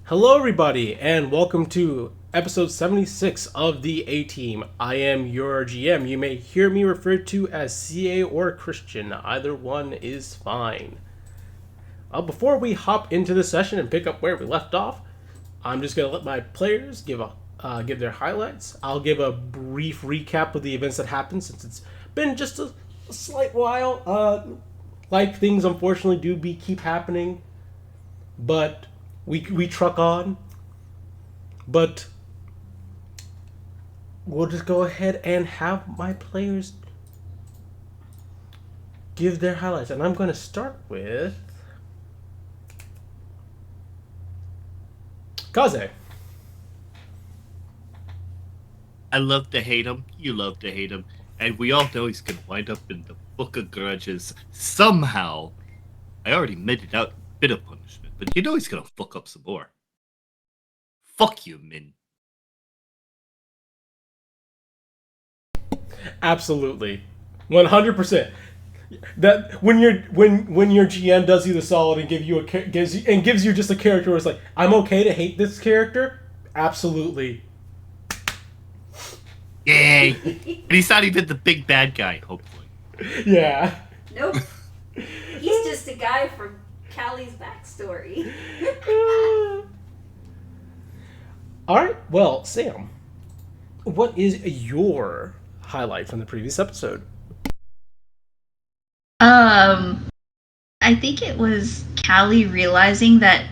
Hello, everybody, and welcome to episode 76 of the A Team. I am your GM. You may hear me referred to as CA or Christian. Either one is fine. Before we hop into the session and pick up where we left off, I'm just going to let my players give their highlights. I'll give a brief recap of the events that happened since it's been just a slight while. Like things unfortunately keep happening, but we truck on. But we'll just go ahead and have my players give their highlights, and I'm going to start with Kaze. I love to hate him. You love to hate him. And we all know he's going to wind up in the Book of Grudges somehow. I already meted out a bit of punishment, but you know he's going to fuck up some more. Fuck you, Min. Absolutely, 100%. That when your GM does you the solid and gives you just a character where it's like, I'm okay to hate this character. Absolutely. Yay! And he's not even the big bad guy, hopefully. Yeah. Nope. He's just a guy from Callie's backstory. All right. Well, Sam, what is your highlight from the previous episode? I think it was Callie realizing that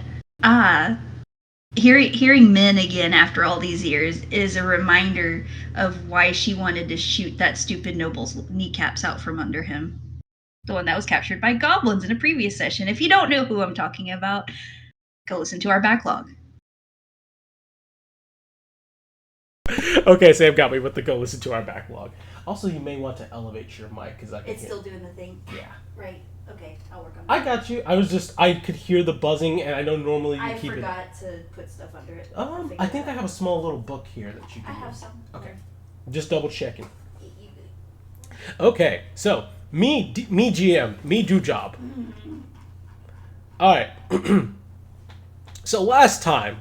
hearing Min again after all these years is a reminder of why she wanted to shoot that stupid noble's kneecaps out from under him. The one that was captured by goblins in a previous session. If you don't know who I'm talking about, go listen to our backlog. Okay, Sam got me with the go listen to our backlog. Also, you may want to elevate your mic because I can It's hear. still doing the thing. Yeah. Right. Okay, I'll work on I that. got you. I could hear the buzzing, and I know normally you I keep forgot to put stuff under it. it. I think I have a small little book here that you I can. have use. some. Okay. Just double checking. You- Okay, so me GM, me do job. All right. So last time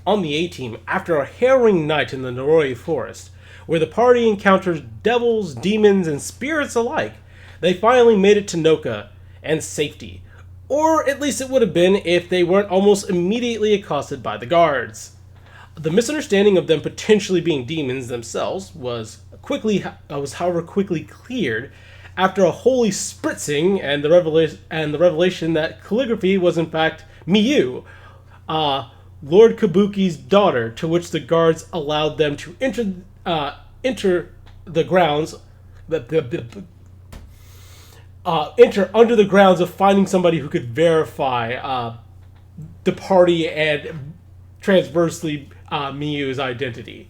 on the A Team, after a harrowing night in the Noroi Forest, where the party encounters devils, demons, and spirits alike, they finally made it to Noka and safety. Or at least it would have been if they weren't almost immediately accosted by the guards. The misunderstanding of them potentially being demons themselves was however quickly cleared after a holy spritzing and the revelation that calligraphy was in fact Miyu, Lord Kabuki's daughter, to which the guards allowed them to enter the grounds, enter under the grounds of finding somebody who could verify the party and transversely Miyu's identity.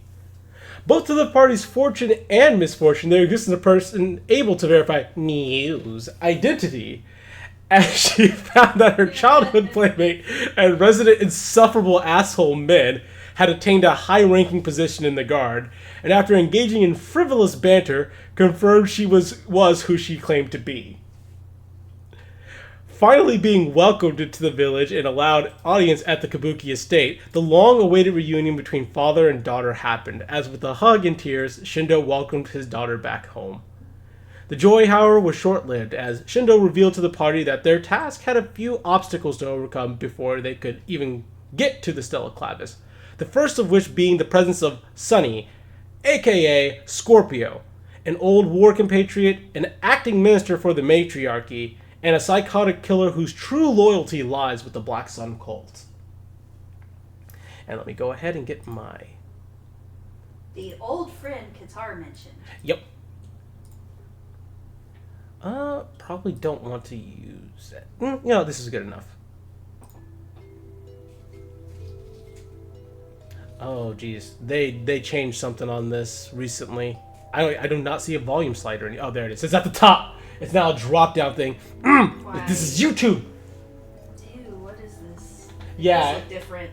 Both to the party's fortune and misfortune, there existed a person able to verify Miyu's identity, as she found that her childhood playmate and resident insufferable asshole Min had attained a high-ranking position in the guard, and after engaging in frivolous banter, confirmed she was who she claimed to be. Finally being welcomed into the village and allowed audience at the Kabuki estate, the long-awaited reunion between father and daughter happened, as with a hug and tears, Shindo welcomed his daughter back home. The joy, however, was short-lived, as Shindo revealed to the party that their task had a few obstacles to overcome before they could even get to the Stella Clavis, the first of which being the presence of Sunny, aka Scorpio, an old war compatriot, an acting minister for the matriarchy, and a psychotic killer whose true loyalty lies with the Black Sun cult. And let me go ahead and get my... The old friend Qatar mentioned. Yep. Probably don't want to use it. This is good enough. Oh, geez. They changed something on this recently. I do not see a volume slider. Oh, there it is. It's at the top. It's now a drop-down thing. Why? This is YouTube. Dude, what is this? Yeah. These look different.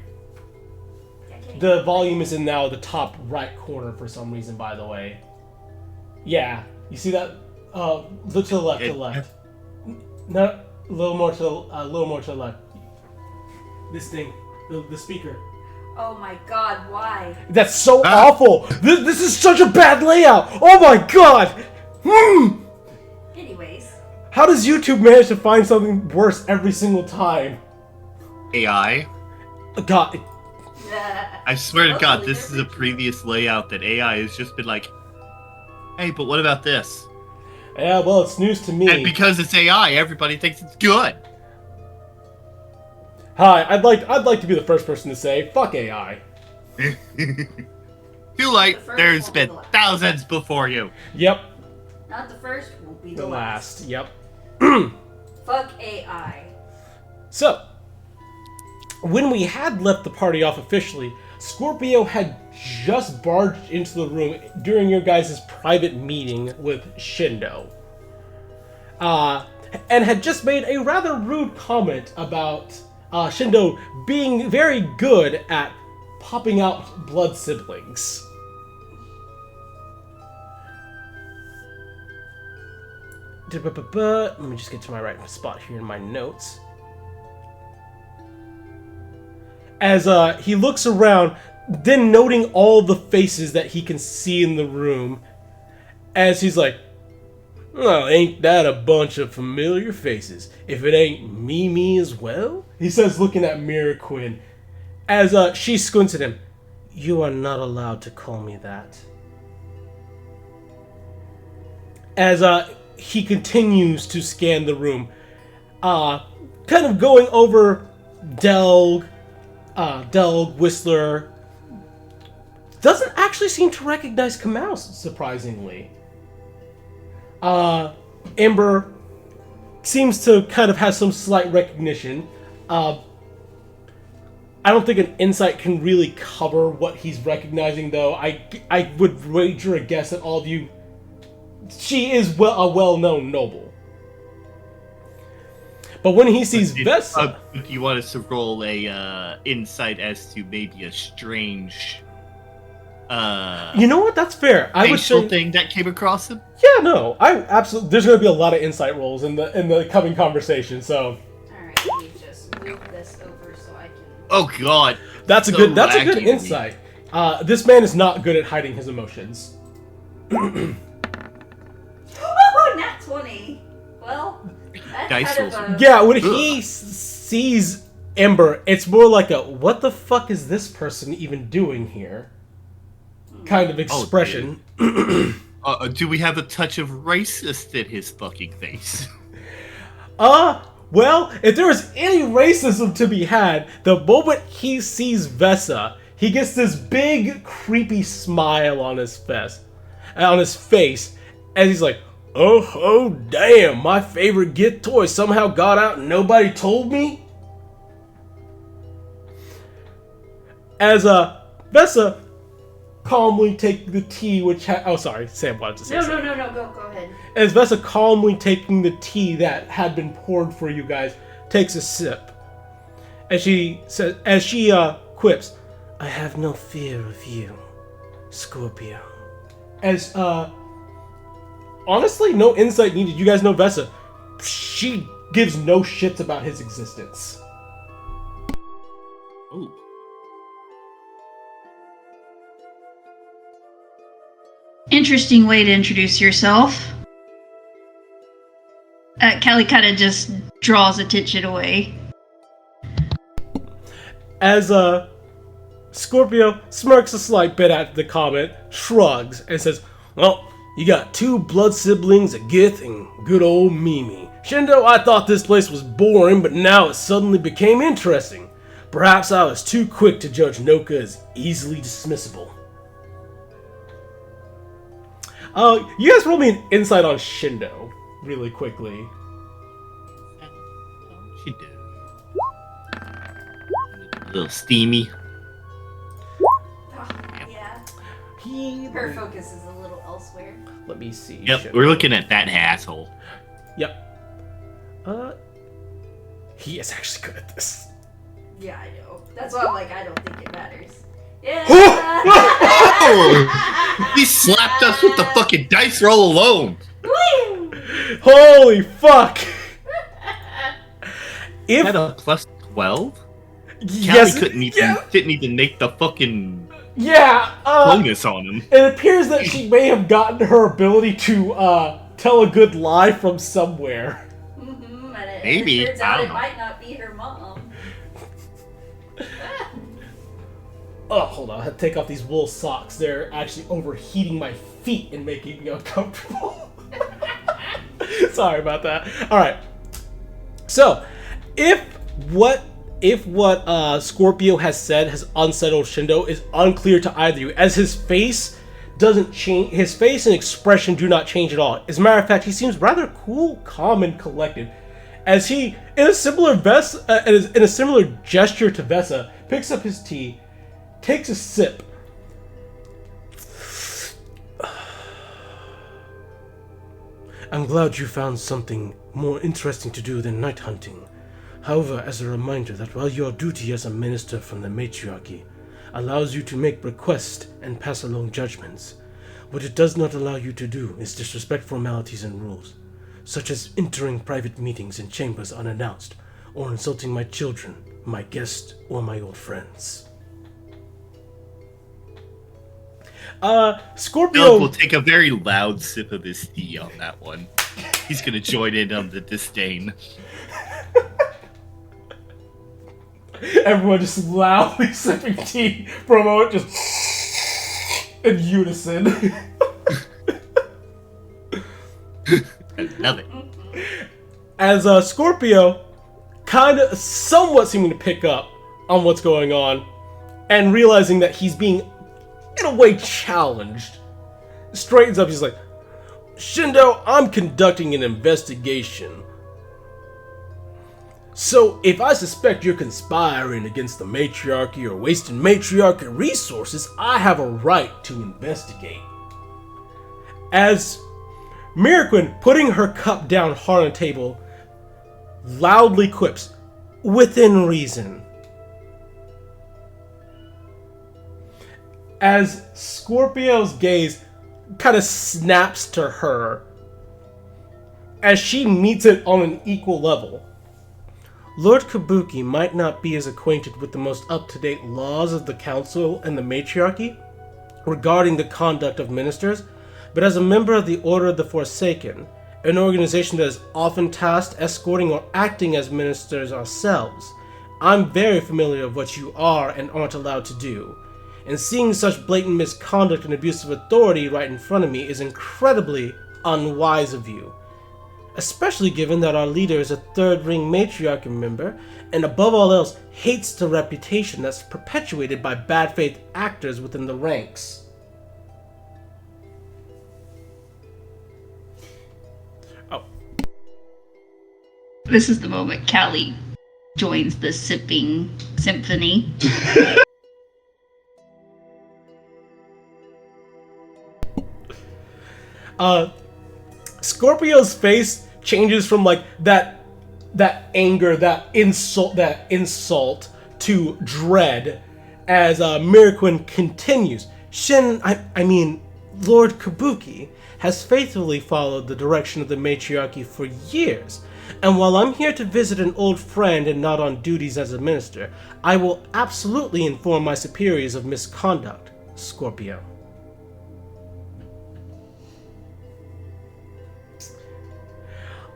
I can't The even- volume is in now the top right corner for some reason, by the way. Yeah. You see that? Look to the left, to the left. No, a little more to the left. This thing. The speaker. Oh my god, why? That's so Ah. awful! This is such a bad layout! Oh my god! Anyways. How does YouTube manage to find something worse every single time? AI. God. I swear to God, Hopefully this is they're a previous layout that AI has just been like, hey, but what about this? Yeah, well, it's news to me. And because it's AI, everybody thinks it's good. Hi, I'd like to be the first person to say, fuck AI. Too The late. first There's won't be been the last. thousands before you. Yep, Not the first, won't be the last. Yep. Fuck AI. So, when we had left the party off officially, Scorpio had just barged into the room during your guys' private meeting with Shindo. And had just made a rather rude comment about Shindo being very good at popping out blood siblings. Let me just get to my right spot here in my notes. As he looks around, then noting all the faces that he can see in the room, as he's like, "Oh, ain't that a bunch of familiar faces? If it ain't Mimi as well?" He says, looking at Mira Quinn, as she squints at him. "You are not allowed to call me that." As he continues to scan the room, kind of going over Delg, Whistler. Doesn't actually seem to recognize Kamau, surprisingly. Ember seems to kind of have some slight recognition. I don't think an insight can really cover what he's recognizing, though. I would wager a guess that all of you... She is a well-known noble. But when he sees Vesa... Do you want us to roll a insight as to maybe a strange you know what? That's fair. I would facial say... thing that came across him? Yeah, no. I absolutely... There's going to be a lot of insight rolls in the coming conversation, so... Alright, let me just move this over so I can... Oh God, That's a So good lacking. insight. This man is not good at hiding his emotions. Oh, nat 20! Well, that's Dice kind of rolls. a... Yeah, when he sees Ember, it's more like a "what the fuck is this person even doing here?" kind of expression. do we have a touch of racist in his fucking face? Well, if there is any racism to be had, the moment he sees Vesa, he gets this big, creepy smile on his face, and he's like, oh, damn, my favorite Get toy somehow got out and nobody told me? As, Vesa calmly take the tea which oh, sorry, Sam wanted to say something. No, go ahead. As Vesa calmly taking the tea that had been poured for you guys, takes a sip. As she quips, "I have no fear of you, Scorpio." As, honestly, no insight needed. You guys know Vesa. She gives no shits about his existence. Ooh. Interesting way to introduce yourself. Callie kind of just draws attention away. As, Scorpio smirks a slight bit at the comment, shrugs, and says, "Well, you got two blood siblings, a Gith and good old Mimi. Shindo, I thought this place was boring, but now it suddenly became interesting. Perhaps I was too quick to judge Noka as easily dismissible." You guys roll me an insight on Shindo, really quickly. She did. A little steamy. Oh, yeah. He... Her focus is a little elsewhere. Let me see. Yep, Shindo. we're looking at that asshole. Yep. He is actually good at this. Yeah, I know. That's why I'm like, I don't think it matters. Yeah. Oh! He slapped us with the fucking dice roll alone. Woo! Holy fuck! Had a plus 12? Yes, didn't even make the fucking yeah. bonus on him. It appears that she may have gotten her ability to tell a good lie from somewhere. Mm-hmm, Maybe, it turns I out don't it know. might not be her mom. Oh, hold on. I have to take off these wool socks. They're actually overheating my feet and making me uncomfortable. Sorry about that. All right. So, if what Scorpio has said has unsettled Shindo is unclear to either of you, as his face doesn't change. His face and expression do not change at all. As a matter of fact, he seems rather cool, calm, and collected, as he, in a similar gesture to Vesa, picks up his tea, takes a sip. I'm glad you found something more interesting to do than night hunting. However, as a reminder that while your duty as a minister from the matriarchy allows you to make requests and pass along judgments, what it does not allow you to do is disrespect formalities and rules, such as entering private meetings and chambers unannounced, or insulting my children, my guests, or my old friends. Scorpio... Doug will take a very loud sip of his tea on that one. He's gonna join in on the disdain. Everyone just loudly sipping tea for a moment, just in unison. I love it. As Scorpio, kind of, somewhat seeming to pick up on what's going on, and realizing that he's being, in a way, challenged, straightens up. He's like, Shindo, I'm conducting an investigation. So, if I suspect you're conspiring against the matriarchy or wasting matriarchy resources, I have a right to investigate. As Miraquin, putting her cup down hard on the table, loudly quips, within reason. As Scorpio's gaze kind of snaps to her, as she meets it on an equal level. Lord Kabuki might not be as acquainted with the most up-to-date laws of the Council and the Matriarchy regarding the conduct of ministers, but as a member of the Order of the Forsaken, an organization that is often tasked escorting or acting as ministers ourselves, I'm very familiar with what you are and aren't allowed to do, and seeing such blatant misconduct and abuse of authority right in front of me is incredibly unwise of you. Especially given that our leader is a third-ring matriarchy member, and above all else, hates the reputation that's perpetuated by bad faith actors within the ranks. Oh. This is the moment Callie joins the sipping symphony. Scorpio's face changes from like that anger, that insult to dread as Miraquin continues. Lord Kabuki has faithfully followed the direction of the matriarchy for years, and while I'm here to visit an old friend and not on duties as a minister, I will absolutely inform my superiors of misconduct, Scorpio.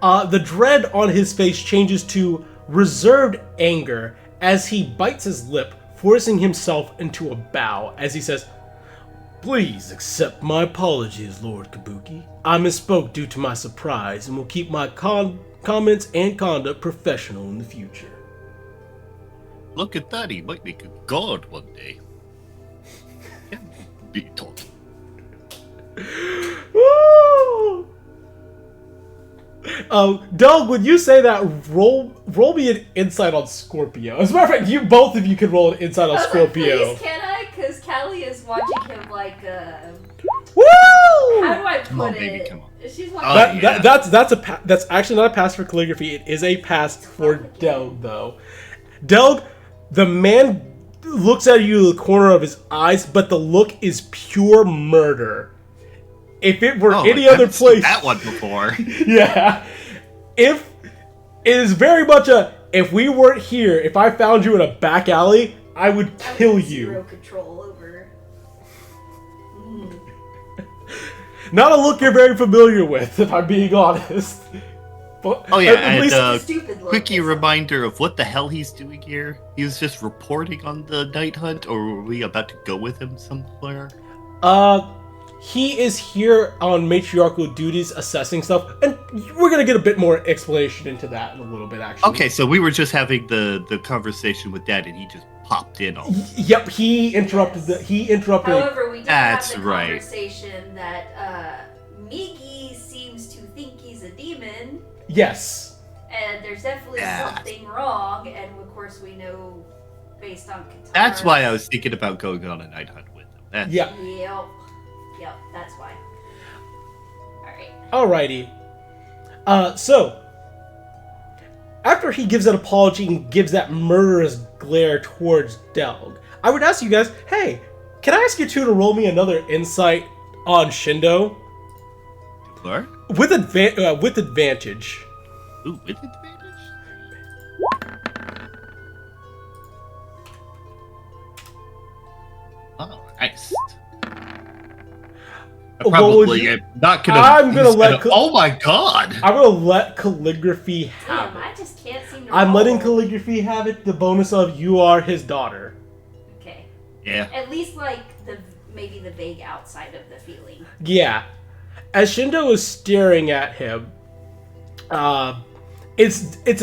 The dread on his face changes to reserved anger as he bites his lip, forcing himself into a bow as he says, Please accept my apologies, Lord Kabuki. I misspoke due to my surprise and will keep my comments and conduct professional in the future. Look at that, he might make a god one day. Be talking. Woo! Doug, would you say that roll me an insight on Scorpio? As a matter of fact, both of you can roll an insight on Scorpio. Like, please, can I? Because Callie is watching him like Woo! how do I put Come on, it? baby, come on. She's Oh, watching. yeah. That's actually not a pass for calligraphy. It is a pass for Delg, though. Delg, the man looks at you in the corner of his eyes, but the look is pure murder. If it were any other place, that one before. yeah. If it is very much if we weren't here, if I found you in a back alley, I would I kill would you. Zero control over. Not a look you're very familiar with, if I'm being honest. But Oh yeah, at and least Stupid look. quickie is- reminder of what the hell he's doing here. He was just reporting on the night hunt, or were we about to go with him somewhere? he is here on matriarchal duties, assessing stuff, and we're gonna get a bit more explanation into that in a little bit, actually. Okay, so we were just having the conversation with Dad, and he just popped in on. Yep, he interrupted. However, we did That's have the right. conversation that Miki seems to think he's a demon, Yes. and there's definitely Yeah. something wrong. And of course, we know based on Katara. That's why I was thinking about going on a night hunt with him. That's, Yeah. Yep. That's why. All right. Alrighty. So after he gives that apology and gives that murderous glare towards Delg, I would ask you guys, hey, can I ask you two to roll me another insight on Shindo What? with advantage? Ooh, with advantage? Oh, nice. I What would probably you- am not gonna. I'm gonna he's let oh my god! I'm gonna let calligraphy have Damn, it. I just can't seem to. I'm roll. letting calligraphy have it. The bonus of you are his daughter. Okay. Yeah. At least like maybe the vague outside of the feeling. Yeah. As Shindo is staring at him, it's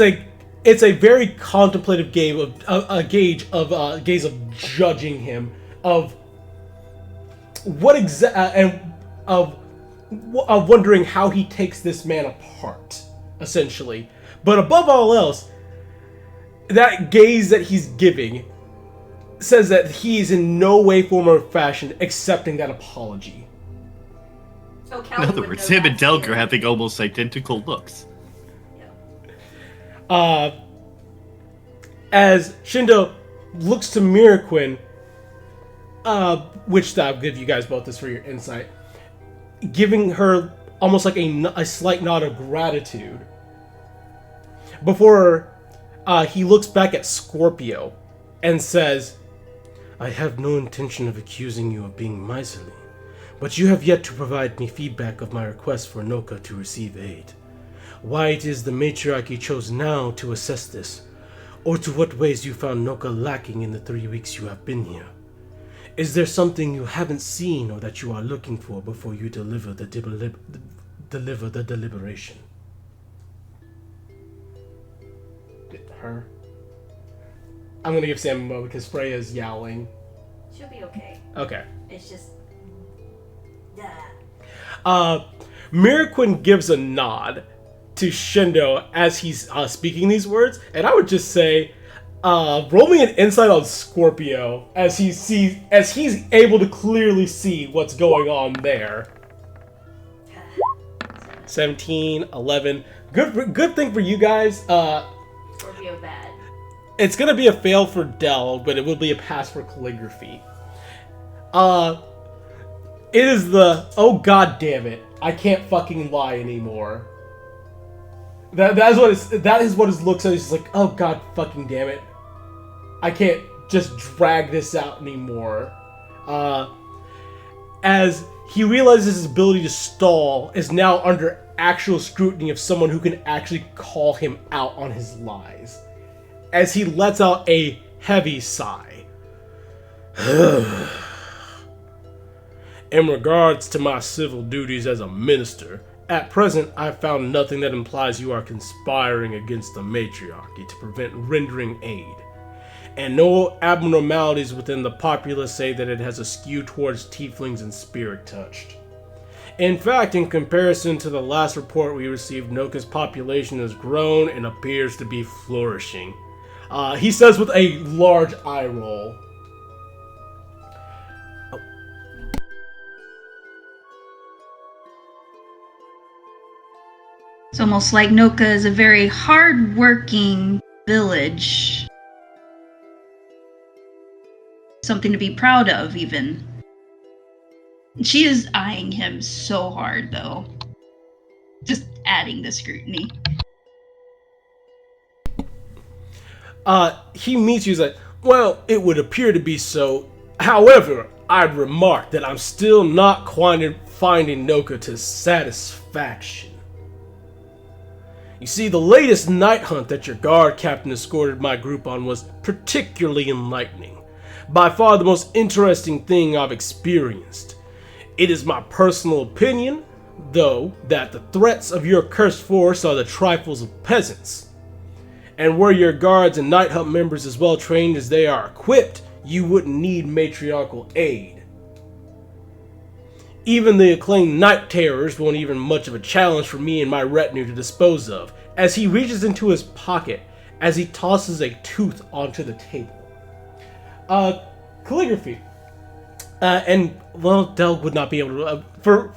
a very contemplative game of gaze of judging him, of what and of wondering how he takes this man apart, essentially. But above all else, that gaze that he's giving says that he's in no way, form, or fashion accepting that apology. Oh, In Calvin other would words, know him and that Delg are feeling. having almost identical looks. As Shindo looks to Miraquin, which I'll give you guys both this for your insight, giving her almost like a slight nod of gratitude. Before he looks back at Scorpio and says, I have no intention of accusing you of being miserly, but you have yet to provide me feedback of my request for Noka to receive aid. Why it is the matriarchy chose now to assess this, or to what ways you found Noka lacking in the 3 weeks you have been here. Is there something you haven't seen or that you are looking for before you deliver the deliberation? Her. I'm gonna give Sam a moment because Freya's yowling. She'll be okay. Okay. It's just. Yeah. Miraquin gives a nod to Shindo as he's speaking these words, and I would just say, roll me an insight on Scorpio as he's able to clearly see what's going on there. 17, 11. Good thing for you guys. Scorpio bad. It's gonna be a fail for Del, but it will be a pass for calligraphy. It is the oh god damn it, I can't fucking lie anymore. That is what his looks like. He's like, oh god fucking damn it, I can't just drag this out anymore. As he realizes his ability to stall is now under actual scrutiny of someone who can actually call him out on his lies. As he lets out a heavy sigh. In regards to my civil duties as a minister, at present I found nothing that implies you are conspiring against the matriarchy to prevent rendering aid. And no abnormalities within the populace say that it has a skew towards tieflings and spirit touched. In fact, in comparison to the last report we received, Noka's population has grown and appears to be flourishing. He says with a large eye roll. It's almost like Noka is a very hard-working village. Something to be proud of, even. She is eyeing him so hard, though. Just adding the scrutiny. he meets you. He's like, well, it would appear to be so. However, I'd remark that I'm still not quite finding Noka to satisfaction. You see, the latest night hunt that your guard captain escorted my group on was particularly enlightening. By far the most interesting thing I've experienced. It is my personal opinion, though, that the threats of your cursed force are the trifles of peasants. And were your guards and night hunt members as well trained as they are equipped, you wouldn't need matriarchal aid. Even the acclaimed night terrors won't even much of a challenge for me and my retinue to dispose of, as he reaches into his pocket as he tosses a tooth onto the table. Calligraphy. And, well, Delg would not be able to,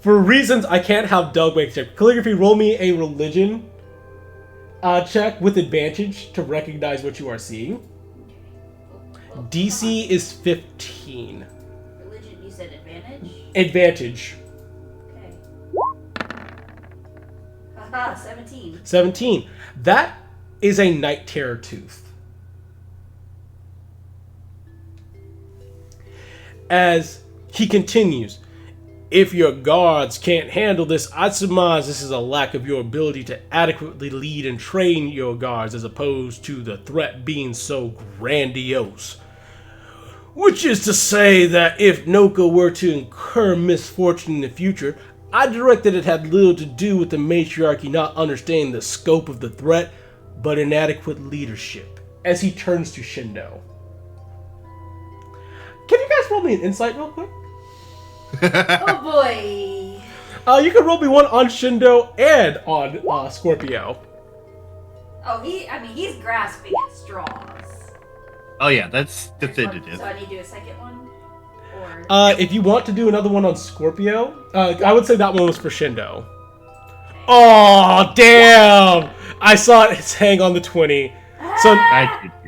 for reasons I can't have Delg make a check. Calligraphy, roll me a religion check with advantage to recognize what you are seeing. DC is 15. Religion, you said advantage? Advantage. Okay. Haha, 17. 17. That is a night terror tooth. As he continues, if your guards can't handle this, I surmise this is a lack of your ability to adequately lead and train your guards as opposed to the threat being so grandiose. Which is to say that if Noka were to incur misfortune in the future, I direct that it had little to do with the matriarchy not understanding the scope of the threat, but inadequate leadership. As he turns to Shindo. Can you guys roll me an insight real quick? Oh boy. You can roll me one on Shindo and on Scorpio. Oh, he's grasping at straws. Oh yeah, that's definitive. So I need to do a second one? Or... If you want to do another one on Scorpio, I would say that one was for Shindo. Oh, damn! I saw it hang on the 20.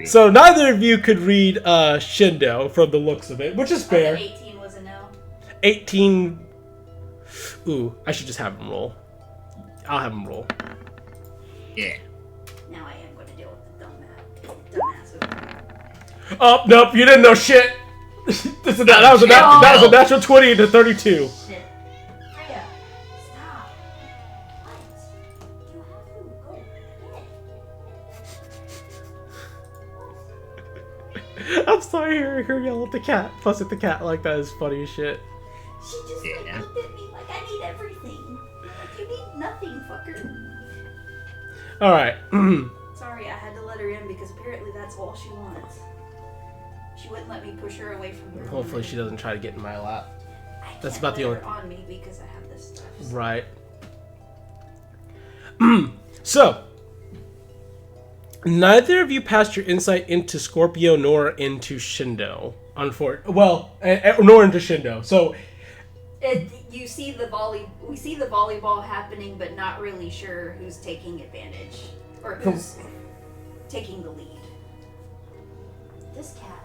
So neither of you could read Shindo from the looks of it, which is fair. 18 was a no. 18... Ooh, I should just have him roll. I'll have him roll. Yeah. Now I am going to deal with the dumbass over Oh, nope, you didn't know shit! that was a natural 20 to 32. Shit. Freya, stop. What? You have to go ahead. I'm sorry hearing her yell at the cat. Fuss at the cat like that is funny as shit. She just Yeah. looked at me like I need everything. Like you need nothing, fucker. Alright. Sorry, I had to let her in because apparently that's all she wants. She wouldn't let me push her away from her. Hopefully she doesn't try to get in my lap. I That's can't about the let only... her on me because I have this stuff. So. Right. So, neither of you passed your insight into Scorpio nor into Shindo. Nor into Shindo. So, We see the volleyball happening, but not really sure who's taking advantage or who's taking the lead. This cat.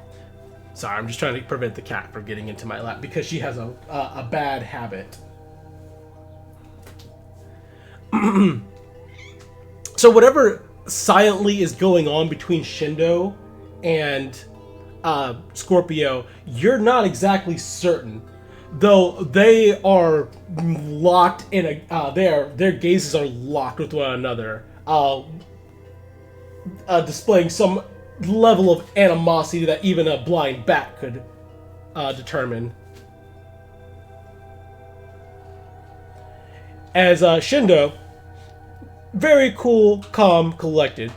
sorry, I'm just trying to prevent the cat from getting into my lap because she has a bad habit. So whatever silently is going on between Shindo and Scorpio, you're not exactly certain. Though they are locked in their gazes are locked with one another, displaying some level of animosity that even a blind bat could determine. As Shindo, very cool, calm, collected.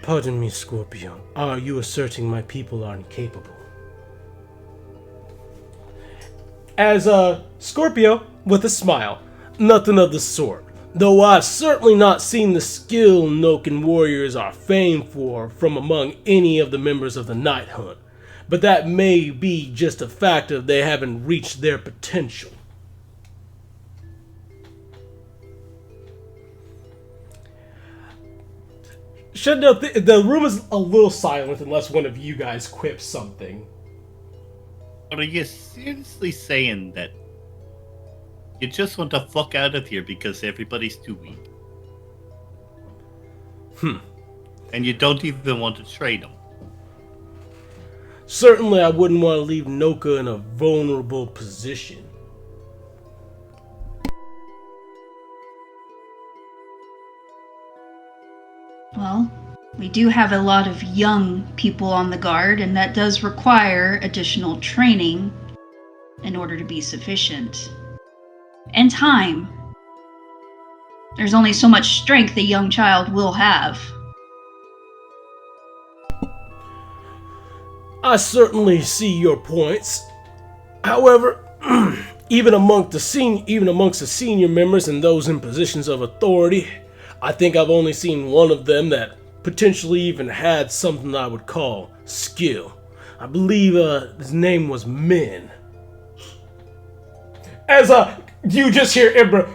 Pardon me, Scorpio. Are you asserting my people are incapable? As Scorpio, with a smile, nothing of the sort. Though I've certainly not seen the skill Nokan warriors are famed for from among any of the members of the Night Hunt. But that may be just a fact of they haven't reached their potential. Shindo, the room is a little silent unless one of you guys quips something. But are you seriously saying that you just want to fuck out of here because everybody's too weak? and you don't even want to train them. Certainly, I wouldn't want to leave Noka in a vulnerable position. Well, we do have a lot of young people on the guard, and that does require additional training in order to be sufficient. And time. There's only so much strength a young child will have. I certainly see your points. However, even amongst the senior members and those in positions of authority, I think I've only seen one of them that potentially even had something I would call skill. I believe his name was Min. As you just hear Ibra.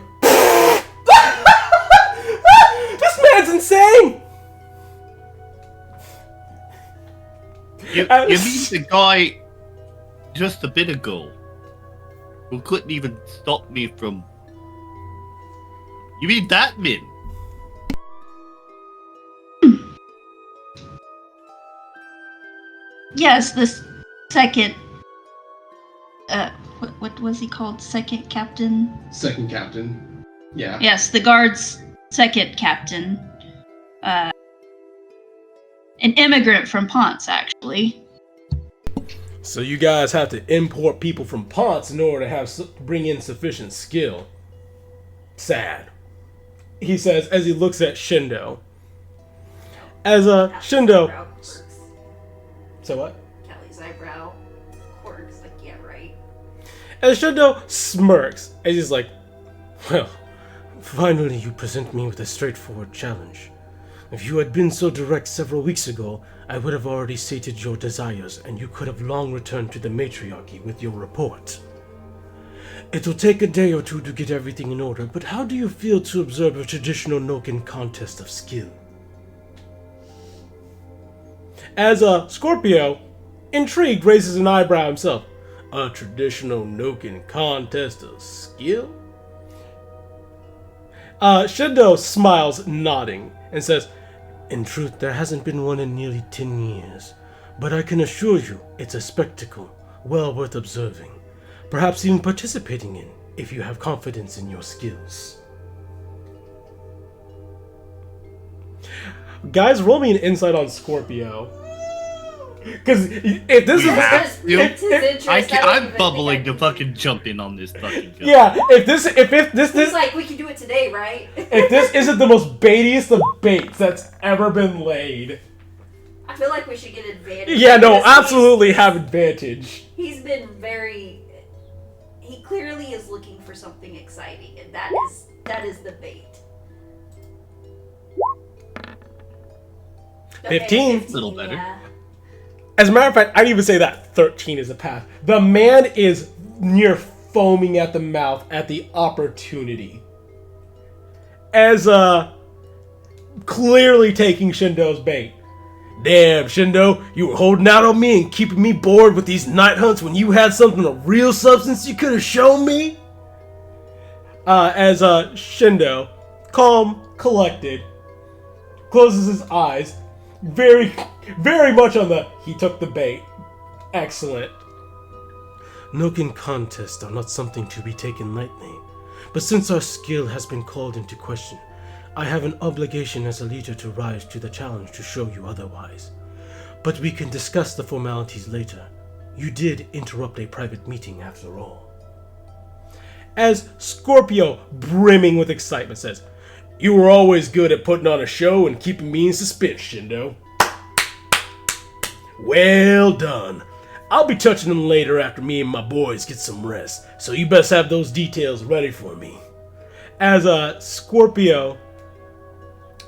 This man's insane! You mean the guy just a bit ago who couldn't even stop me from... You mean that Min? Yes, this second... what was he called? Second captain? Second captain. Yeah. Yes, the guard's second captain. An immigrant from Ponce, actually. So you guys have to import people from Ponce in order to bring in sufficient skill. Sad. He says as he looks at Shindo. As Shindo. Eyebrow quirks. So what? Kelly's eyebrow quirks. Like, yeah, right. As Shindo smirks, as he's like, well, finally you present me with a straightforward challenge. If you had been so direct several weeks ago, I would have already stated your desires, and you could have long returned to the matriarchy with your report. It will take a day or two to get everything in order, but how do you feel to observe a traditional Noken contest of skill? As Scorpio, intrigued, raises an eyebrow himself. A traditional Noken contest of skill? Shindo smiles, nodding, and says, in truth, there hasn't been one in nearly 10 years, but I can assure you it's a spectacle well worth observing, perhaps even participating in, if you have confidence in your skills. Guys, roll me an insight on Scorpio. Because if this I'm bubbling to fucking jump in on this fucking film. Yeah, if this He's like, we can do it today, right? if this isn't the most baitiest of baits that's ever been laid. I feel like we should get advantage. Yeah, no, because absolutely have advantage. He's been very. He clearly is looking for something exciting, and that is the bait. 15. A little better. Yeah. As a matter of fact, I'd even say that 13 is a pass. The man is near foaming at the mouth at the opportunity. As clearly taking Shindo's bait. Damn, Shindo, you were holding out on me and keeping me bored with these night hunts when you had something of real substance you could have shown me? As Shindo, calm, collected, closes his eyes, very much on the, he took the bait. Excellent. Noken contests are not something to be taken lightly, but since our skill has been called into question, I have an obligation as a leader to rise to the challenge to show you otherwise. But we can discuss the formalities later. You did interrupt a private meeting after all. As Scorpio, brimming with excitement, says, you were always good at putting on a show and keeping me in suspense, Shindo. Well done. I'll be touching them later after me and my boys get some rest, so you best have those details ready for me. As Scorpio,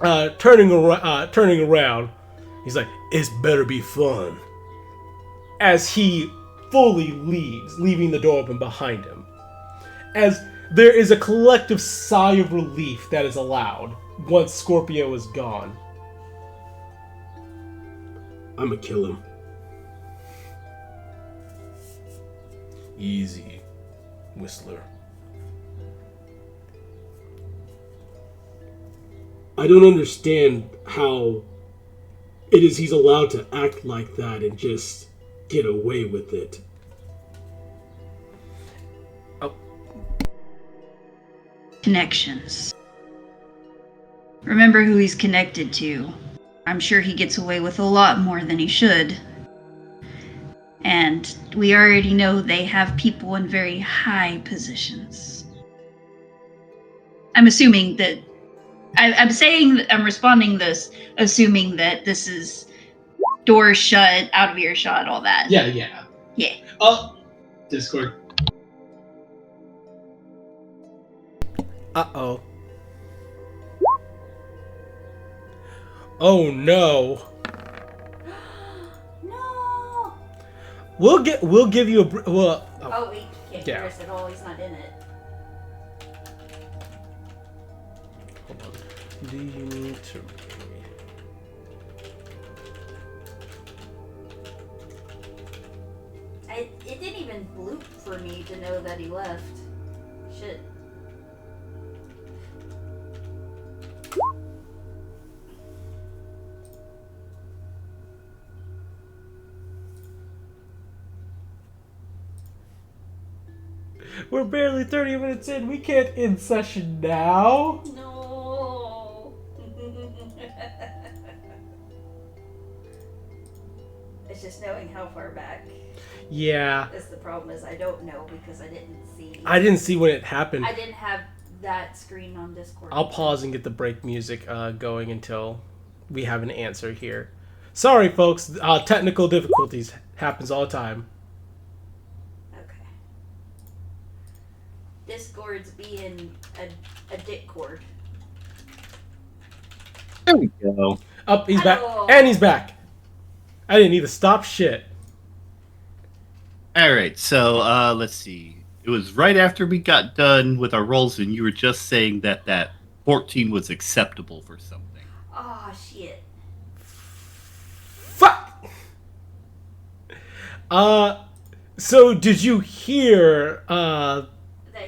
turning around, he's like, it's better be fun. As he fully leaves, leaving the door open behind him. As there is a collective sigh of relief that is allowed once Scorpio is gone. I'ma kill him. Easy, Whistler. I don't understand how it is he's allowed to act like that and just get away with it. Oh. Connections. Remember who he's connected to. I'm sure he gets away with a lot more than he should. And we already know they have people in very high positions. I'm assuming that I'm responding this, assuming that this is doors shut, out of earshot, all that. Yeah. Yeah. Oh, Discord. Uh-oh. Oh no. No. We'll give you a well. Oh, wait, can't Yeah. hear us at all. He's not in it. Hold on. Do you need to? It didn't even bloop for me to know that he left. Shit. We're barely 30 minutes in. We can't end session now. No. It's just knowing how far back Yeah. is the problem. Is I don't know because I didn't see. I didn't see when it happened. I didn't have that screen on Discord. I'll pause and get the break music going until we have an answer here. Sorry, folks. Technical difficulties happens all the time. Okay. Discord's being a dick cord. There we go. Up, he's back, Hello. and he's back. I didn't need to stop shit. All right, so let's see. It was right after we got done with our rolls, and you were just saying that 14 was acceptable for something. Oh shit. Fuck. So did you hear? That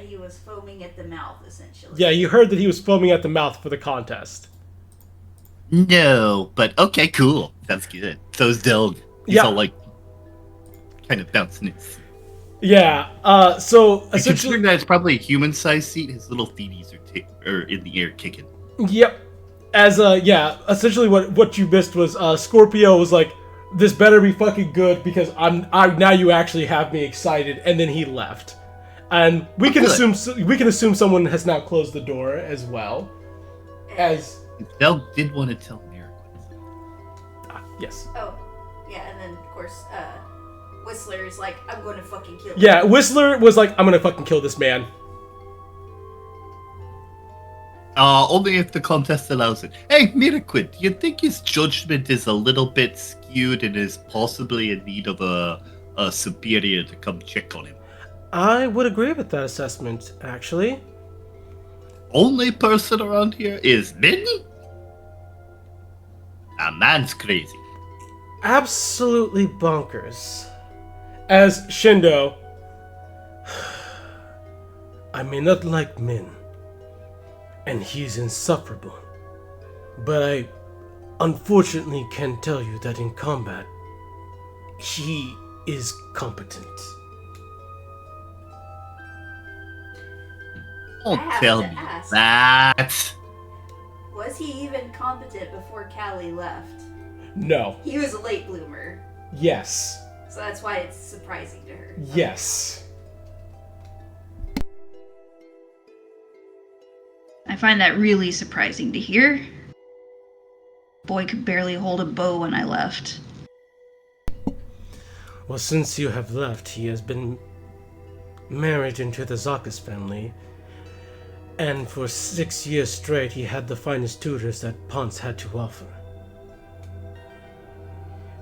he was foaming at the mouth, essentially. Yeah, you heard that he was foaming at the mouth for the contest. No, but okay, cool. Sounds good. So is Delg. He's Yeah. all like, kind of bouncing his. Yeah. So And essentially, considering that it's probably a human-sized seat, his little feeties are in the air kicking. yep. As yeah, essentially what you missed was Scorpio was like, this better be fucking good because I now you actually have me excited, and then he left, and we can Good. assume someone has now closed the door as well, as Delg did want to tell Miracle. yes, Oh, yeah, and then of course, Whistler's like, I'm going to fucking kill him. yeah, Whistler was like, I'm gonna fucking kill this man. Only if the contest allows it. Hey, Miraquid, do you think his judgment is a little bit skewed and is possibly in need of a superior to come check on him? I would agree with that assessment, actually. Only person around here is Minnie? A man's crazy. Absolutely bonkers. As Shindo, I may not like Min, and he's insufferable, but I unfortunately can tell you that in combat, he is competent. Don't I have tell to me ask. that. Was he even competent before Callie left? No. He was a late bloomer, Yes. so that's why it's surprising to her. Yes. I find that really surprising to hear. Boy could barely hold a bow when I left. Well, since you have left, he has been married into the Zakas family, and for 6 years straight he had the finest tutors that Ponce had to offer.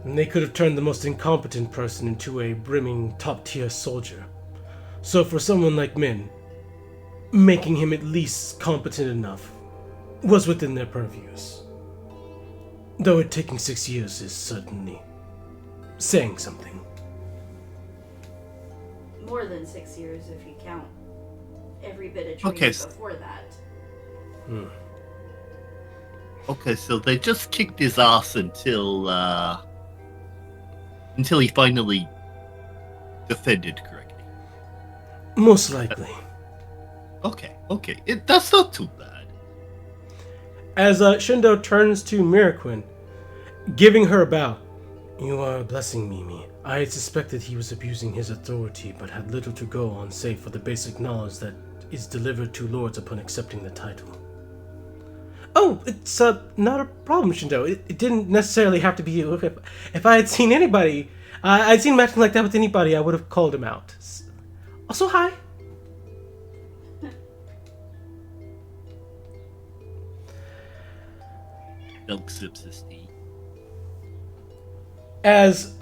And they could have turned the most incompetent person into a brimming top-tier soldier. So for someone like Min, making him at least competent enough was within their purviews. Though it taking 6 years is certainly saying something. More than 6 years if you count every bit of training Okay. before that. Okay, so they just kicked his ass until he finally defended correctly. Most likely. Okay. That's not too bad. As Shindo turns to Miraquin, giving her a bow. You are blessing Mimi. I had suspected he was abusing his authority, but had little to go on save for the basic knowledge that is delivered to lords upon accepting the title. Oh, it's not a problem, Shindo. It didn't necessarily have to be you. If I had seen anybody, I'd seen him acting like that with anybody, I would have called him out. Also, hi. Doug sips his tea. As,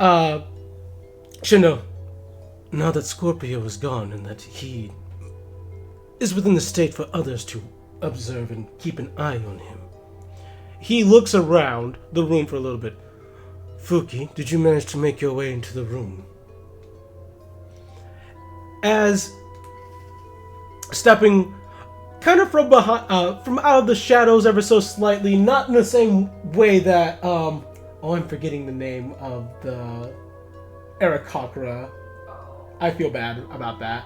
Shindo, now that Scorpio is gone and that he is within the state for others to observe and keep an eye on him, he looks around the room for a little bit. Fuki, did you manage to make your way into the room? As stepping kind of from behind, from out of the shadows ever so slightly, not in the same way that, oh, I'm forgetting the name of the Aarakocra. I feel bad about that.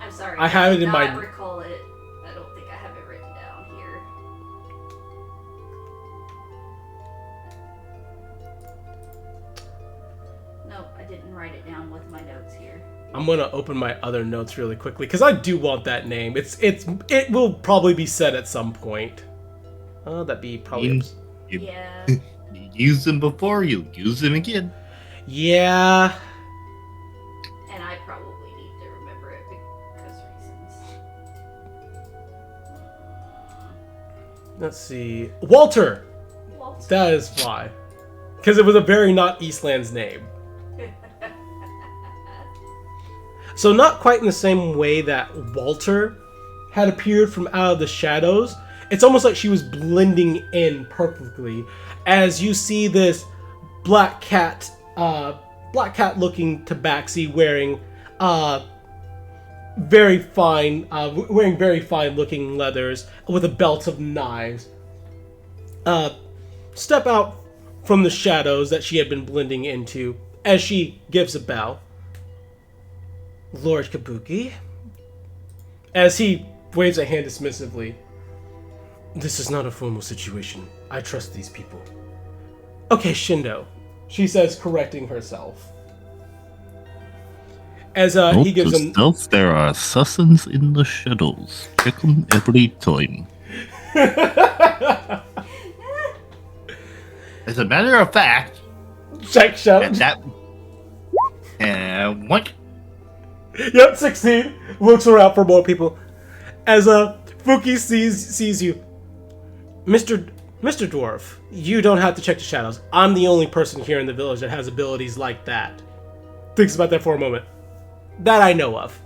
I'm sorry. I have it in did my- not recall it. I don't think I have it written down here. Nope, I didn't write it down with my notes here. I'm gonna open my other notes really quickly because I do want that name. It will probably be said at some point. Oh, that'd be probably. You Yeah. use them before, you use them again. Yeah. And I probably need to remember it because reasons. Let's see. Walter. Walter. That is why. Because it was a very not Eastland's name. So not quite in the same way that Walter had appeared from out of the shadows. It's almost like she was blending in perfectly. As you see this black cat looking tabaxi wearing very fine looking leathers with a belt of knives. Step out from the shadows that she had been blending into as she gives a bow. Lord Kabuki. As he waves a hand dismissively. This is not a formal situation. I trust these people. Okay, Shindo, she says, correcting herself. As he gives him. Stealth, there are assassins in the shadows. Check them every time. As a matter of fact, Check shout. that. What? Yep, 16. Looks around for more people. As Fuki sees you. Mr. Dwarf, you don't have to check the shadows. I'm the only person here in the village that has abilities like that. Thinks about that for a moment. That I know of.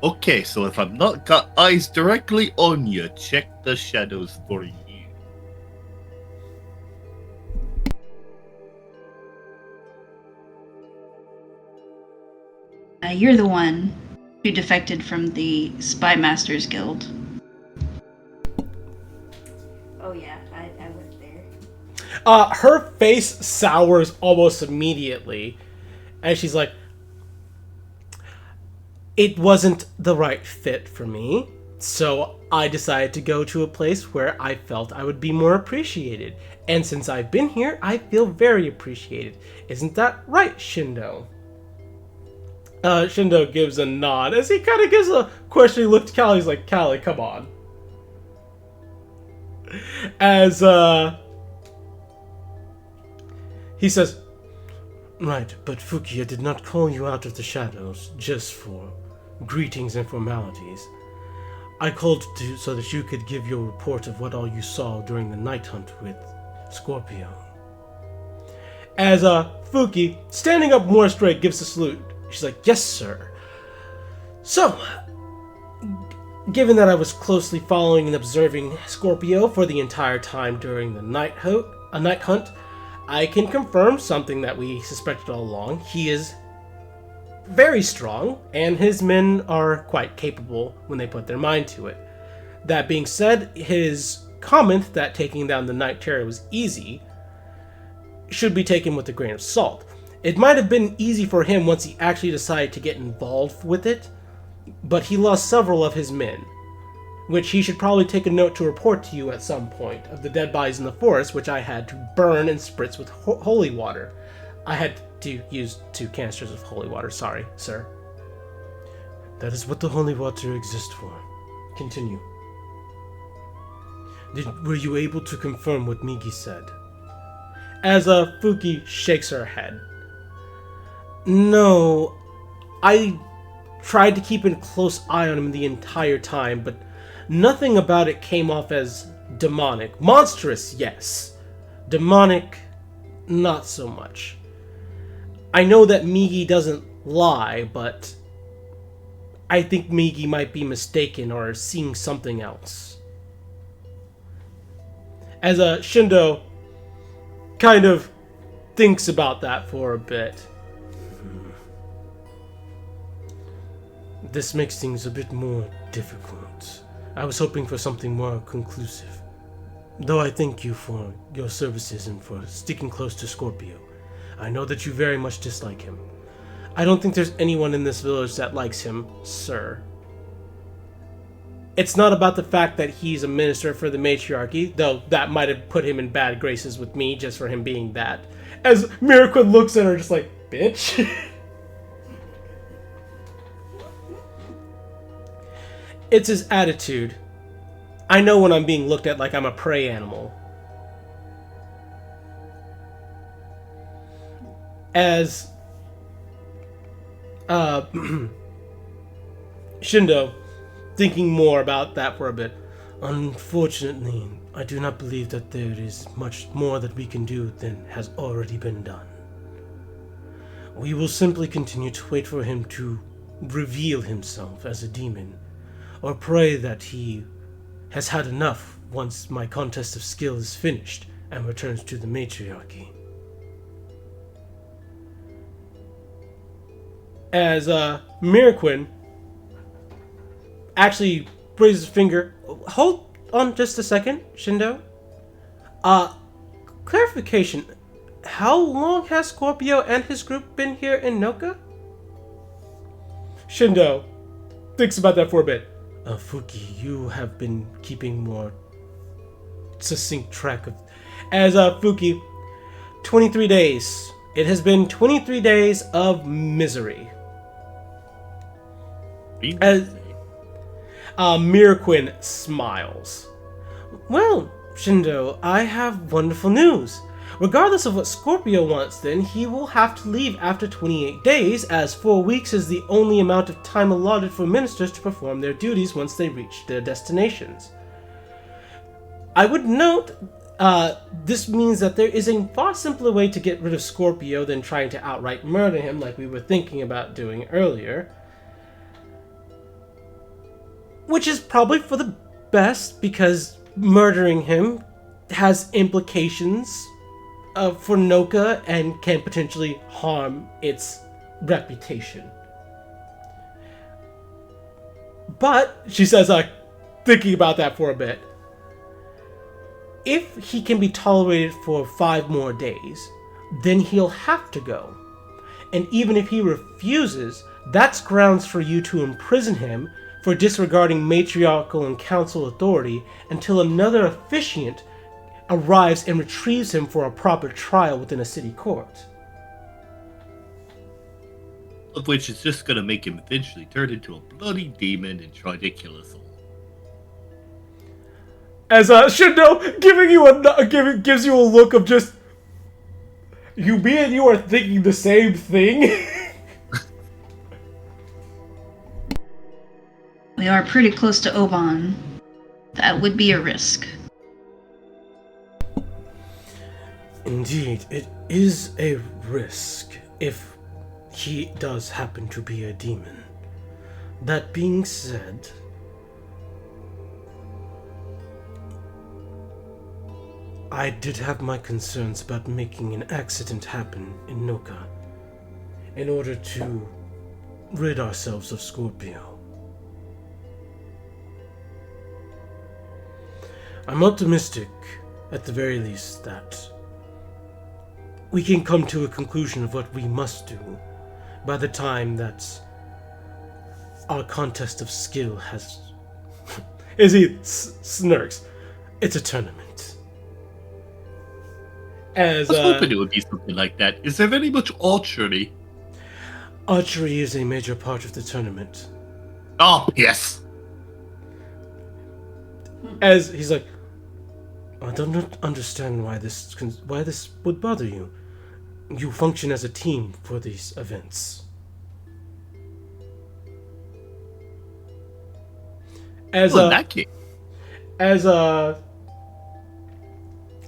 Okay, so if I've not got eyes directly on you, check the shadows for you. You're the one who defected from the Spy Masters Guild. Oh yeah, I went there. Her face sours almost immediately. And she's like, it wasn't the right fit for me. So I decided to go to a place where I felt I would be more appreciated. And since I've been here, I feel very appreciated. Isn't that right, Shindo? Shindo gives a nod as he kind of gives a questioning look to Callie. He's like, Callie, come on. As, he says, right, but Fuki, I did not call you out of the shadows just for greetings and formalities. I called so that you could give your report of what all you saw during the night hunt with Scorpio. As, Fuki, standing up more straight, gives a salute. She's like, yes, sir. So, given that I was closely following and observing Scorpio for the entire time during the night hunt, I can confirm something that we suspected all along. He is very strong, and his men are quite capable when they put their mind to it. That being said, his comment that taking down the Night Terror was easy should be taken with a grain of salt. It might have been easy for him once he actually decided to get involved with it, but he lost several of his men, which he should probably take a note to report to you at some point, of the dead bodies in the forest, which I had to burn and spritz with holy water. I had to use 2 canisters of holy water, sorry, sir. That is what the holy water exists for. Continue. Were you able to confirm what Migi said? As Fuki shakes her head. No, I tried to keep a close eye on him the entire time, but nothing about it came off as demonic. Monstrous, yes. Demonic, not so much. I know that Migi doesn't lie, but I think Migi might be mistaken or seeing something else. As Shindo kind of thinks about that for a bit. This makes things a bit more difficult. I was hoping for something more conclusive. Though I thank you for your services and for sticking close to Scorpio. I know that you very much dislike him. I don't think there's anyone in this village that likes him, sir. It's not about the fact that he's a minister for the matriarchy, though that might have put him in bad graces with me just for him being that. As Miraquin looks at her just like, bitch. It's his attitude. I know when I'm being looked at like I'm a prey animal. As Shindo, thinking more about that for a bit. Unfortunately, I do not believe that there is much more that we can do than has already been done. We will simply continue to wait for him to reveal himself as a demon, or pray that he has had enough once my contest of skill is finished and returns to the matriarchy. As Miraquin actually raises his finger. Hold on just a second, Shindo. Clarification. How long has Scorpio and his group been here in Noka? Shindo thinks about that for a bit. Fuki, you have been keeping more succinct track of... As Fuki, 23 days. It has been 23 days of misery. As Miraquin smiles. Well, Shindo, I have wonderful news. Regardless of what Scorpio wants, then, he will have to leave after 28 days, as 4 weeks is the only amount of time allotted for ministers to perform their duties once they reach their destinations. I would note, this means that there is a far simpler way to get rid of Scorpio than trying to outright murder him like we were thinking about doing earlier. Which is probably for the best, because murdering him has implications for Noka and can potentially harm its reputation. But, she says, thinking about that for a bit, if he can be tolerated for 5 more days, then he'll have to go. And even if he refuses, that's grounds for you to imprison him for disregarding matriarchal and council authority until another officiant arrives and retrieves him for a proper trial within a city court. Of which is just gonna make him eventually turn into a bloody demon and try to kill us all. As Shindo gives you a look of just, me and you are thinking the same thing. We are pretty close to Oban. That would be a risk. Indeed, it is a risk if he does happen to be a demon. That being said, I did have my concerns about making an accident happen in Noka in order to rid ourselves of Scorpio. I'm optimistic, at the very least, that we can come to a conclusion of what we must do by the time that our contest of skill has... As he smirks, it's a tournament. As I was hoping it would be something like that. Is there very much archery? archery is a major part of the tournament. Oh, yes. As he's like, I do not understand why this would bother you. You function as a team for these events. As Well, in that case,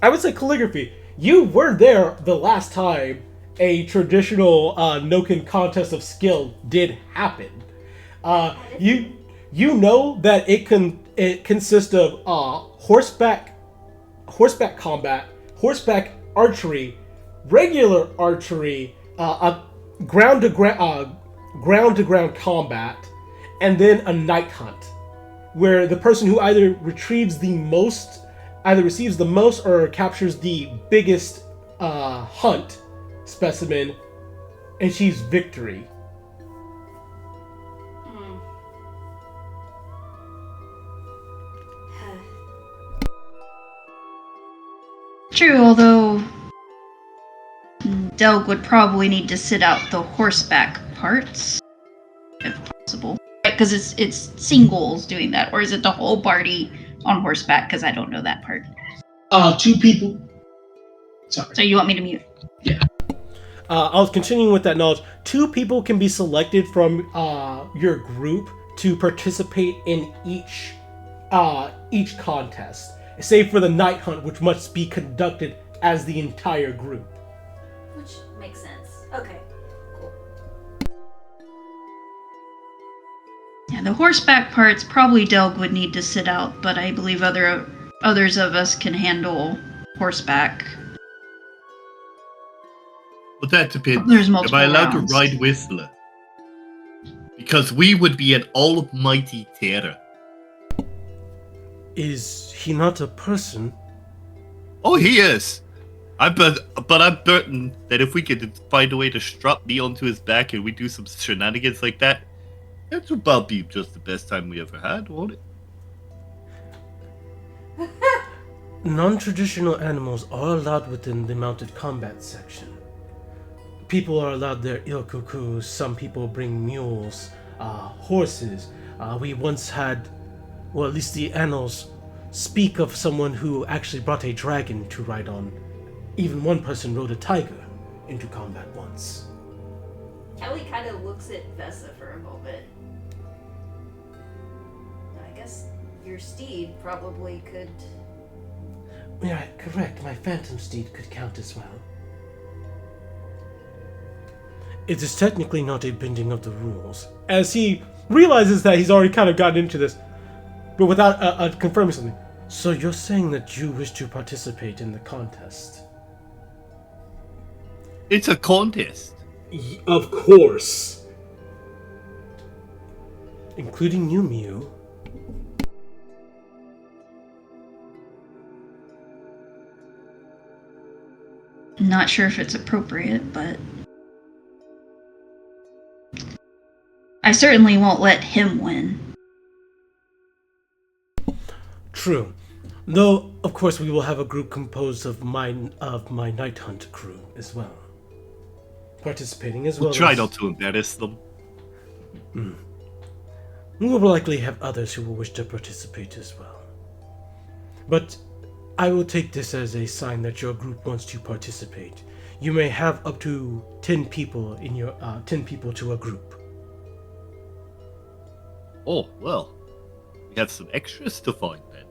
I would say calligraphy. You were there the last time a traditional Noken contest of skill did happen. You know that it consists of horseback combat, horseback archery, regular archery, ground to ground combat, and then a night hunt, where the person who either receives the most or captures the biggest hunt specimen achieves victory. True, although Delg would probably need to sit out the horseback parts, if possible. Right, because it's singles doing that, or is it the whole party on horseback? Because I don't know that part. 2 people. Sorry. So you want me to mute? I was continuing with that knowledge. 2 people can be selected from your group to participate in each contest, save for the night hunt, which must be conducted as the entire group. Which makes sense. Okay, cool. Yeah, the horseback parts probably Delg would need to sit out, but I believe others of us can handle horseback. but that depends. There's Am multiple I allowed rounds. to ride Whistler? Because we would be an almighty terror. Is he not a person? Oh, he is. But I'm certain that if we could find a way to strap me onto his back and we do some shenanigans like that, that's about be just the best time we ever had, won't it? Non-traditional animals are allowed within the mounted combat section. People are allowed their ilkukus, some people bring mules, horses. We once had, well, at least the annals speak of someone who actually brought a dragon to ride on. Even one person rode a tiger into combat once. Kelly kind of looks at Vesa for a moment. I guess your steed probably could. Yeah, correct. My phantom steed could count as well. It is technically not a bending of the rules. As he realizes that he's already kind of gotten into this, but without confirming something. So you're saying that you wish to participate in the contest? It's a contest. Of course. Including you, Mew. Not sure if it's appropriate, but I certainly won't let him win. True. Though, of course, we will have a group composed of my night hunt crew as well. Participating as well. We'll try as... not to embarrass them. We will likely have others who will wish to participate as well. But I will take this as a sign that your group wants to participate. You may have up to 10 people in your 10 people to a group. Oh, well. We have some extras to find then.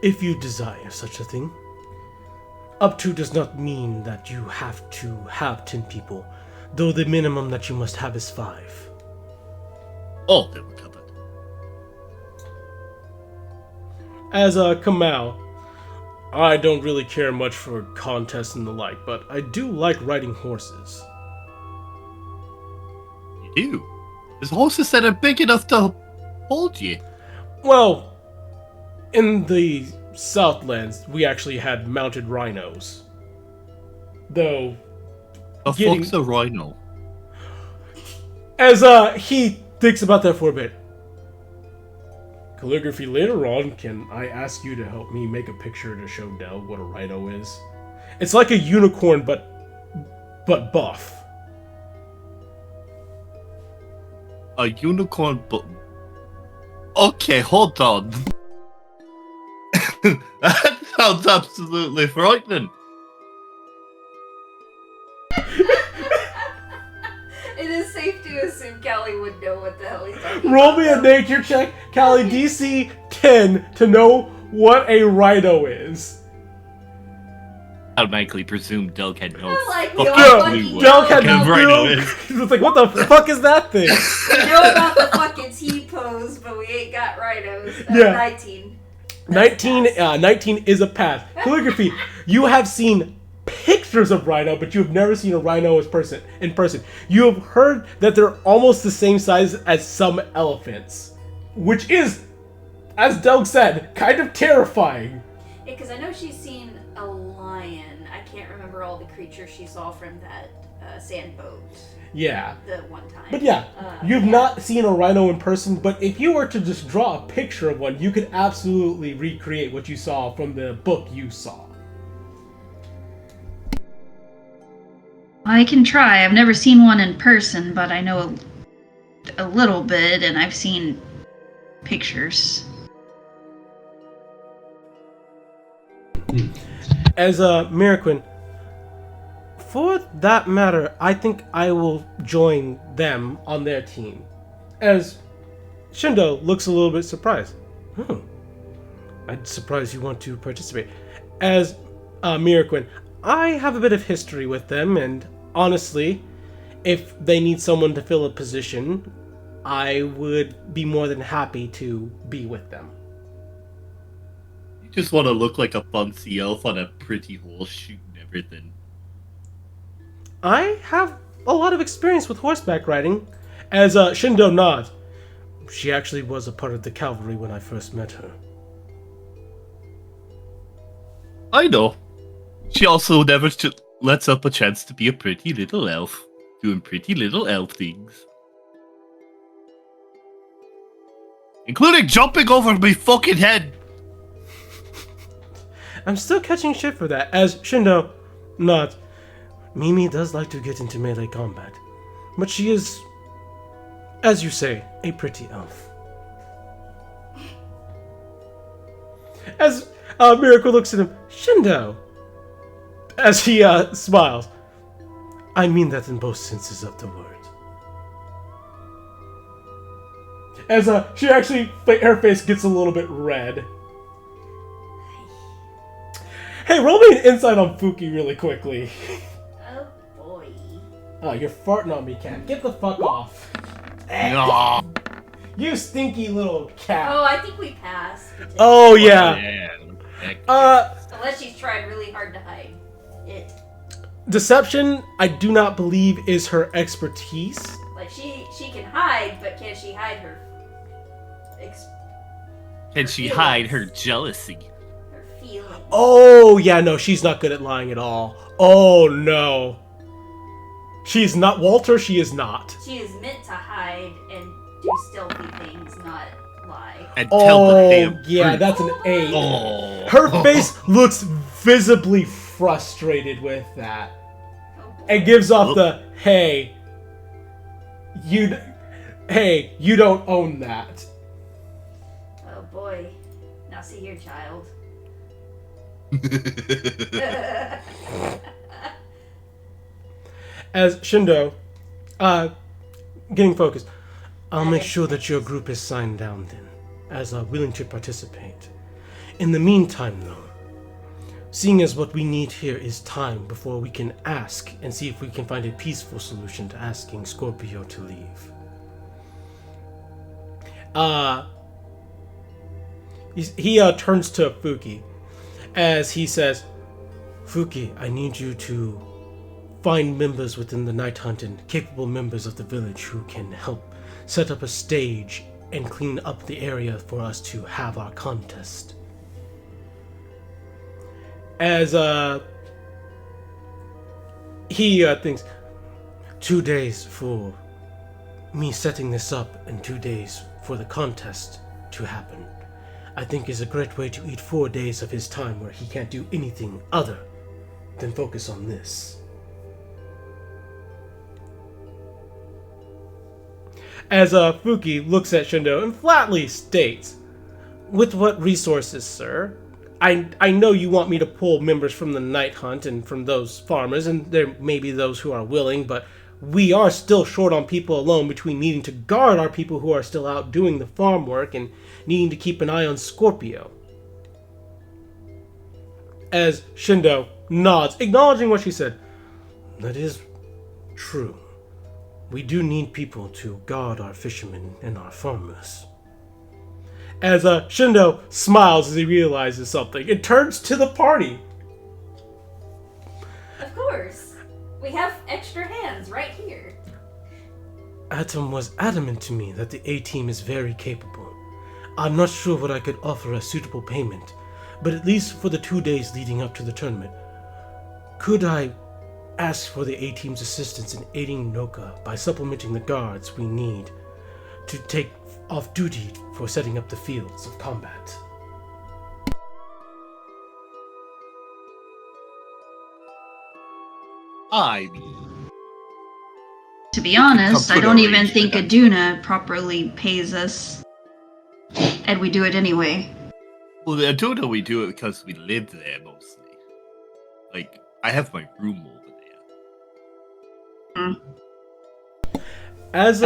If you desire such a thing. Up to does not mean that you have to have 10 people, though the minimum that you must have is 5. Oh, then we're covered. As Kamau, I don't really care much for contests and the like, but I do like riding horses. You Ew. There's horses that are big enough to hold you. Well, in the Southlands, we actually had mounted rhinos. Though, A Getting- fuck's a rhino? as he thinks about that for a bit. Calligraphy, later on, can I ask you to help me make a picture to show Del what a rhino is? It's like a unicorn, but buff. A unicorn, but okay, hold on. That sounds absolutely frightening. It is safe to assume Callie would know what the hell he's talking Roll about. me a nature check, Callie, DC 10 to know what a rhino is. Automatically presumed Doug had no Like, we fucking all clue fucking what Del had fucking no rhino clue. is. He was like, what the fuck is that thing? We know about the fucking T-pose, but we ain't got rhinos. Yeah. 19. 19 is a pass. Calligraphy, you have seen pictures of rhino, but you have never seen a rhino in person. You have heard that they're almost the same size as some elephants, which is, as Doug said, kind of terrifying. Yeah, because I know she's seen a lion. I can't remember all the creatures she saw from that sand boat Yeah. the one time. But yeah, you've not seen a rhino in person, but if you were to just draw a picture of one, you could absolutely recreate what you saw from the book you saw. I can try. I've never seen one in person, but I know a little bit, and I've seen pictures. As Miraquin, for that matter, I think I will join them on their team. As Shindo looks a little bit surprised. I'm surprised you want to participate. As Miraquin, I have a bit of history with them, and honestly, if they need someone to fill a position, I would be more than happy to be with them. You just want to look like a fancy elf on a pretty horse shooting everything. I have a lot of experience with horseback riding. As Shindo nods, she actually was a part of the cavalry when I first met her. I know. She also never lets up a chance to be a pretty little elf, doing pretty little elf things. Including jumping over my fucking head! I'm still catching shit for that, as Shindo nods. Mimi does like to get into melee combat, but she is, as you say, a pretty elf. As Miracle looks at him, Shindo, as he smiles. I mean that in both senses of the word. As she actually, her face gets a little bit red. Hey, roll me an insight on Fuki really quickly. Oh boy. Oh, you're farting on me, cat. Get the fuck off. No. You stinky little cat. Oh, I think we passed. Oh, yeah. Yeah. Unless she's tried really hard to hide it. Deception, I do not believe is her expertise. Like she can hide, but can she hide her Can she hide her jealousy? her feelings? Oh, yeah, no, she's not good at lying at all. Oh, no. She's not. Walter, she is not. She is meant to hide and do stealthy things, not lie. And tell the Oh, damn yeah, truth. that's an 8. Oh. Her face looks visibly frustrated with that. Oh, boy. And gives off the, hey, you don't own that. Oh boy. Now see here, child. As Shindo, getting focused, I'll make sure that your group is signed down then, as willing to participate. In the meantime, though, seeing as what we need here is time before we can ask and see if we can find a peaceful solution to asking Scorpio to leave. He turns to Fuki as he says, Fuki, I need you to find members within the Night Hunt and capable members of the village who can help set up a stage and clean up the area for us to have our contest. As he thinks, 2 days for me setting this up and 2 days for the contest to happen, I think is a great way to eat 4 days of his time where he can't do anything other than focus on this. As Fuki looks at Shindo and flatly states, "With what resources, sir? I know you want me to pull members from the Night Hunt and from those farmers, and there may be those who are willing, but we are still short on people alone between needing to guard our people who are still out doing the farm work and needing to keep an eye on Scorpio." As Shindo nods, acknowledging what she said, "That is true. We do need people to guard our fishermen and our farmers." As Shindo smiles as he realizes something and turns to the party. Of course. We have extra hands right here. Atom was adamant to me that the A-team is very capable. I'm not sure what I could offer as suitable payment, but at least for the 2 days leading up to the tournament, could I ask for the A-team's assistance in aiding Noka by supplementing the guards we need to take off duty for setting up the fields of combat? I mean, To be honest, come I put don't a even range think for that. Aduna properly pays us. And we do it anyway. well, I don't know we do it because we live there mostly. Like, I have my room over there. As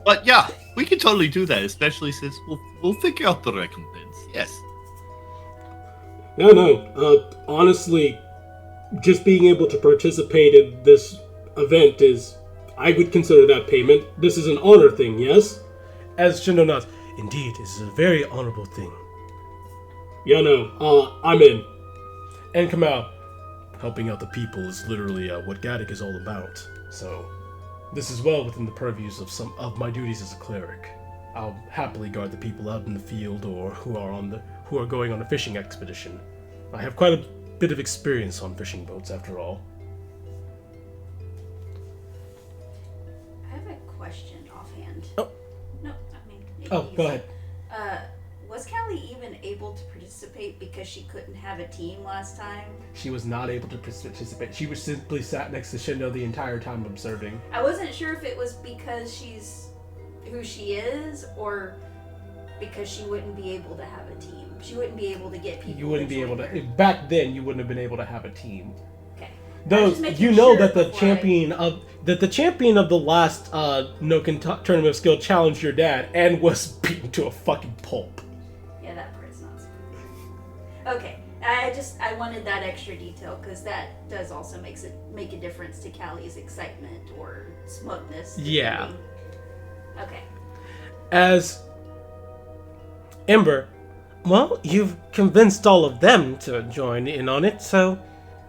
But yeah, we can totally do that, especially since we'll figure out the recompense. Yes. No. Honestly, just being able to participate in this event I would consider that payment. This is an honor thing, yes? As Shindo nods, indeed, this is a very honorable thing. Yeah, no, I'm in. And Kamal, helping out the people is literally what Gaddick is all about. So, this is well within the purviews of some of my duties as a cleric. I'll happily guard the people out in the field or who are going on a fishing expedition. I have quite a bit of experience on fishing boats, after all. I have a question offhand. Oh. No, I mean. maybe Oh, you go said- ahead. Was Callie even able to participate because she couldn't have a team last time? She was not able to participate. She was simply sat next to Shindo the entire time observing. I wasn't sure if it was because she's who she is or because she wouldn't be able to have a team. She wouldn't be able to get people. You wouldn't be able join to. her. Back then, you wouldn't have been able to have a team. Okay. Though just making you know sure that the before I- champion of the last Noken Tournament of Skill challenged your dad and was beaten to a fucking pulp. Yeah, that part's not so. Okay. I wanted that extra detail because that does also make a difference to Callie's excitement or smugness. Yeah. depending. Okay. As Ember, well, you've convinced all of them to join in on it, so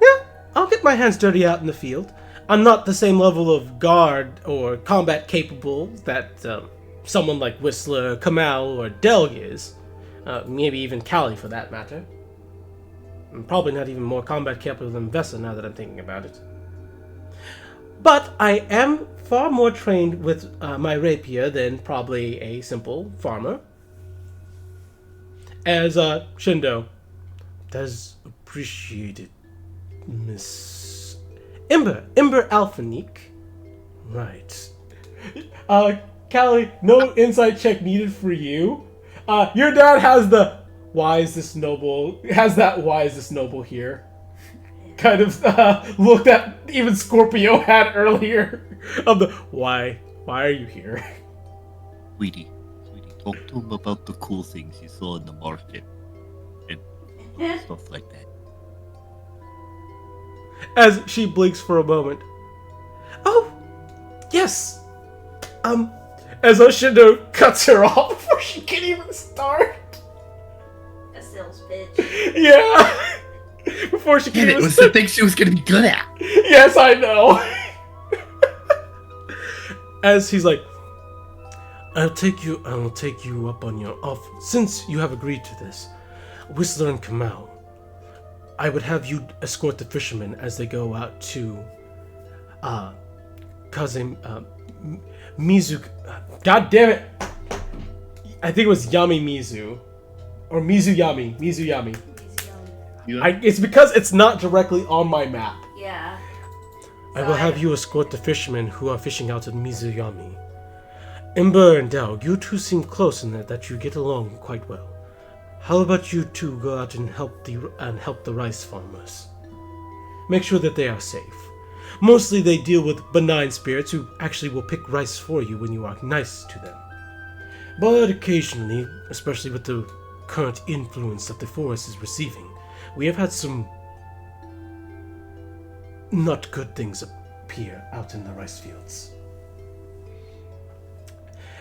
yeah, I'll get my hands dirty out in the field. I'm not the same level of guard or combat capable that someone like Whistler, Kamal, or Delg is. Maybe even Callie for that matter. I'm probably not even more combat capable than Vessa now that I'm thinking about it. But I am far more trained with my rapier than probably a simple farmer. As Shindo does appreciate it, Miss Ember Alphanique. Right. Callie, no insight check needed for you. Your dad has the why is this noble here? Kind of looked at even Scorpio had earlier of the why are you here? Sweetie, talk to him about the cool things you saw in the market and stuff like that. As she blinks for a moment. Oh, yes. As Oshindo cuts her off before she can even start. A sales pitch. Yeah. Before before she And could it was the thing she was going to be good at. Yes, I know. As he's like, I will take you up on your offer. Since you have agreed to this, Whistler and Kamau, I would have you escort the fishermen as they go out to, Mizu. God damn it! I think it was Yami Mizu, or Mizuyami. Mizuyami. It's because it's not directly on my map. Yeah. I will have you escort the fishermen who are fishing out at Mizuyami. Ember and Dao, you two seem close in that you get along quite well. How about you two go out and help the rice farmers? Make sure that they are safe. Mostly they deal with benign spirits who actually will pick rice for you when you are nice to them. But occasionally, especially with the current influence that the forest is receiving, we have had some not good things appear out in the rice fields.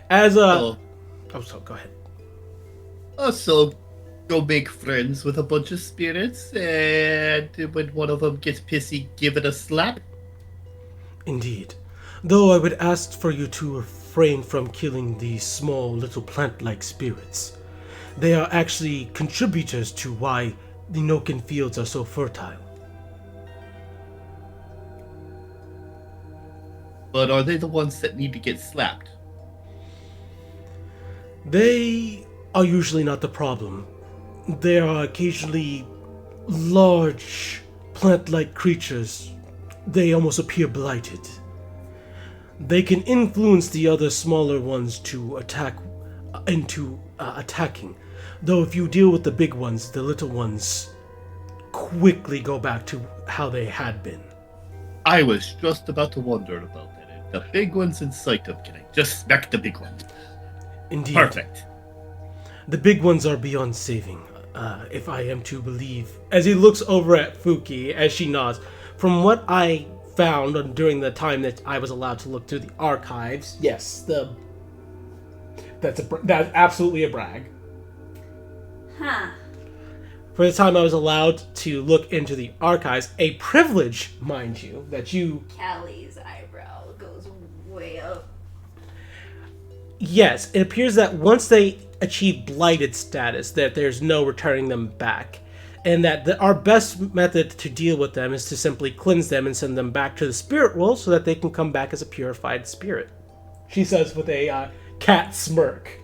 As Oh, so go ahead. so go make friends with a bunch of spirits, and when one of them gets pissy, give it a slap. Indeed. Though I would ask for you to refrain from killing these small little plant-like spirits. They are actually contributors to why the Noken fields are so fertile. But are they the ones that need to get slapped? They are usually not the problem. There are occasionally large plant-like creatures. They almost appear blighted. They can influence the other smaller ones to attacking. Though if you deal with the big ones, the little ones quickly go back to how they had been. I was just about to wonder about that. If the big one's in sight of, can I just smack the big one? Indeed. Perfect. The big ones are beyond saving, if I am to believe. As he looks over at Fuki, as she nods, from what I found during the time that I was allowed to look through the archives, yes, that's absolutely a brag. Huh. For the time I was allowed to look into the archives, a privilege, mind you, that you... Callie's eyebrow goes way up. Yes, it appears that once they achieve blighted status, that there's no returning them back. And that our best method to deal with them is to simply cleanse them and send them back to the spirit world so that they can come back as a purified spirit. She says with a cat smirk.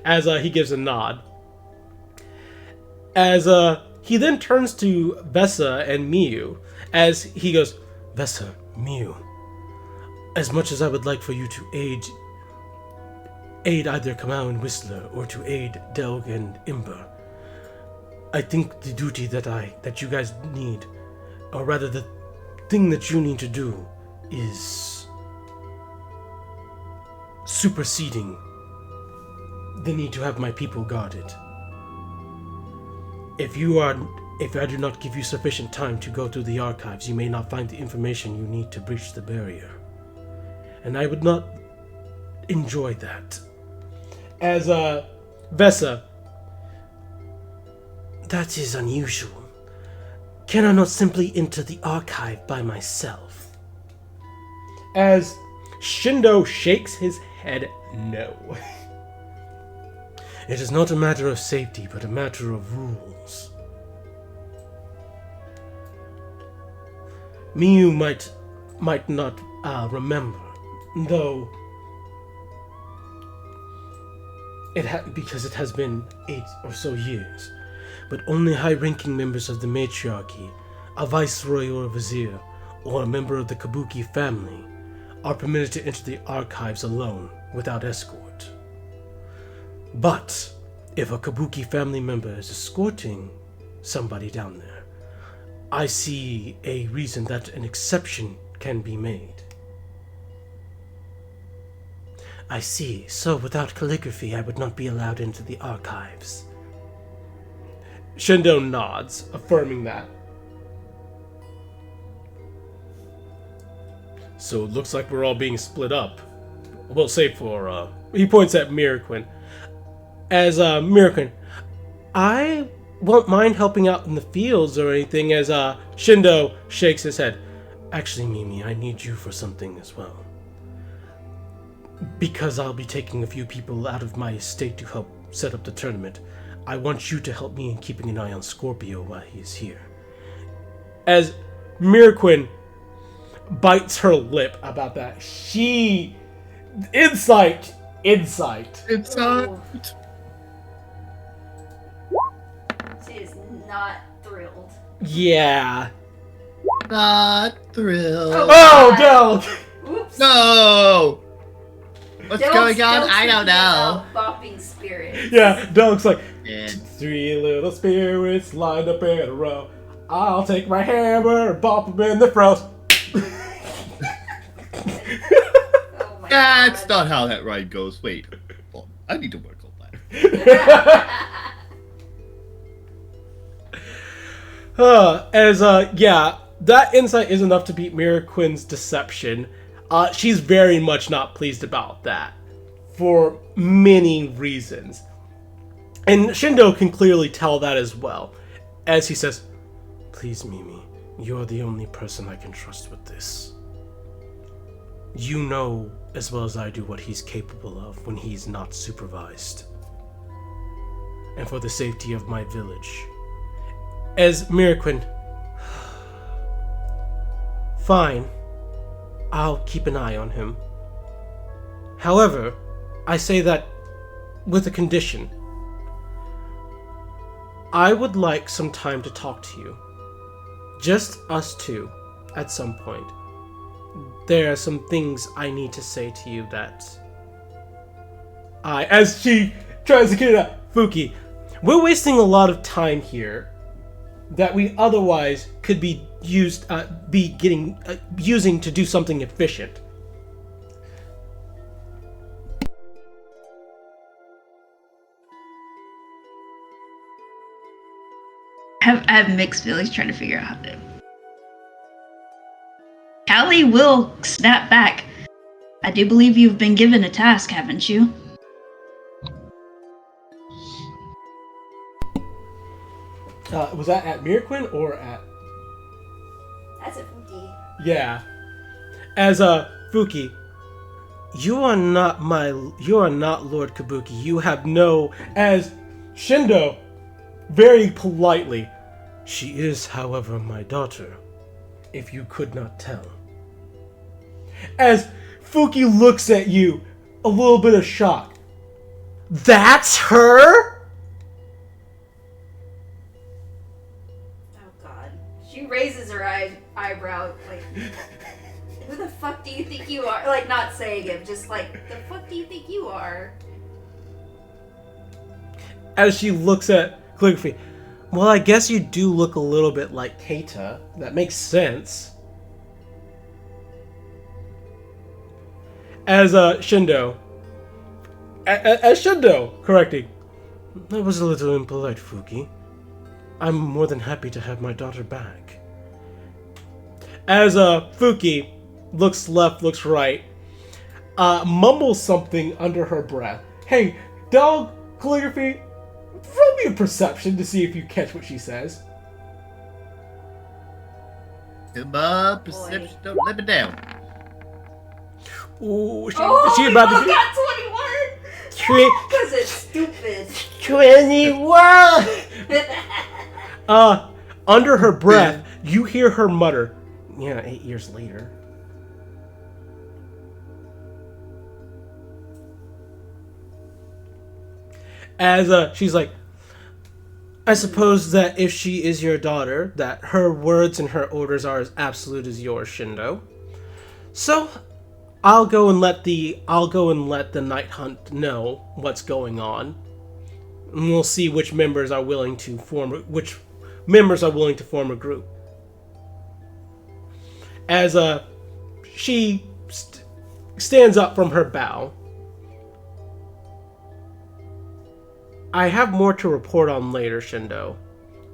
As he gives a nod. As he then turns to Vesa and Miu, as he goes, Vesa, Miu, as much as I would like for you to aid either Kamau and Whistler, or to aid Delg and Ember, I think the duty that you guys need, or rather the thing that you need to do, is superseding the need to have my people guarded. If I do not give you sufficient time to go through the archives, you may not find the information you need to breach the barrier. And I would not enjoy that. As Vesa, that is unusual. Can I not simply enter the archive by myself? As Shindo shakes his head no. It is not a matter of safety, but a matter of rules. Miu might not remember, though because it has been 8 or so years. But only high-ranking members of the matriarchy, a viceroy or a vizier, or a member of the Kabuki family, are permitted to enter the archives alone, without escort. But if a Kabuki family member is escorting somebody down there, I see a reason that an exception can be made. I see. So without calligraphy, I would not be allowed into the archives. Shindo nods, affirming that. So it looks like we're all being split up. Well, save for, he points at Miraquin. As, Miraquin, I won't mind helping out in the fields or anything, as Shindo shakes his head. Actually, Mimi, I need you for something as well. Because I'll be taking a few people out of my estate to help set up the tournament, I want you to help me in keeping an eye on Scorpio while he is here. As Miraquin bites her lip about that, she... Insight! It's Ooh. She is not thrilled. Yeah. not thrilled. Oh, no! Oops. No! What's Don't- going on? don't I don't think know. about bopping spirits. Yeah, Doug's like, Yeah. 3 little spirits lined up in a row. I'll take my hammer and bop them in the throat. Oh my That's God. not how that rhyme goes. Wait. Hold on. I need to work on that. Yeah, that insight is enough to beat Miraquin's deception. She's very much not pleased about that for many reasons. And Shindo can clearly tell that as well, as he says, "Please, Mimi, you're the only person I can trust with this. You know as well as I do what he's capable of when he's not supervised. And for the safety of my village." As Miraquin, "Fine, I'll keep an eye on him. However, I say that with a condition. I would like some time to talk to you. Just us two, at some point. There are some things I need to say to you that as she tries to get it out, Fuki, we're wasting a lot of time here that we otherwise could be using to do something efficient." I have mixed feelings trying to figure out how to. Callie will snap back. I do believe you've been given a task, haven't you? Was that at Miraquin or at... That's a Fuki. Yeah. As Fuki, you are not Lord Kabuki. You have no... As Shindo, very politely, "She is, however, my daughter, if you could not tell." As Fuki looks at you, a little bit of shock. "That's her?" Oh God. She raises her eyebrow like, "Who the fuck do you think you are?" Like, not saying it, just like, "The fuck do you think you are?" As she looks at Calligraphy, "Well, I guess you do look a little bit like Keita. That makes sense." As Shindo, as Shindo, correcting, "That was a little impolite, Fuki. I'm more than happy to have my daughter back." As Fuki looks left, looks right, mumbles something under her breath. Hey, dog, Calligraphy, throw me a perception to see if you catch what she says. Come on, perception, don't let me down. Ooh, she Oh, about to we be... got 21! Because it's stupid. 21! Under her breath, you hear her mutter, "Yeah, 8 years later." As she's like, "I suppose that if she is your daughter, that her words and her orders are as absolute as yours, Shindo. So, I'll go and let the Night Hunt know what's going on. And we'll see which members are willing to form a group." As she stands up from her bow. "I have more to report on later, Shindo,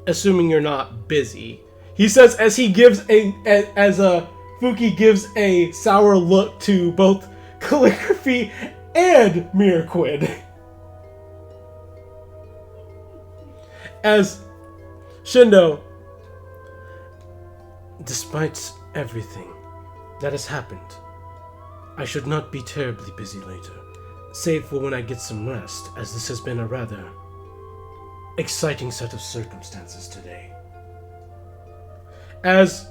assuming you're not busy," he says as he gives Fuki gives a sour look to both Calligraphy and Miraquin. As Shindo, despite everything that has happened, I should not be terribly busy later, save for when I get some rest, as this has been a rather exciting set of circumstances today. As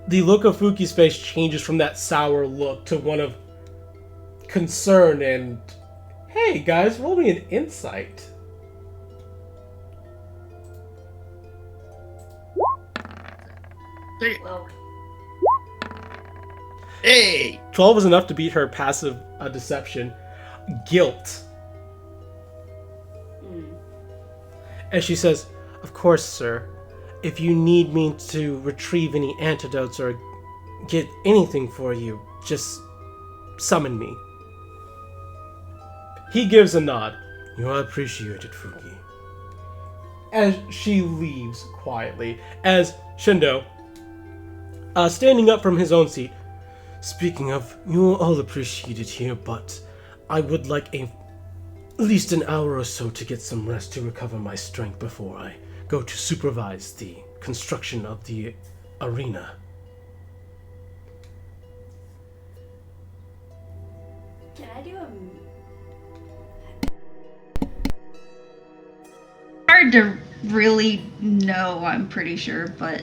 the look of Fuki's face changes from that sour look to one of concern and, hey guys, roll me an insight. Well, Hey! 12 is enough to beat her passive deception. Guilt. And she says, "Of course, sir. If you need me to retrieve any antidotes or get anything for you, just summon me." He gives a nod. "You are appreciated, Fuki." As she leaves quietly, as Shindo, standing up from his own seat, "Speaking of, you are all appreciated here, but I would like at least an hour or so to get some rest to recover my strength before I go to supervise the construction of the arena." can I do a? Hard to really know, I'm pretty sure, but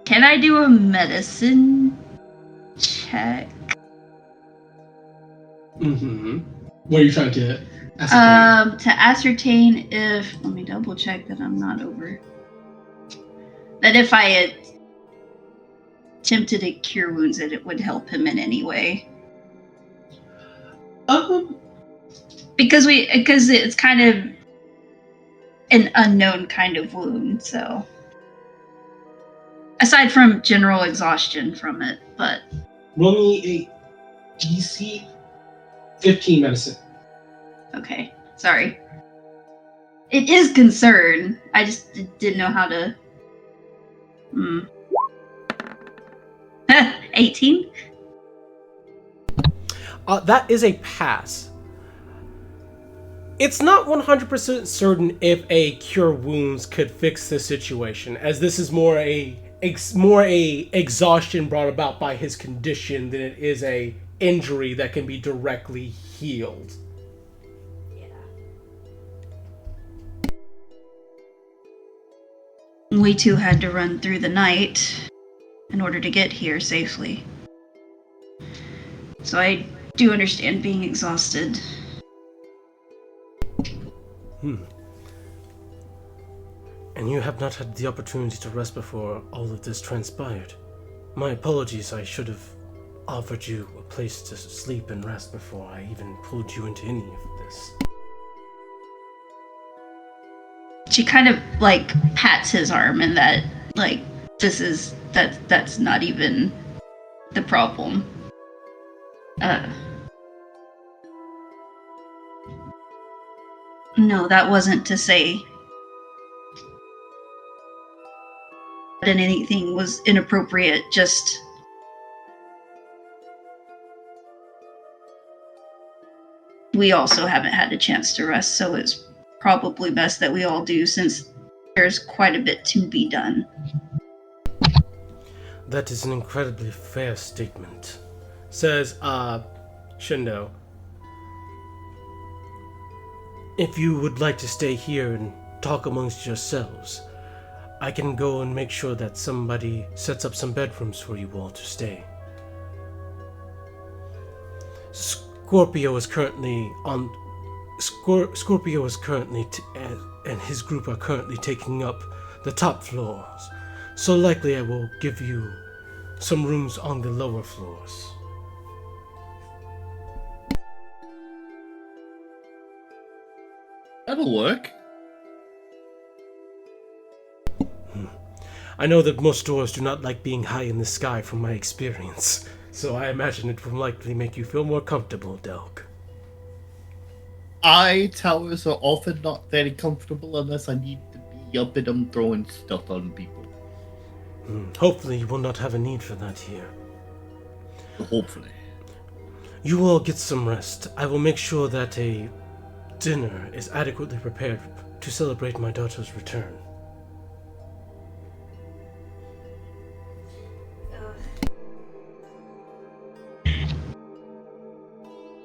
can I do a medicine check? Mm-hmm. What are you trying to ascertain? To ascertain if, let me double check that I'm not over. That if I had attempted to cure wounds, that it would help him in any way. Because it's kind of an unknown kind of wound, so aside from general exhaustion from it, but Roll me a DC 15 medicine. okay, sorry. It is concern. I just didn't know how to. 18. That is a pass. It's not 100% certain if a cure wounds could fix the situation, as this is more a exhaustion brought about by his condition than it is a injury that can be directly healed. Yeah. We too had to run through the night in order to get here safely. So I do understand being exhausted. And you have not had the opportunity to rest before all of this transpired. My apologies, I should have offered you a place to sleep and rest before I even pulled you into any of this. She kind of like pats his arm and that like that's not even the problem. No, that wasn't to say that anything was inappropriate, just we also haven't had a chance to rest, so it's probably best that we all do since there's quite a bit to be done. That is an incredibly fair statement, says Shindo. If you would like to stay here and talk amongst yourselves, I can go and make sure that somebody sets up some bedrooms for you all to stay. Scorpio is currently and his group are currently taking up the top floors, so likely I will give you some rooms on the lower floors. That'll work. I know that most doors do not like being high in the sky from my experience, so I imagine it will likely make you feel more comfortable, Delk. Towers are often not very comfortable unless I need to be up in them throwing stuff on people. Hopefully you will not have a need for that here. Hopefully. You all get some rest. I will make sure that a dinner is adequately prepared to celebrate my daughter's return.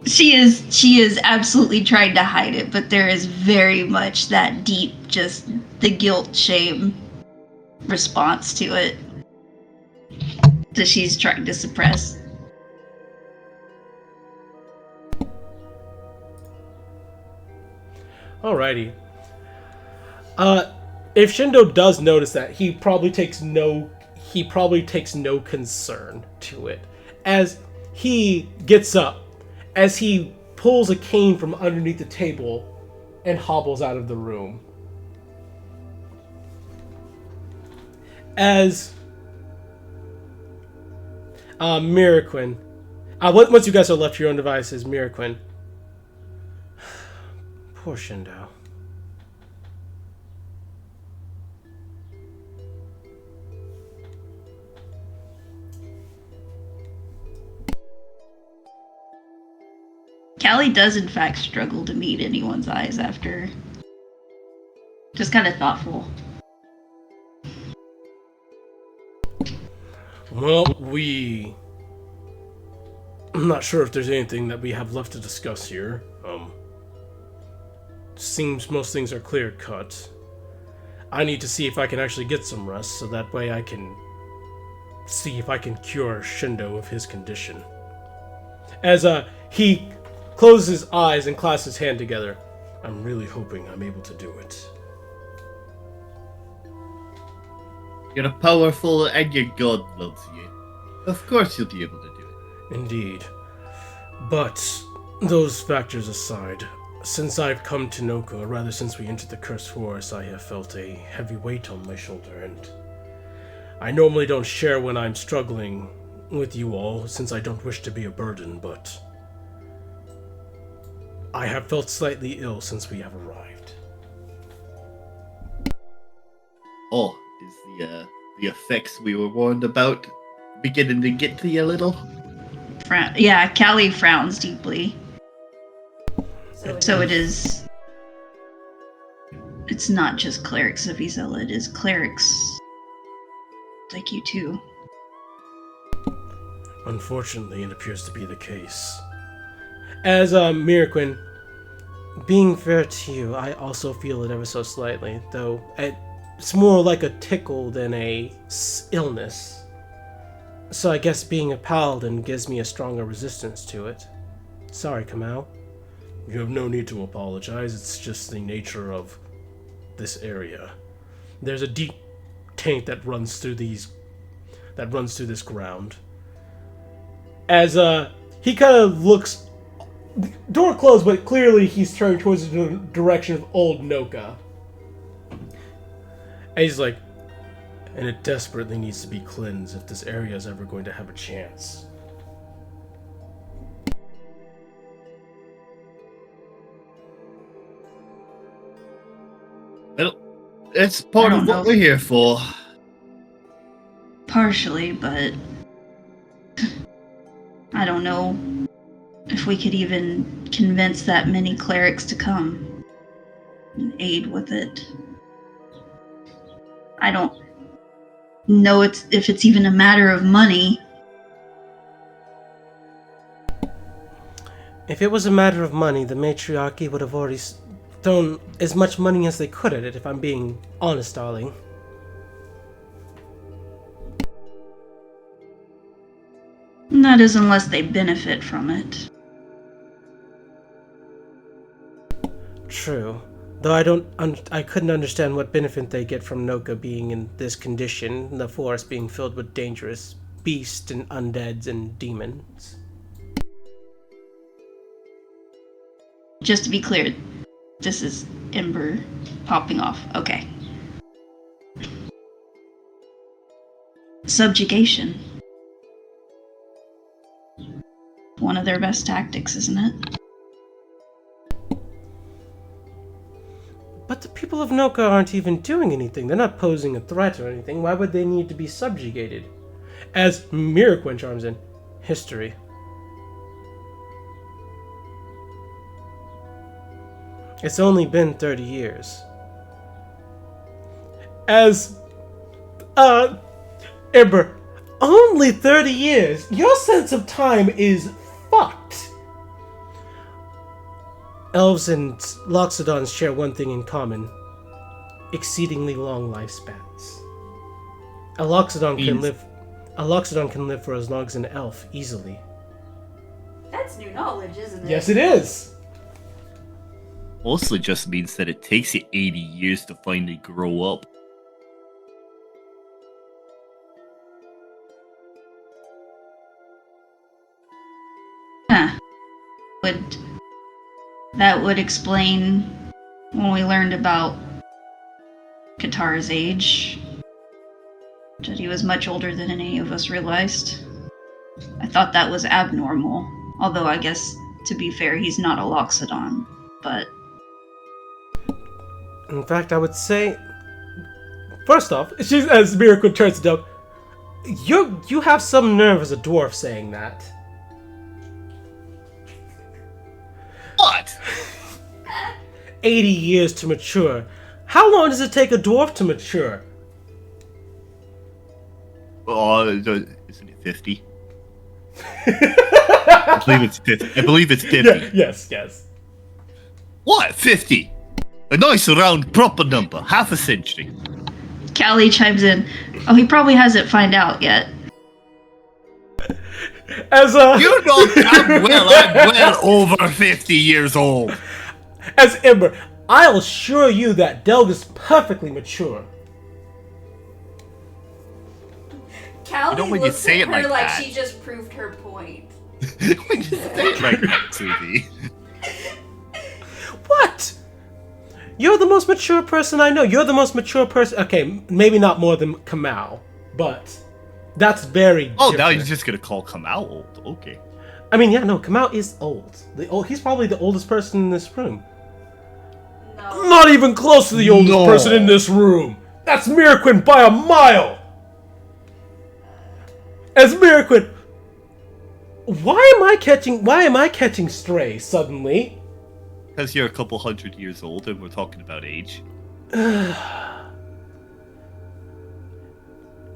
She is absolutely trying to hide it, but there is very much that deep, just the guilt, shame response to it that she's trying to suppress. Alrighty. If Shindo does notice that, he probably takes no concern to it. As he gets up, as he pulls a cane from underneath the table and hobbles out of the room. As Miraquin, once you guys are left to your own devices, Miraquin. Poor Shindo. Callie does in fact struggle to meet anyone's eyes after. Just kind of thoughtful. Well, I'm not sure if there's anything that we have left to discuss here. Seems most things are clear cut. I need to see if I can actually get some rest, so that way I can see if I can cure Shindo of his condition. As he closes his eyes and clasps his hand together. I'm really hoping I'm able to do it. You're powerful and your god loves you. Of course you'll be able to do it. Indeed. But, those factors aside, since I've come to Noka, or rather since we entered the Cursed Forest, I have felt a heavy weight on my shoulder, and I normally don't share when I'm struggling with you all, since I don't wish to be a burden, but I have felt slightly ill since we have arrived. Oh, is the effects we were warned about beginning to get to you a little? Yeah, Callie frowns deeply. So it is. It's not just clerics of Izella, it is clerics like you too. Unfortunately, it appears to be the case. As Miraquin, being fair to you, I also feel it ever so slightly, though it's more like a tickle than a illness. So I guess being a paladin gives me a stronger resistance to it. Sorry, Kamau. You have no need to apologize. It's just the nature of this area. There's a deep taint that runs through this ground. As he kind of looks, door closed, but clearly he's turning towards the direction of old Noka. And he's like, and it desperately needs to be cleansed if this area is ever going to have a chance. Well, it's part of what we're here for. Partially, but I don't know if we could even convince that many clerics to come and aid with it. I don't know if it's even a matter of money. If it was a matter of money, the matriarchy would have already thrown as much money as they could at it, if I'm being honest, darling. And that is unless they benefit from it. True. Though I couldn't understand what benefit they get from Noka being in this condition, the forest being filled with dangerous beasts and undeads and demons. Just to be clear, this is Ember popping off. Okay. Subjugation. One of their best tactics, isn't it? But the people of Noka aren't even doing anything. They're not posing a threat or anything. Why would they need to be subjugated? As Miraquin chimes in, history. It's only been 30 years. As, Ember, only 30 years? Your sense of time is fucked. elves and Loxodons share one thing in common: exceedingly long lifespans. A Loxodon can live for as long as an elf easily. That's new knowledge, isn't it? Yes, it is. Mostly just means that it takes you 80 years to finally grow up. Huh. That would explain when we learned about Katara's age. That he was much older than any of us realized. I thought that was abnormal. Although I guess, to be fair, he's not a Loxodon. But In fact, I would say, first off, she's as Miracle turns to Doug. You have some nerve as a dwarf saying that. What? 80 years to mature. How long does it take a dwarf to mature? Oh, isn't it 50? I believe it's 50. Yeah, yes. What? 50? A nice round proper number. Half a century. Callie chimes in. Oh, he probably hasn't found out yet. As You know damn well I'm well over 50 years old. as Ember, I'll assure you that Delg is perfectly mature. Callie You know when you looks say at it her like that. she just proved her point. When you say it like that, Susie. What? You're the most mature person I know. You're the most mature person. Okay, maybe not more than Kamau, but that's very Oh, different. now you're just gonna call Kamau old. Okay. I mean, yeah, no, Kamau is old. He's probably the oldest person in this room. No. Not even close to the oldest No. person in this room. That's Miraquin by a mile. As Miraquin, why am I catching stray suddenly? Because you're a couple hundred years old and we're talking about age.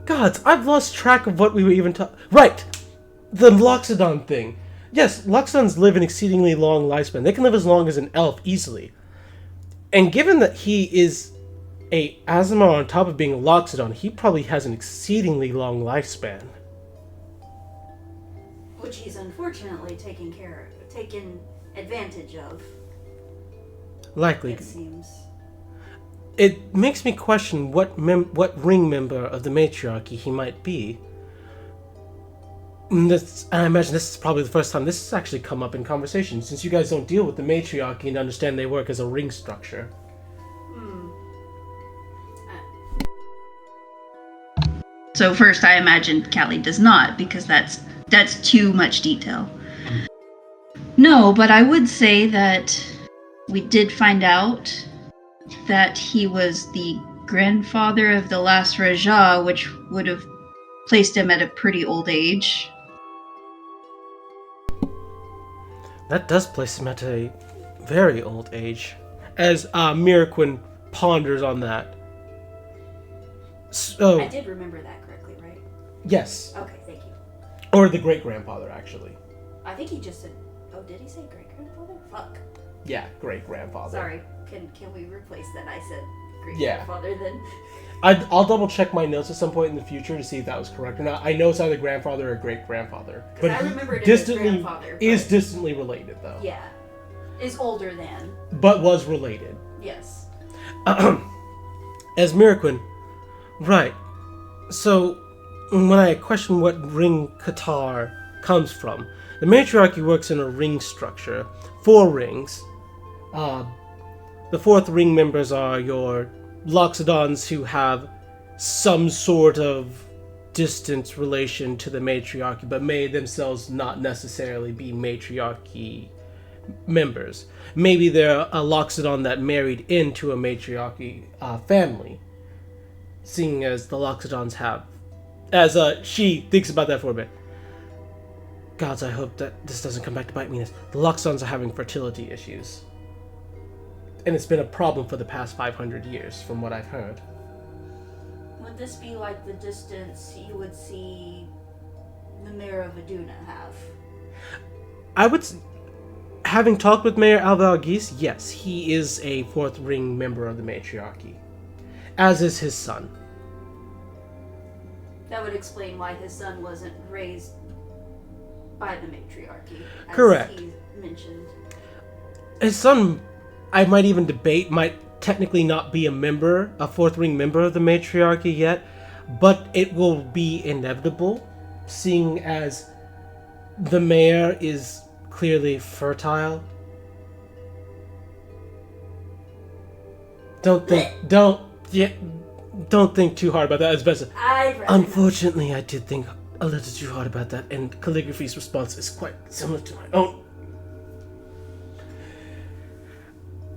Gods, I've lost track of what we were even talking. Right, the Loxodon thing. Yes, Loxodons live an exceedingly long lifespan. They can live as long as an elf easily. And given that he is a Azamar on top of being a Loxodon, he probably has an exceedingly long lifespan. Which he's unfortunately taken advantage of, Likely. it seems. It makes me question what ring member of the matriarchy he might be. And I imagine this is probably the first time this has actually come up in conversation, since you guys don't deal with the matriarchy and understand they work as a ring structure. So first, I imagine Callie does not, because that's too much detail. No, but I would say that we did find out that he was the grandfather of the last Raja, which would have placed him at a pretty old age. That does place him at a very old age. As Miraquin ponders on that. So, I did remember that correctly, right? yes. Okay, thank you. Or the great-grandfather, actually. I think he just said, oh, did he say great-grandfather? Fuck. Yeah, great-grandfather. Sorry, can we replace that? I said Yeah. great-grandfather then. I'll double-check my notes at some point in the future to see if that was correct or not. I know it's either grandfather or great-grandfather. Because I remembered it as grandfather. Is but- distantly related, though. Yeah. Is older than. But was related. Yes. As Miraquin, right. So, when I question what ring Qatar comes from, the matriarchy works in a ring structure. 4 rings. The 4th ring members are your Loxodons who have some sort of distant relation to the matriarchy, but may themselves not necessarily be matriarchy members. Maybe they're a Loxodon that married into a matriarchy family, seeing as the Loxodons have. As she thinks about that for a bit. Gods, I hope that this doesn't come back to bite me. The Loxodons are having fertility issues. And it's been a problem for the past 500 years, from what I've heard. Would this be like the distance you would see the Mirror of Aduna have? I would... having talked with Mayor Alvalgis, yes, he is a fourth ring member of the matriarchy, as is his son. That would explain why his son wasn't raised by the matriarchy. As Correct. He mentioned. His son, I might even debate, might technically not be a fourth ring member of the matriarchy yet, but it will be inevitable, seeing as the mayor is clearly fertile. Don't think too hard about that. As best. I'd rather Unfortunately, I did think a little too hard about that, and Calligraphy's response is quite similar to my own.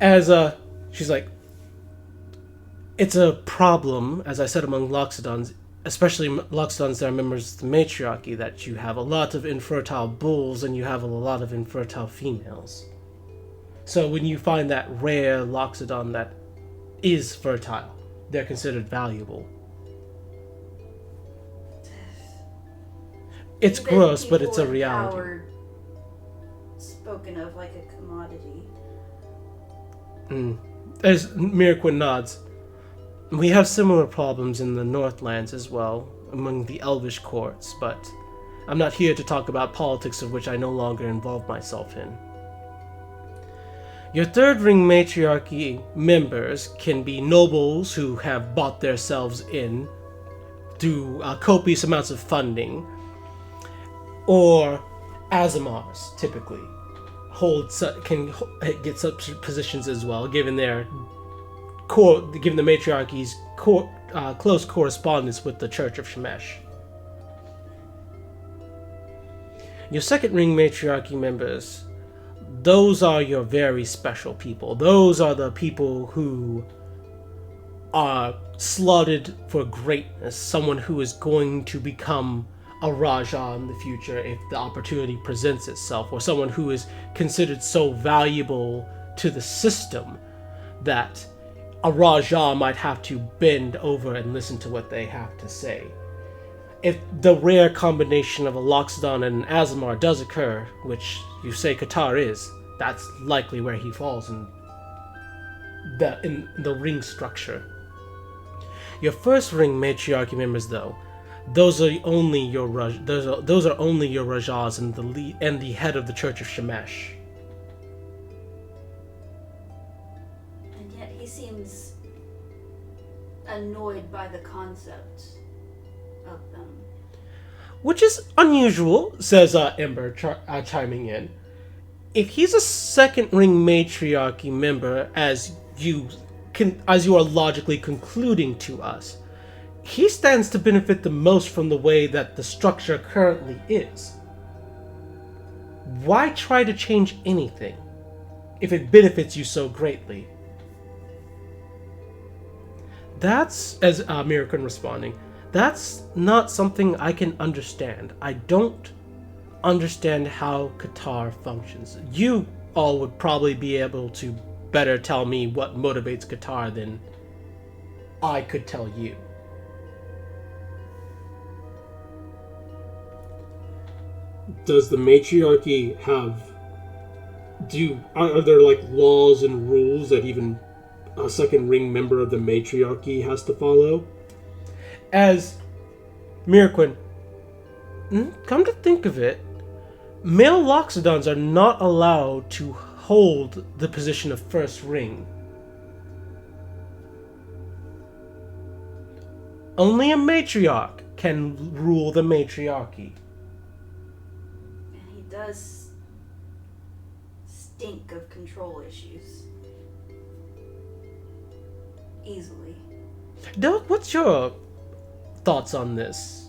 As she's like, it's a problem, as I said, among Loxodons, especially Loxodons that are members of the matriarchy, that you have a lot of infertile bulls and you have a lot of infertile females. So when you find that rare Loxodon that is fertile, they're considered valuable. It's Even gross, but people it's a in reality. power spoken of like a commodity. As Miraquin nods, we have similar problems in the Northlands as well, among the Elvish courts, but I'm not here to talk about politics of which I no longer involve myself in. Your third ring matriarchy members can be nobles who have bought themselves in through copious amounts of funding, or Azamars, typically can get such positions as well, given the matriarchy's close correspondence with the Church of Shemesh. Your second ring matriarchy members, those are your very special people. Those are the people who are slotted for greatness, someone who is going to become a Raja in the future if the opportunity presents itself, or someone who is considered so valuable to the system that a Raja might have to bend over and listen to what they have to say. If the rare combination of a Loxodon and an Azamar does occur, which you say Qatar is, that's likely where he falls in the ring structure. Your first ring matriarchy members, though, those are only your Rajas and the head of the Church of Shemesh. And yet he seems annoyed by the concept of them. Which is unusual, says Ember, chiming in. If he's a second ring matriarchy member, as you are logically concluding to us, he stands to benefit the most from the way that the structure currently is. Why try to change anything if it benefits you so greatly? That's, as Miracle responding, that's not something I can understand. I don't understand how Qatar functions. You all would probably be able to better tell me what motivates Qatar than I could tell you. Does the matriarchy are there like laws and rules that even a second ring member of the matriarchy has to follow? As Miraquin, come to think of it, male Loxodons are not allowed to hold the position of first ring. Only a matriarch can rule the matriarchy. And he does stink of control issues. Easily. Doug, what's your thoughts on this?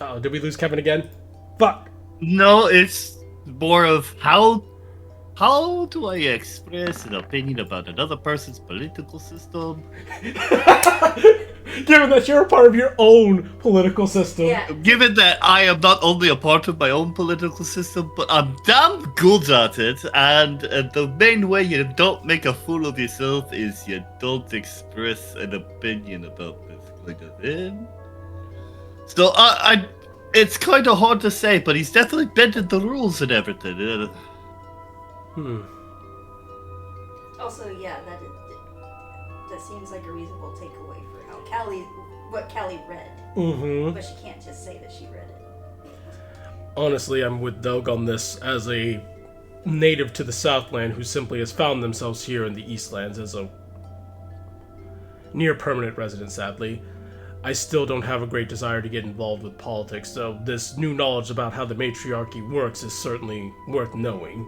Oh, did we lose Kevin again? Fuck! No, it's more of how do I express an opinion about another person's political system? Given that you're a part of your own political system. Yeah. Given that I am not only a part of my own political system, but I'm damn good at it, and the main way you don't make a fool of yourself is you don't express an opinion about this kind of thing. So It's kind of hard to say, but he's definitely bended the rules and everything. Also, yeah, that seems like a reasonable takeaway for how what Callie read. Mm-hmm. But she can't just say that she read it. Honestly, I'm with Doug on this as a native to the Southland who simply has found themselves here in the Eastlands as a near permanent resident, sadly. I still don't have a great desire to get involved with politics, though this new knowledge about how the matriarchy works is certainly worth knowing.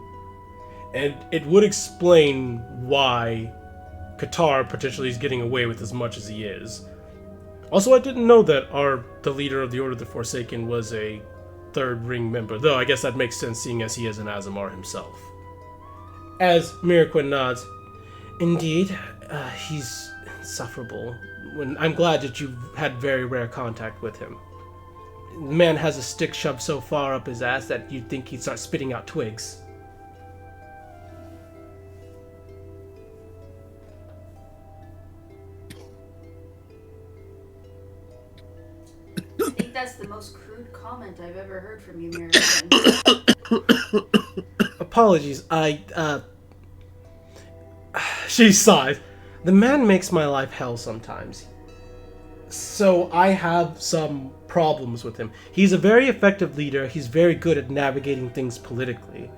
And it would explain why Qatar potentially is getting away with as much as he is. Also, I didn't know that the leader of the Order of the Forsaken was a third ring member, though I guess that makes sense seeing as he is an Azamar himself. As Miraquin nods, indeed, he's insufferable. I'm glad that you've had very rare contact with him. The man has a stick shoved so far up his ass that you'd think he'd start spitting out twigs. I think that's the most crude comment I've ever heard from you, Miriam. Apologies, she sighed. The man makes my life hell sometimes. So I have some problems with him. He's a very effective leader. He's very good at navigating things politically.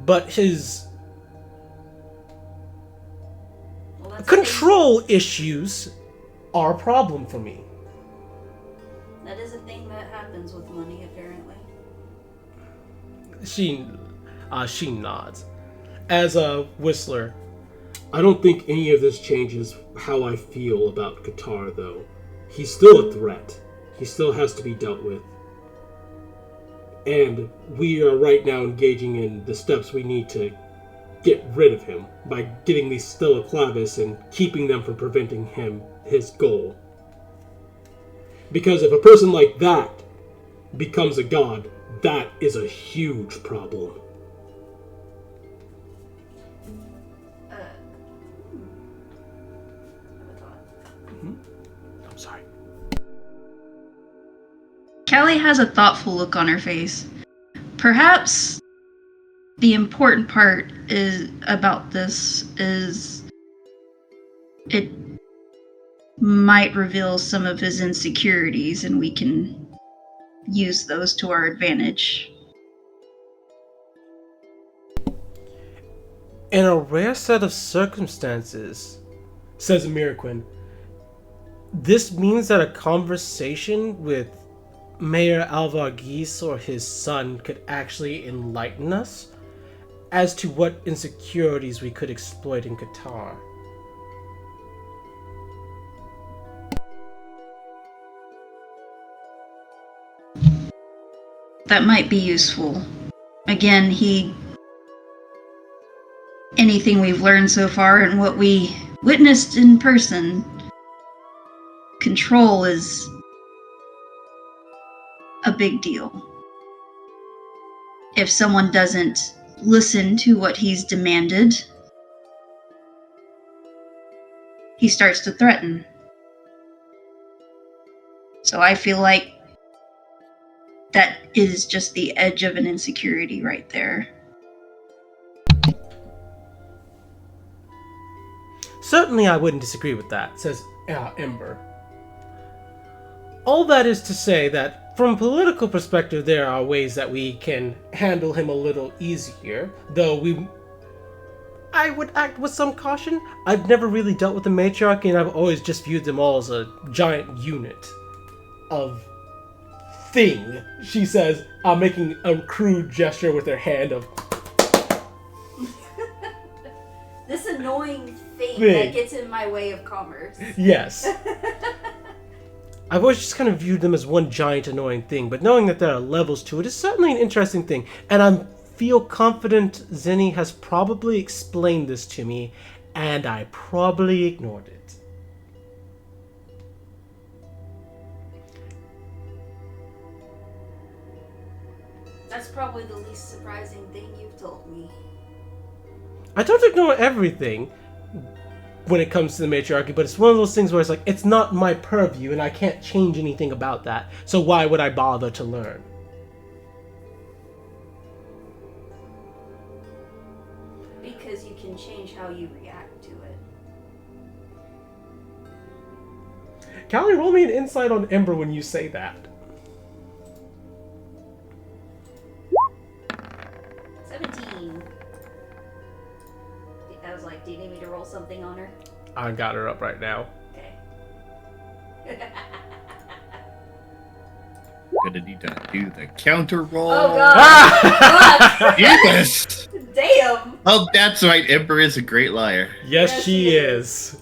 But his control issues are a problem for me. That is a thing that happens with money, apparently. She nods. As a Whistler, I don't think any of this changes how I feel about Qatar, though. He's still a threat. He still has to be dealt with. And we are right now engaging in the steps we need to get rid of him by getting these Stella Clavis and keeping them from preventing his goal. Because if a person like that becomes a god, that is a huge problem. I'm sorry. Callie has a thoughtful look on her face. Perhaps the important part about this is it might reveal some of his insecurities, and we can use those to our advantage. In a rare set of circumstances, says Miraquin, this means that a conversation with Mayor Alvarghese or his son could actually enlighten us as to what insecurities we could exploit in Qatar. That might be useful. Again, anything we've learned so far and what we witnessed in person, control is a big deal. If someone doesn't listen to what he's demanded, he starts to threaten. So I feel like that is just the edge of an insecurity right there. Certainly I wouldn't disagree with that, says Ember. All that is to say that from a political perspective there are ways that we can handle him a little easier, though I would act with some caution. I've never really dealt with the matriarchy and I've always just viewed them all as a giant unit of thing, she says, making a crude gesture with her hand of This annoying thing that gets in my way of commerce. Yes. I've always just kind of viewed them as one giant annoying thing, but knowing that there are levels to it is certainly an interesting thing, and I feel confident Zenny has probably explained this to me, and I probably ignored it. That's probably the least surprising thing you've told me. I don't ignore everything. when it comes to the matriarchy, but it's one of those things where it's like, it's not my purview and I can't change anything about that. So why would I bother to learn? Because you can change how you react to it. Callie, roll me an insight on Ember when you say that. 17. I was like, do you need me to roll something on her? I got her up right now. Okay. Gonna need to do the counter roll. Oh god! Fuck! Yes! Damn! Oh, that's right. Ember is a great liar. Yes, Yes, she she is.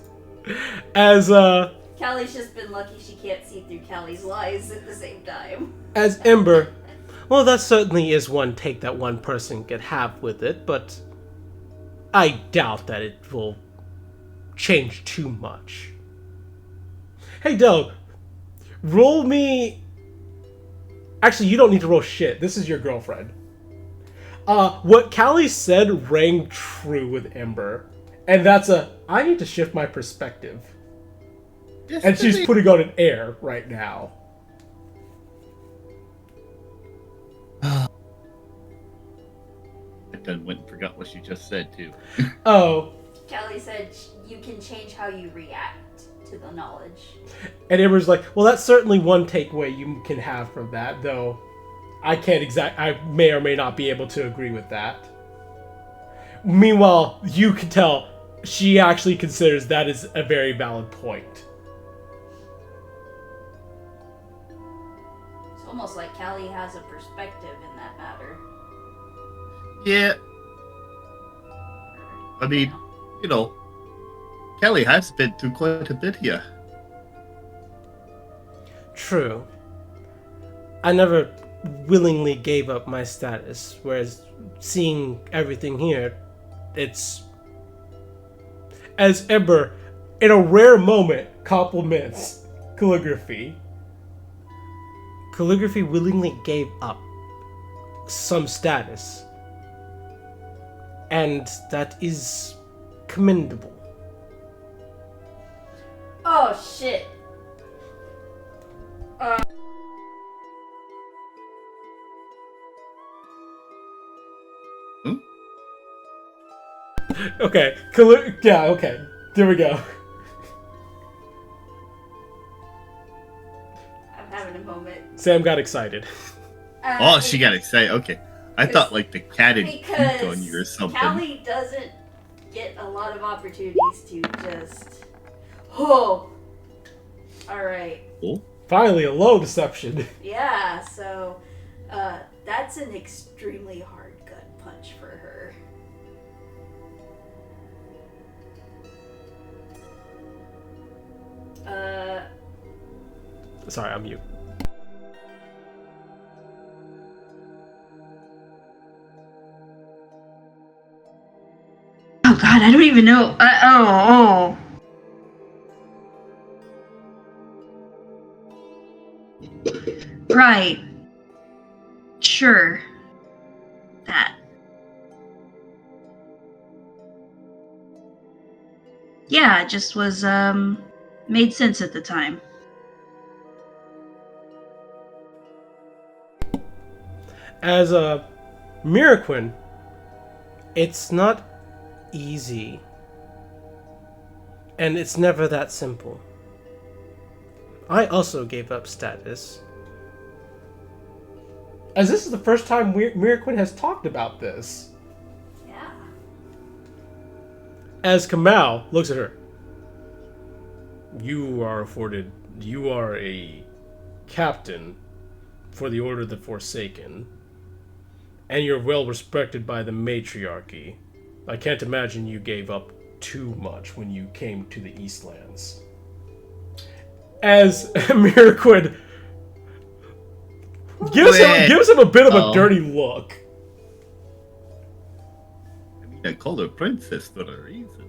As Callie's just been lucky she can't see through Callie's lies at the same time. as Ember, well, that certainly is one take that one person could have with it, but I doubt that it will change too much. Hey, Doug, roll me. Actually, you don't need to roll shit. This is your girlfriend. What Callie said rang true with Ember, and that's I need to shift my perspective. Yes, And she's putting on an air right now. I done went and forgot what she just said, too. Oh, Callie said you can change how you react to the knowledge. and Ember's like, well, that's certainly one takeaway you can have from that, though I may or may not be able to agree with that. Meanwhile, you can tell she actually considers that is a very valid point. It's almost like Callie has a perspective in that matter. Yeah, I mean, you know, Kelly has been through quite a bit here. True. I never willingly gave up my status, whereas seeing everything here, it's... As Ember, in a rare moment, compliments Calligraphy. Calligraphy willingly gave up some status. And that is commendable. Oh shit! Okay, yeah, okay. There we go. I'm having a moment. Sam got excited. Oh, she got excited. Okay. I thought like the cat had peeked Because on you or something. Callie doesn't get a lot of opportunities to just... Oh! Alright. Oh, Finally, a low deception. Yeah, so that's an extremely hard gut punch for her. Sorry, I'm mute. Oh god, I don't even know. Right. Sure. That. Yeah, it just was, made sense at the time. As a Miraquin, it's not easy. And it's never that simple. I also gave up status. As this is the first time Miraquin has talked about this. Yeah. As Kamal looks at her. You are a captain for the Order of the Forsaken. And you're well respected by the matriarchy. I can't imagine you gave up too much when you came to the Eastlands. As Miraquin gives him a bit of a dirty look. I mean, I called her princess for a reason.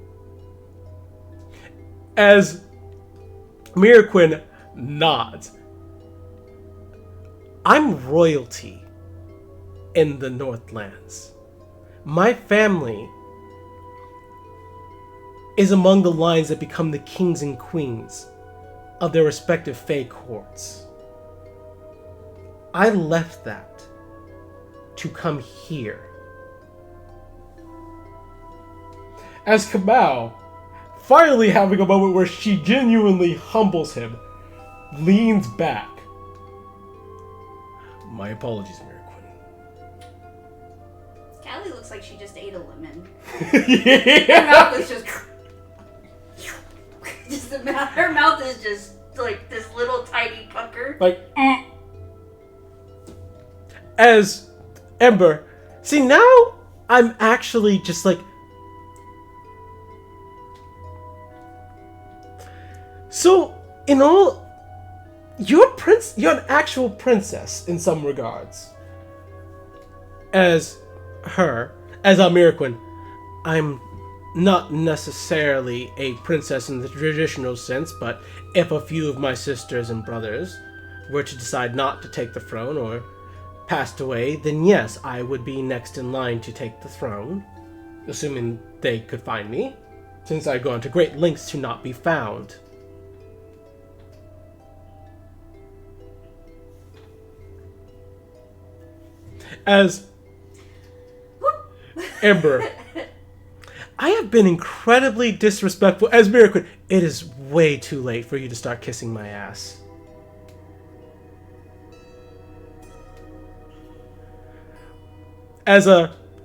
As Miraquin nods. I'm royalty in the Northlands. My family is among the lines that become the kings and queens of their respective Fae courts. I left that to come here. As Kamau, finally having a moment where she genuinely humbles him, leans back. My apologies, Mary Callie looks like she just ate a lemon. Quinn. Her mouth is just. Her mouth is just like this little tiny pucker. Like, as Ember, see, now I'm actually just like, so in all, you're an actual princess in some regards. As Almiraquin, I'm not necessarily a princess in the traditional sense, but if a few of my sisters and brothers were to decide not to take the throne or passed away, then yes, I would be next in line to take the throne, assuming they could find me, since I've gone to great lengths to not be found. As Ember, I have been incredibly disrespectful. As Miracle, it is way too late for you to start kissing my ass. As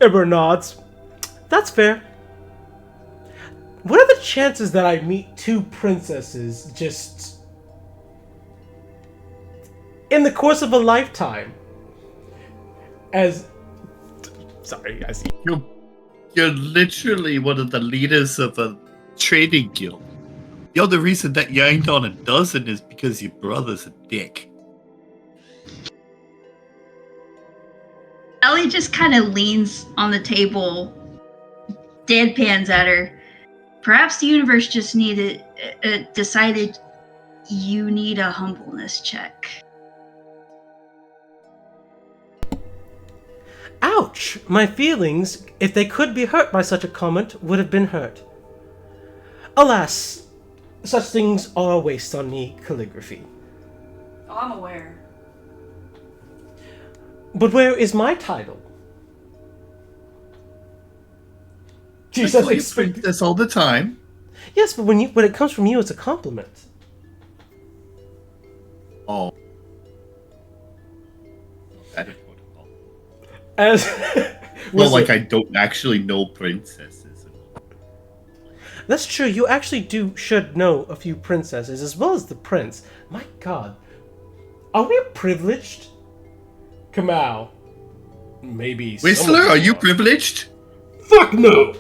Ember nods, that's fair. What are the chances that I meet two princesses just in the course of a lifetime? Sorry, I see. You're literally one of the leaders of a trading guild. The only reason that you ain't on a dozen is because your brother's a dick. Ellie just kind of leans on the table, deadpans at her. Perhaps the universe just decided you need a humbleness check. Ouch! My feelings, if they could be hurt by such a comment, would have been hurt. Alas, such things are a waste on me calligraphy. Oh, I'm aware. But where is my title? I Jesus, call you princess all the time. yes, but when it comes from you, it's a compliment. Oh. That is protocol. As Well, like I don't actually know princesses. that's true. You actually should know a few princesses as well as the prince. My God, are we privileged? Kamau, maybe. Whistler, are you privileged? Fuck no!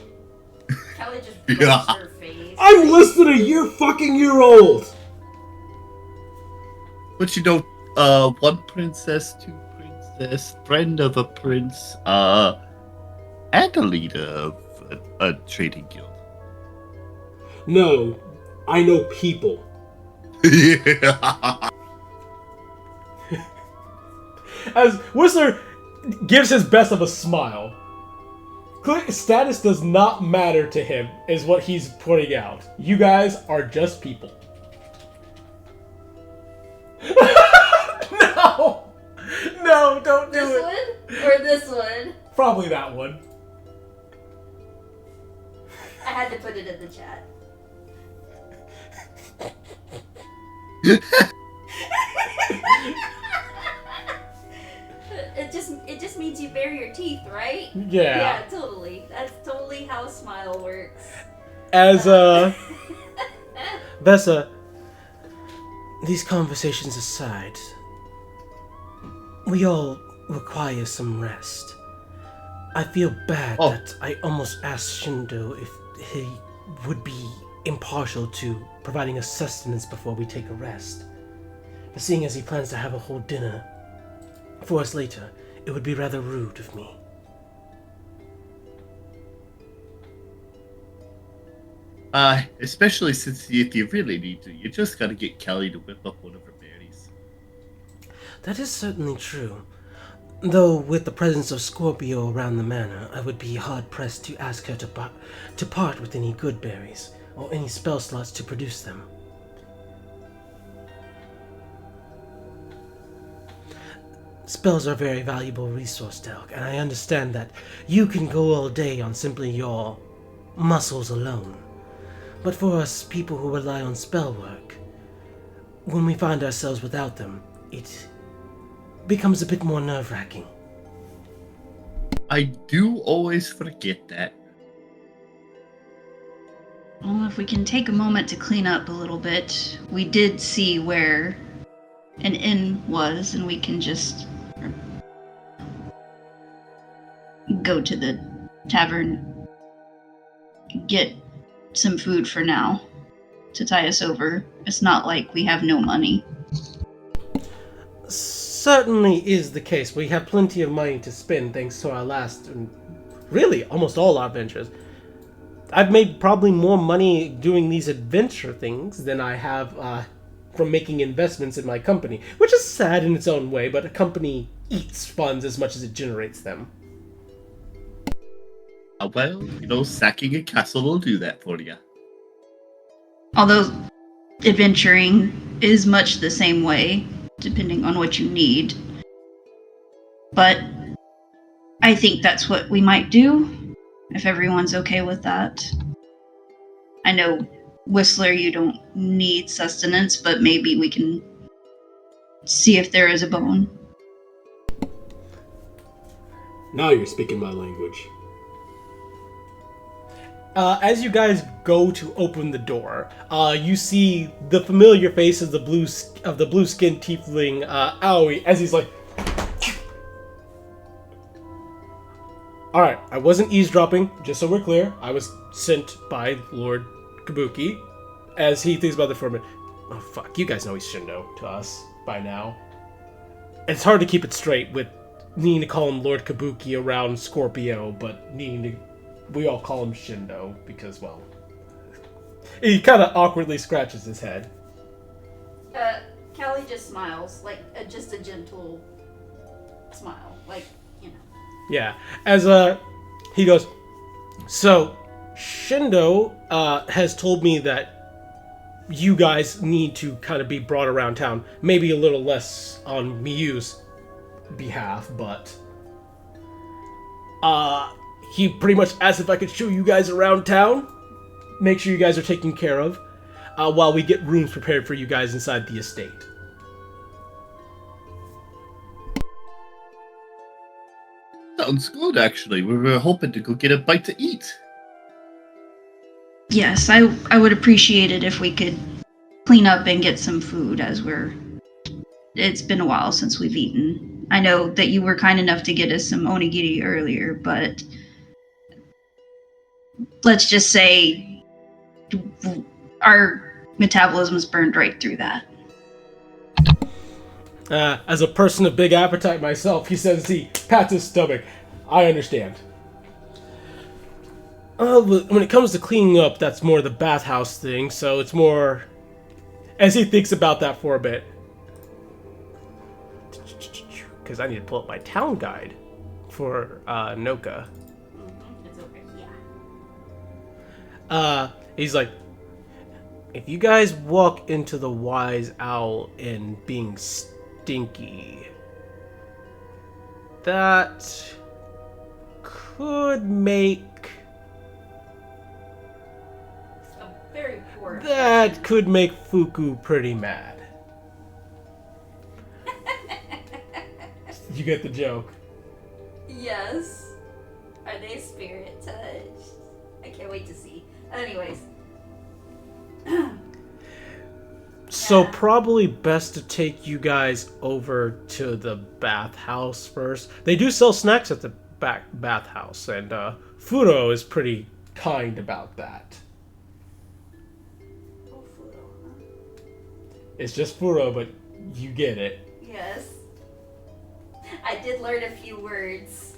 Callie just Yeah. rubs her face. I'm less than a year old! But you know, one princess, two princess, friend of a prince, and a leader of a trading guild. No, I know people. Yeah. As Whistler gives his best of a smile. Status does not matter to him, is what he's pointing out. You guys are just people. No! No, don't do This it. one or this one? Probably that one. I had to put it in the chat. It just means you bare your teeth, right? Yeah. Yeah, totally. That's totally how a smile works. As, Vessa, these conversations aside, we all require some rest. I feel bad that I almost asked Shindo if he would be impartial to providing us sustenance before we take a rest. But seeing as he plans to have a whole dinner for us later, it would be rather rude of me. Especially since if you really need to, you just gotta get Kelly to whip up one of her berries. That is certainly true. Though with the presence of Scorpio around the manor, I would be hard-pressed to ask her to part with any good berries. or any spell slots to produce them. Spells are a very valuable resource, Delk, and I understand that you can go all day on simply your muscles alone. But for us people who rely on spell work, when we find ourselves without them, it becomes a bit more nerve-wracking. I do always forget that. Well, if we can take a moment to clean up a little bit, we did see where an inn was, and we can just go to the tavern, get some food for now to tie us over. It's not like we have no money. Certainly is the case. We have plenty of money to spend thanks to our last, and really almost all our ventures. I've made probably more money doing these adventure things than I have from making investments in my company, which is sad in its own way, but a company eats funds as much as it generates them. Well, sacking a castle will do that for you. Although adventuring is much the same way, depending on what you need. But I think that's what we might do, if everyone's okay with that. I know, Whistler, you don't need sustenance, but maybe we can see if there is a bone. Now you're speaking my language. As you guys go to open the door, you see the familiar face of the blue-skinned tiefling Aoi as he's like, "All right, I wasn't eavesdropping, just so we're clear. I was sent by Lord Kabuki." As he thinks about it for a minute, "Oh fuck, you guys know he's Shindo to us by now." It's hard to keep it straight with needing to call him Lord Kabuki around Scorpio, but we all call him Shindo because, well, he kind of awkwardly scratches his head. Callie just smiles, like just a gentle smile, like, Yeah, as he goes, "So, Shindo has told me that you guys need to kind of be brought around town, maybe a little less on Miyu's behalf, but he pretty much asked if I could show you guys around town, make sure you guys are taken care of, while we get rooms prepared for you guys inside the estate." Sounds good, actually. We were hoping to go get a bite to eat. Yes, I would appreciate it if we could clean up and get some food, as it's been a while since we've eaten. I know that you were kind enough to get us some onigiri earlier, but let's just say our metabolism's burned right through that. As a person of big appetite myself, he says he pats his stomach. I understand. When it comes to cleaning up, that's more the bathhouse thing, so it's more... As he thinks about that for a bit. Because I need to pull up my town guide for Noka. it's okay, yeah. He's like, "If you guys walk into the Wise Owl Inn being stinky, that could make A very poor. Fuku pretty mad." You get the joke. Yes. Are they spirit touched? I can't wait to see. Anyways. So Yeah. probably best to take you guys over to the bathhouse first. They do sell snacks at the bathhouse, and Furo is pretty kind about that. Oh, Fudo, huh? It's just Furo, but you get it. Yes. I did learn a few words.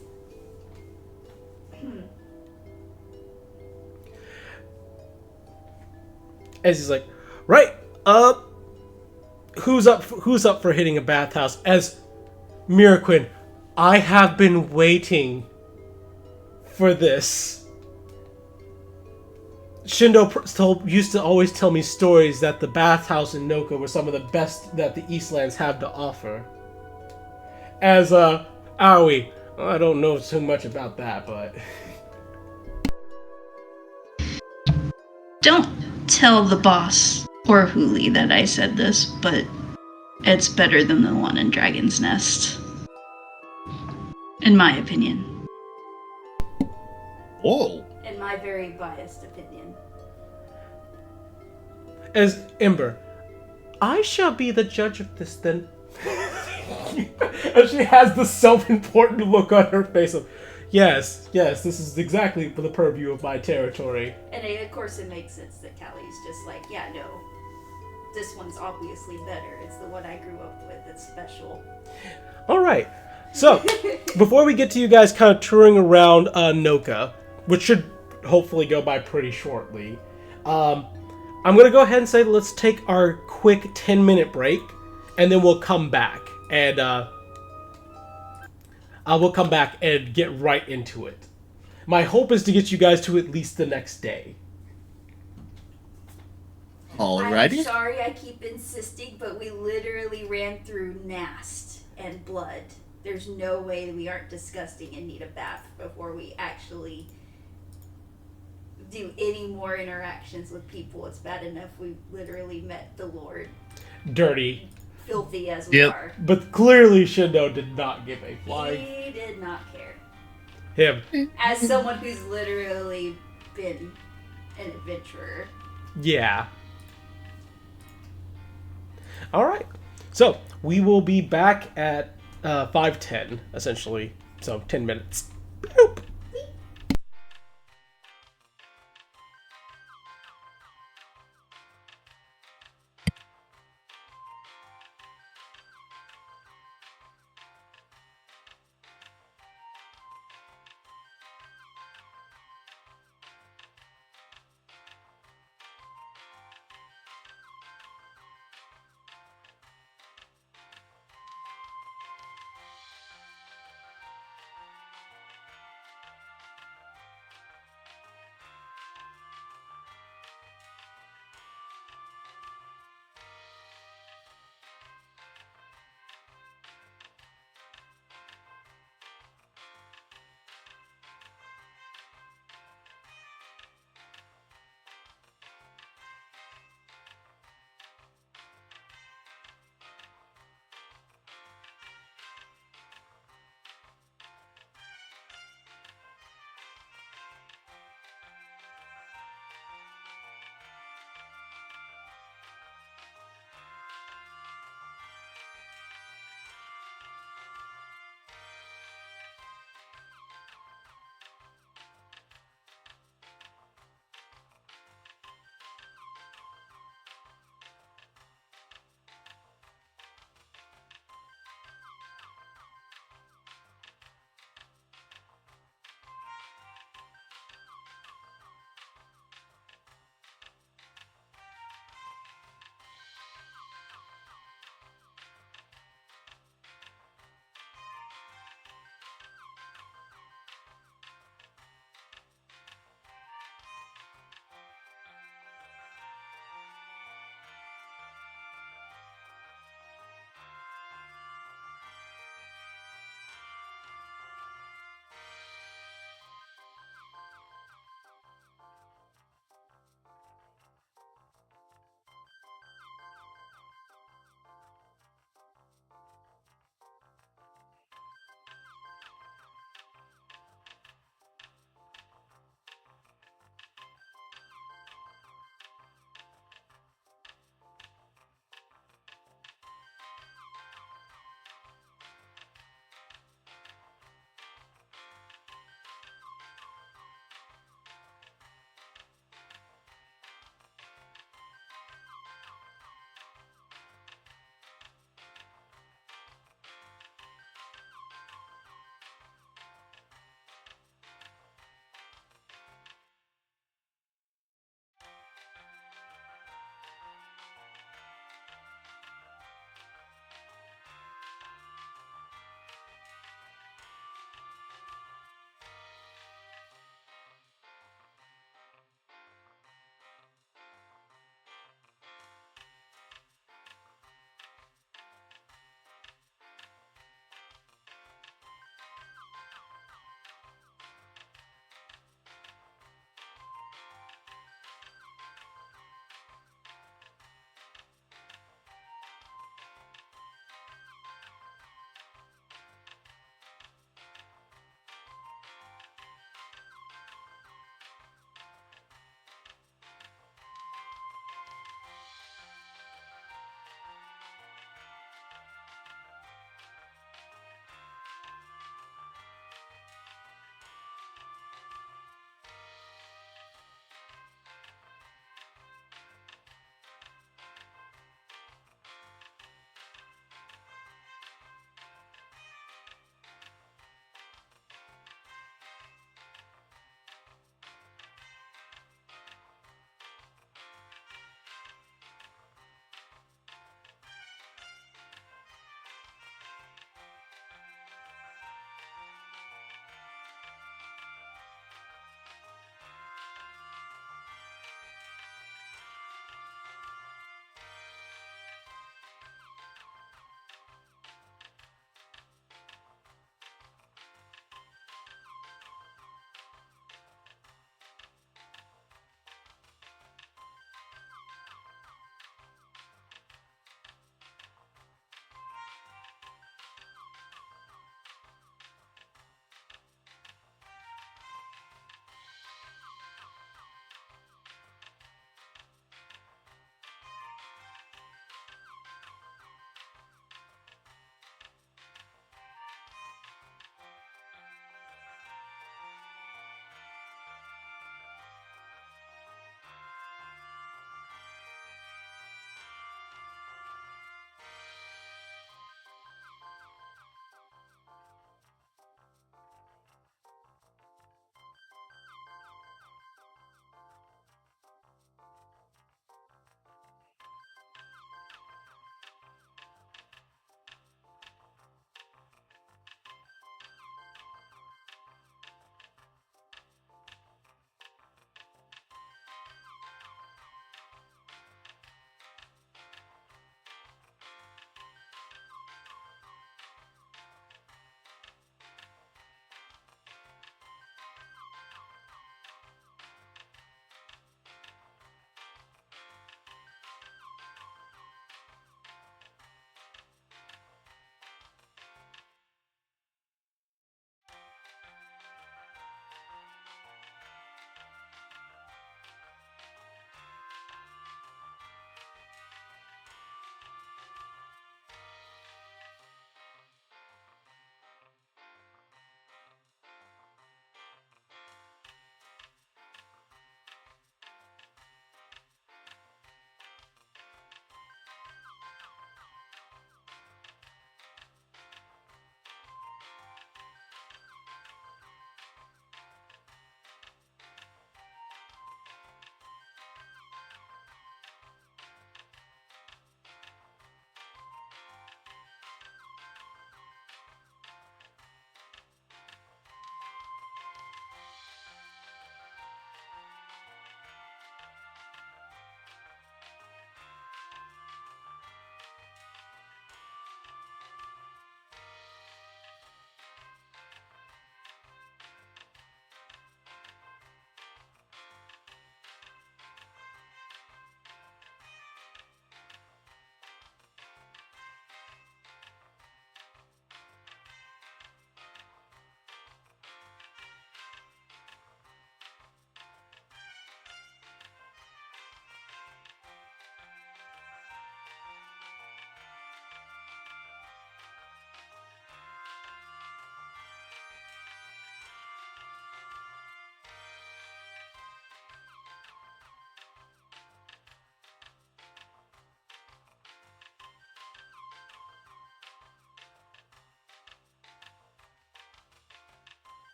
As he's like, "Right, who's up for hitting a bathhouse?" As Miraquin, "I have been waiting for this." used to always tell me stories that the bathhouse in Noka were some of the best that the Eastlands have to offer. As Aoi, I don't know too much about that, but Don't tell the boss or Huli that I said this, but it's better than the one in Dragon's Nest. In my opinion. Oh. In my very biased opinion. as Ember, I shall be the judge of this then. And she has the self-important look on her face of, yes, this is exactly the purview of my territory. And of course it makes sense that Callie's just like, yeah, no. This one's obviously better. It's the one I grew up with. It's special. All right. So, before we get to you guys kind of touring around Noka, which should hopefully go by pretty shortly, I'm going to go ahead and say let's take our quick 10-minute break, and then we'll come back and get right into it. My hope is to get you guys to at least the next day. Alrighty. I'm sorry I keep insisting, but we literally ran through Nast and blood. There's no way we aren't disgusting and need a bath before we actually do any more interactions with people. It's bad enough we literally met the Lord, Dirty. filthy as we Yep. are. But clearly Shindo did not give a flying He did not care. him. As someone who's literally been an adventurer. Yeah. All right. So we will be back at 5:10, essentially. So 10 minutes. Boop.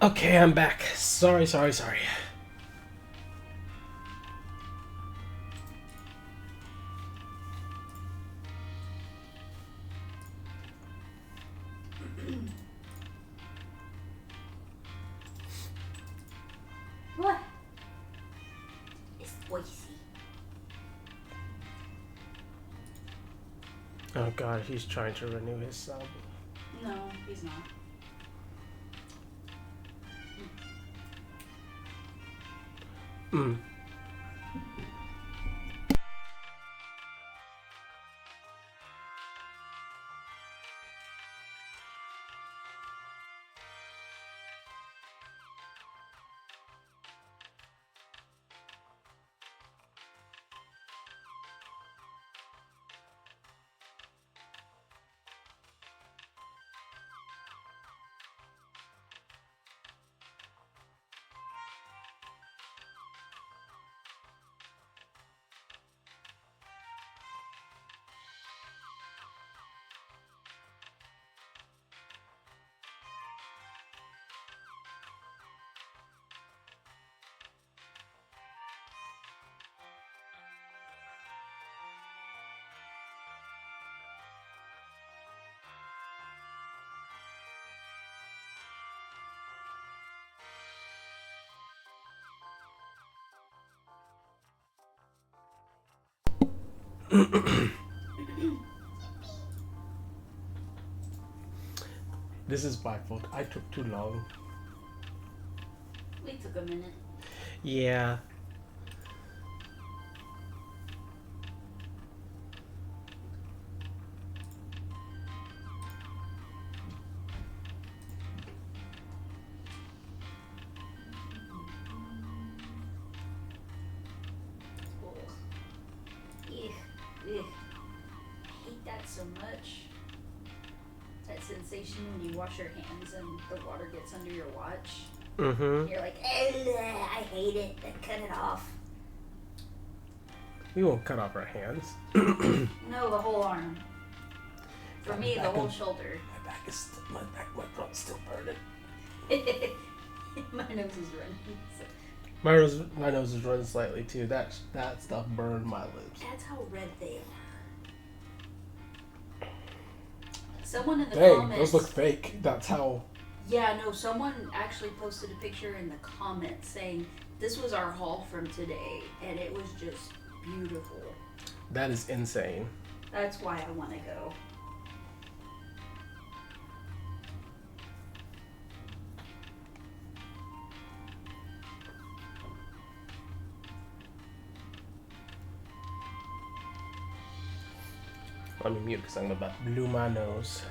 Okay, I'm back. Sorry. What? It's Boise. Oh god, he's trying to renew his sub. No, he's not. Mm. This is my fault. I took too long. We took a minute. Yeah. Ugh. Ugh. I hate that so much. That sensation when you wash your hands and the water gets under your watch. Mm-hmm. You're like, I hate it. Then cut it off. We won't cut off our hands. No, the whole arm. For me, the whole shoulder. My throat's still burning. My nose is running. So. My nose is running slightly too. That stuff burned my lips. That's how red they are. Someone in the Dang, comments. those look fake. That's how. Yeah, no, someone actually posted a picture in the comments saying this was our haul from today, and it was just beautiful. That is insane. That's why I want to go. Let me mute because I'm about to blow my nose.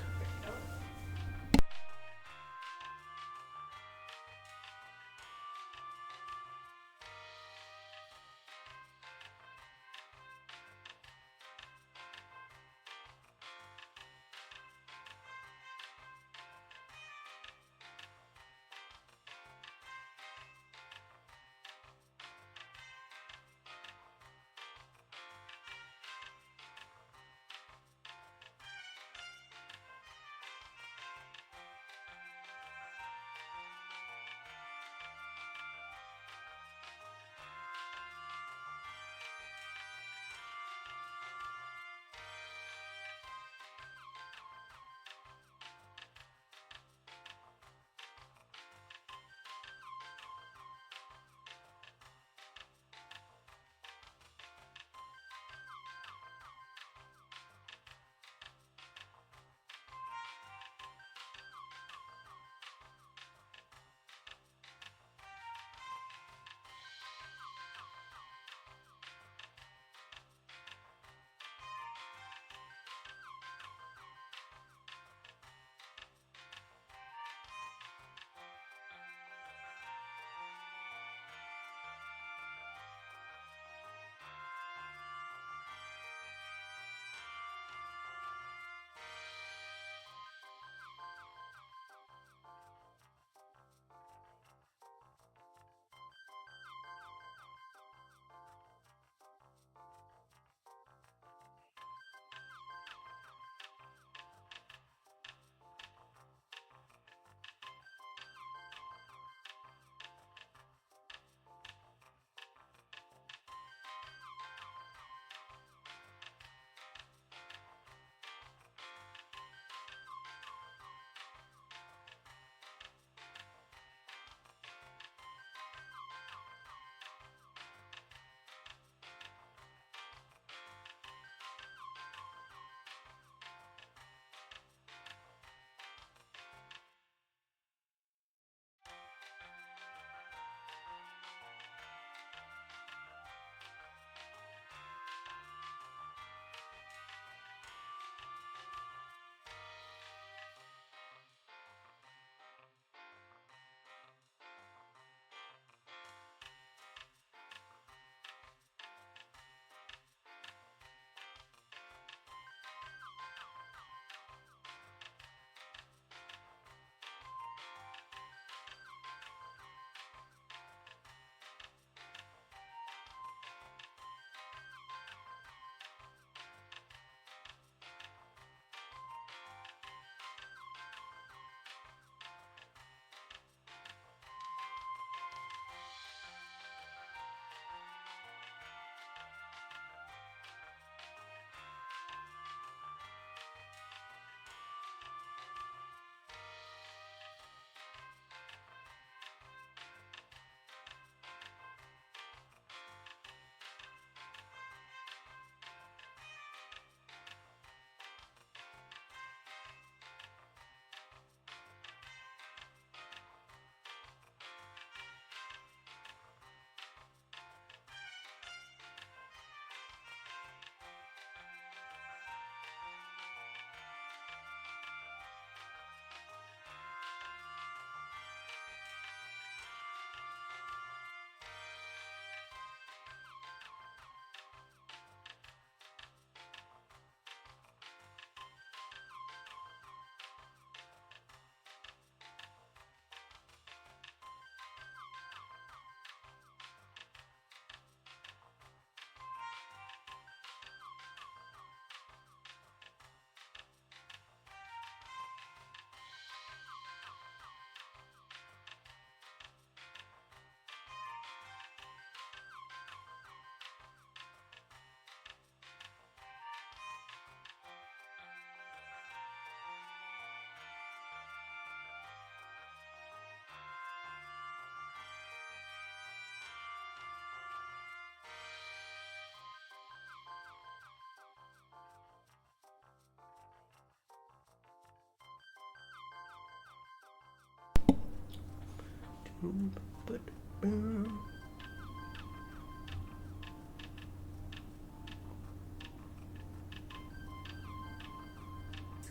I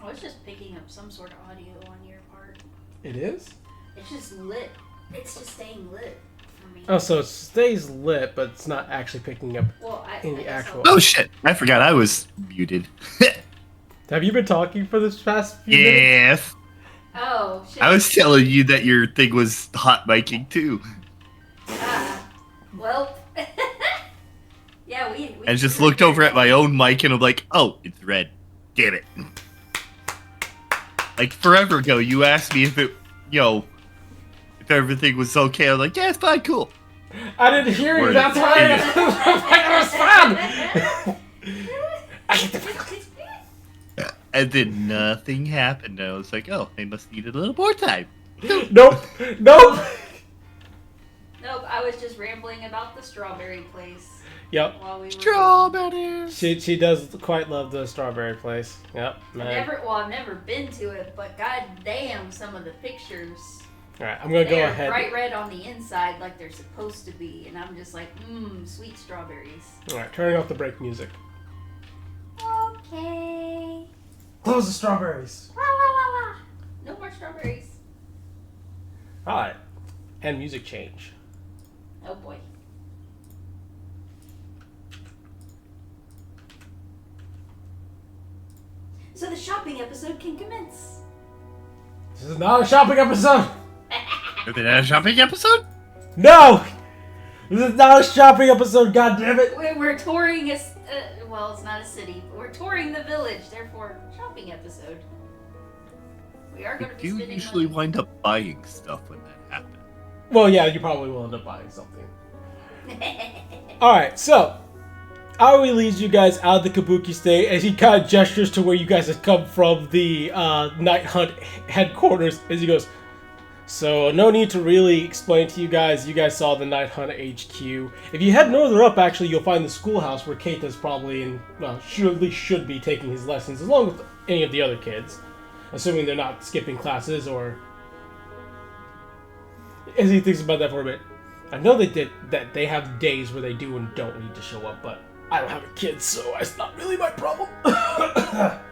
was just picking up some sort of audio on your part. It is? It's just lit. It's just staying lit for me. Oh, so it stays lit, but it's not actually picking up Well, in the guess actual. Oh shit! I forgot I was muted. Have you been talking for this past few minutes? Yes. Oh, shit. I was telling you that your thing was hot miking too. Well. Yeah, we I just looked over at my own mic and I'm like, oh, it's red. Damn it. Like forever ago, you asked me if if everything was okay. I'm like, yeah, it's fine, cool. I didn't hear you. Word. That's why I was And then nothing happened. I was like, oh, they must need a little more time. Nope. Nope. Nope, I was just rambling about the strawberry place Yep. while we were. Strawberries. She does quite love the strawberry place. Yep. I've never been to it, but god damn, some of the pictures. All right, I'm gonna go They're ahead. bright red on the inside, like they're supposed to be, and I'm just like, sweet strawberries. All right, turning off the break music. Okay. Close the strawberries. Wah, wah, wah, wah. No more strawberries. All right, and music change. Oh boy. So the shopping episode can commence. This is not a shopping episode. Is it a shopping episode? No, this is not a shopping episode. God damn it. We're touring well, it's not a city, but we're touring the village, therefore, shopping episode. We are going to be You spending usually money. wind up buying stuff when that happens. Well, yeah, you probably will end up buying something. All right, so Aoi leads you guys out of the Kabuki State as he kind of gestures to where you guys have come from, the Night Hunt headquarters, as he goes, so no need to really explain to you guys. You guys saw the Night Hunt HQ. If you head norther up, actually, you'll find the schoolhouse where Keita's probably should be taking his lessons, along with any of the other kids, assuming they're not skipping classes or... As he thinks about that for a bit, I know they have days where they do and don't need to show up, but I don't have a kid, so it's not really my problem. Fair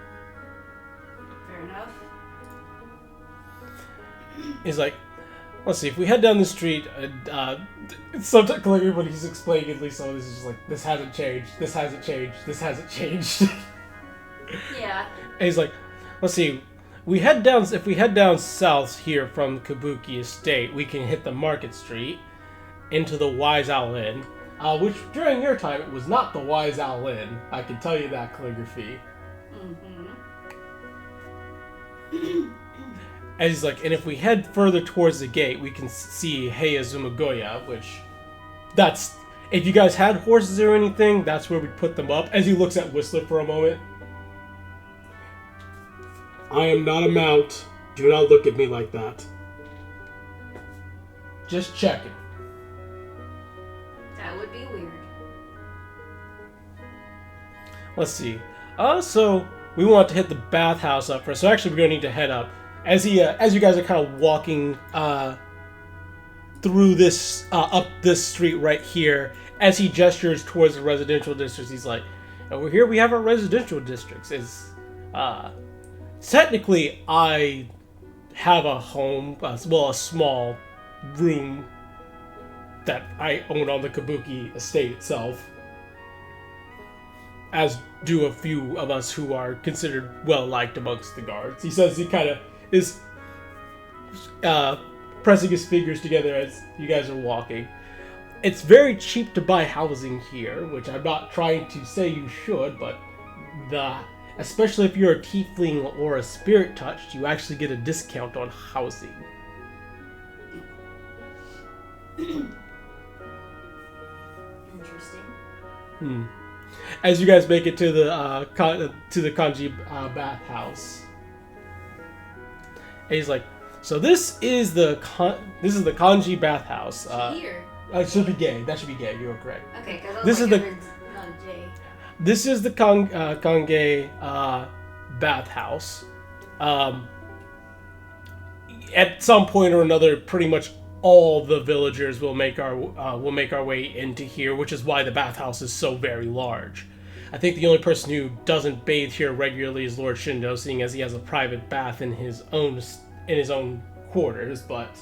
enough. He's like, let's see, if we head down the street, sometimes clearly when he's explaining, at least some of this is just like, this hasn't changed, this hasn't changed, this hasn't changed. Yeah. And he's like, let's see, if we head down south here from Kabuki Estate, we can hit the Market Street into the Wise Owl Inn, which during your time it was not the Wise Owl Inn. I can tell you that, calligraphy. And he's like, and if we head further towards the gate, we can see Heia Zumagoya, which that's, if you guys had horses or anything, that's where we put them up. As he looks at Whistler for a moment. I am not a mount. Do not look at me like that. Just checking. That would be weird. Let's see. So we want to hit the bathhouse up first. So actually, we're gonna need to head up. As you guys are kind of walking through this up this street right here, as he gestures towards the residential districts, he's like, "Over here we have our residential districts. Is technically I have a home, a small room that I own on the Kabuki estate itself, as do a few of us who are considered well-liked amongst the guards." He says he kind of is pressing his fingers together as you guys are walking. It's very cheap to buy housing here, which I'm not trying to say you should, but especially if you're a tiefling or a spirit touched, you actually get a discount on housing. Interesting. As you guys make it to the kanji bathhouse, and he's like, "So this is the kanji bathhouse. Here. It should be gay. That should be gay. You're correct. Okay, because This is not the- a J. This is the kange bathhouse. At some point or another, pretty much all the villagers will make our way into here, which is why the bathhouse is so very large. I think the only person who doesn't bathe here regularly is Lord Shindo, seeing as he has a private bath in his own quarters, but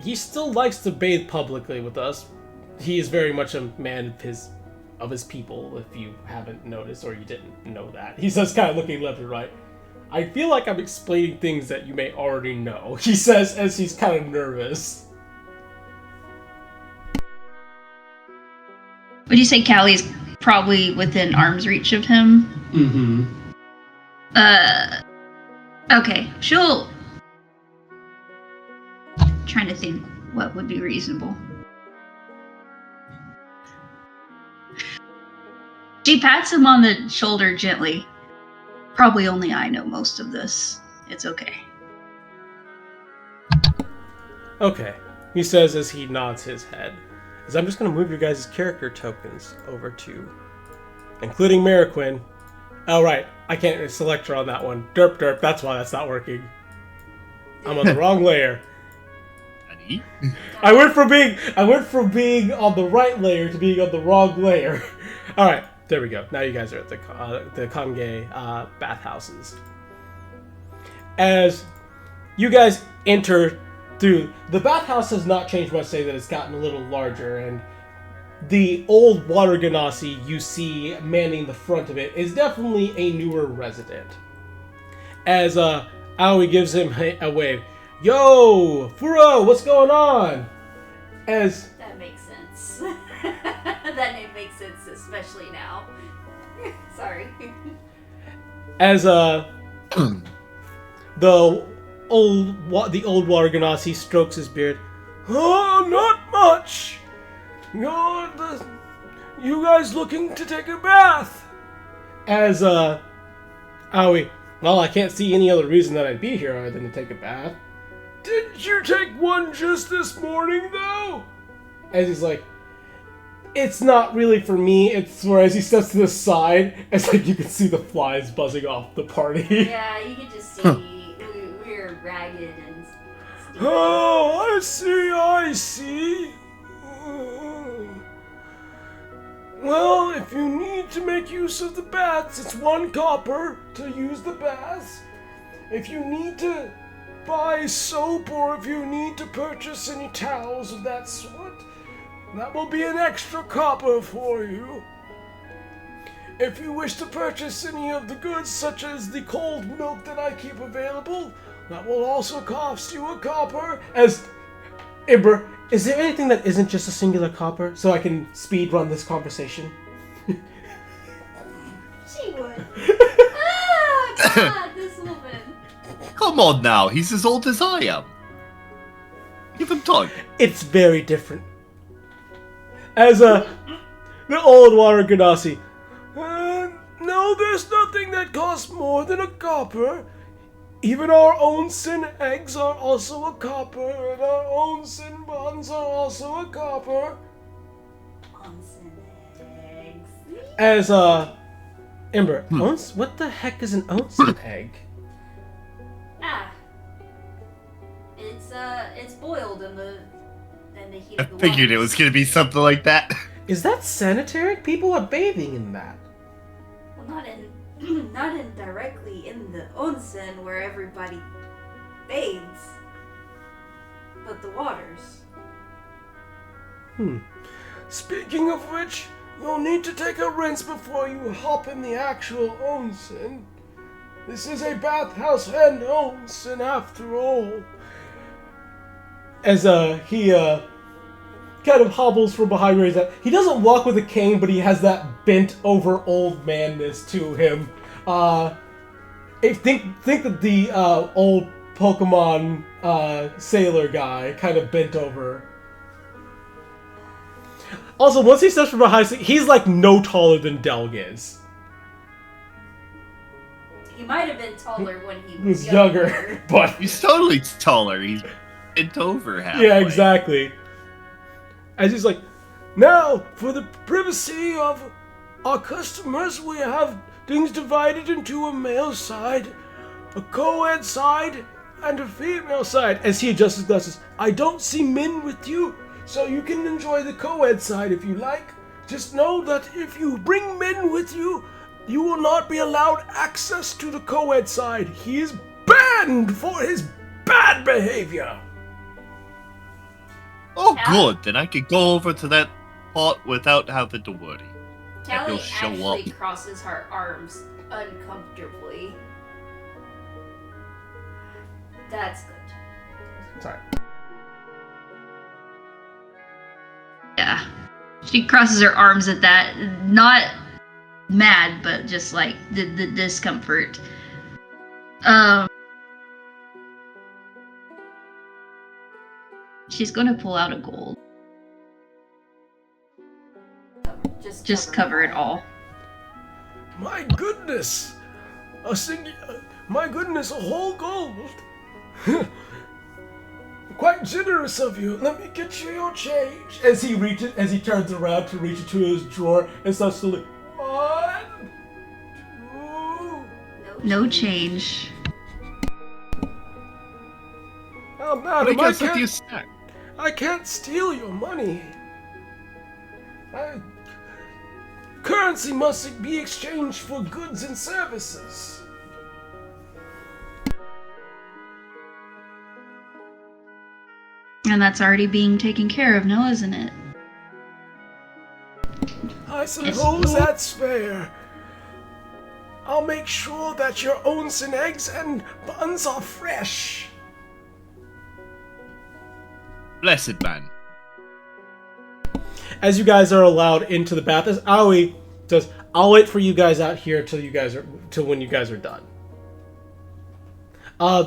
he still likes to bathe publicly with us. He is very much a man of his people, if you haven't noticed or you didn't know that. He says, kind of looking left and right. I feel like I'm explaining things that you may already know, he says as he's kind of nervous. Would you say Callie's probably within arm's reach of him? Mm-hmm. Okay. She'll... Trying to think what would be reasonable. She pats him on the shoulder gently. Probably only I know most of this. It's okay. Okay, he says as he nods his head. As I'm just going to move your guys' character tokens over to, including Mariquin. Oh right, I can't select her on that one. Derp derp, that's why that's not working. I'm on the wrong layer. Honey? I went from being on the right layer to being on the wrong layer. All right, there we go. Now you guys are at the Kange bathhouses. As you guys enter through, the bathhouse has not changed much, say that it's gotten a little larger, and the old water genasi you see manning the front of it is definitely a newer resident. As Aoi gives him a wave. Yo, Furo, what's going on? As That makes sense. That name makes sense, especially now. Sorry. as the old water genasi strokes his beard. Oh, not much. You guys looking to take a bath? As Aoi, well, I can't see any other reason that I'd be here other than to take a bath. Didn't you take one just this morning, though? As he's like, it's not really for me, it's for, as he steps to the side, it's like you can see the flies buzzing off the party. Yeah, you can just see we're ragged and stupid. Oh, I see. Well, if you need to make use of the baths, it's 1 copper to use the baths. If you need to buy soap or if you need to purchase any towels of that sort, that will be an extra copper for you. If you wish to purchase any of the goods, such as the cold milk that I keep available, that will also cost you a copper. As Ember, is there anything that isn't just a singular copper, so I can speed run this conversation? She would. Oh, God, this woman. Come on now, he's as old as I am. Give him time. It's very different. As the old water genasi. No, there's nothing that costs more than a copper. Even our onsen eggs are also a copper, and our onsen buns are also a copper. Onsen eggs. As Ember, what the heck is an onsen egg? It's boiled in the heat I of the figured it waters. was gonna be something like that. Is that sanitary? People are bathing in that. Well, not in directly in the onsen where everybody bathes, but the waters. Speaking of which, you'll need to take a rinse before you hop in the actual onsen. This is a bathhouse and onsen after all. As he kind of hobbles from behind where he's at. He doesn't walk with a cane, but he has that bent over old manness to him. Think that the old Pokemon sailor guy kind of bent over. Also, once he steps from behind, he's like no taller than Delg is. He might have been taller when he He was was younger, but He's totally taller. He's bent over halfway. yeah, exactly. As he's like, now, for the privacy of our customers, we have things divided into a male side, a co-ed side, and a female side. As he adjusts his glasses, I don't see men with you, so you can enjoy the co-ed side if you like. Just know that if you bring men with you, you will not be allowed access to the co-ed side. He is banned for his bad behavior. Oh, Yeah. good. Then I could go over to that pot without having to worry. Tally he'll show actually up. crosses her arms uncomfortably. That's good. Sorry. Yeah. She crosses her arms at that, not mad, but just like the discomfort. She's gonna pull out a gold. Just cover it all. My goodness! My goodness, a whole gold! Quite generous of you. Let me get you your change. As he turns around to reach into his drawer and starts to look. 1, 2. No change. Oh, What madam, I guess with you, stack. I can't steal your money. Currency must be exchanged for goods and services. And that's already being taken care of, no, isn't it? I suppose that's fair. I'll make sure that your onsen eggs and buns are fresh. Blessed man. As you guys are allowed into the bath, as Aoi does, I'll wait for you guys out here till when you guys are done.